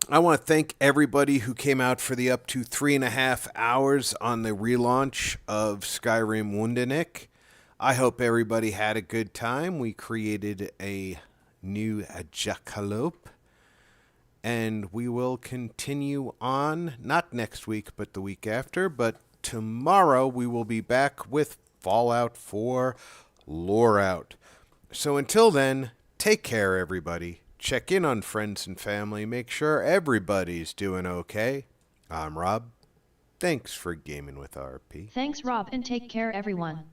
I want to thank everybody who came out for the up to 3.5 hours on the relaunch of Skyrim Wunduniik. I hope everybody had a good time. We created a new Ja Kalope, and we will continue on, not next week, but the week after. But tomorrow we will be back with Fallout 4 Lore Out. So until then, take care, everybody. Check in on friends and family. Make sure everybody's doing okay. I'm Rob. Thanks for gaming with RP. Thanks Rob and take care everyone.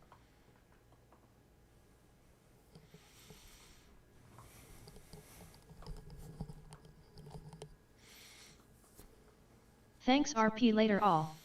Thanks RP later all.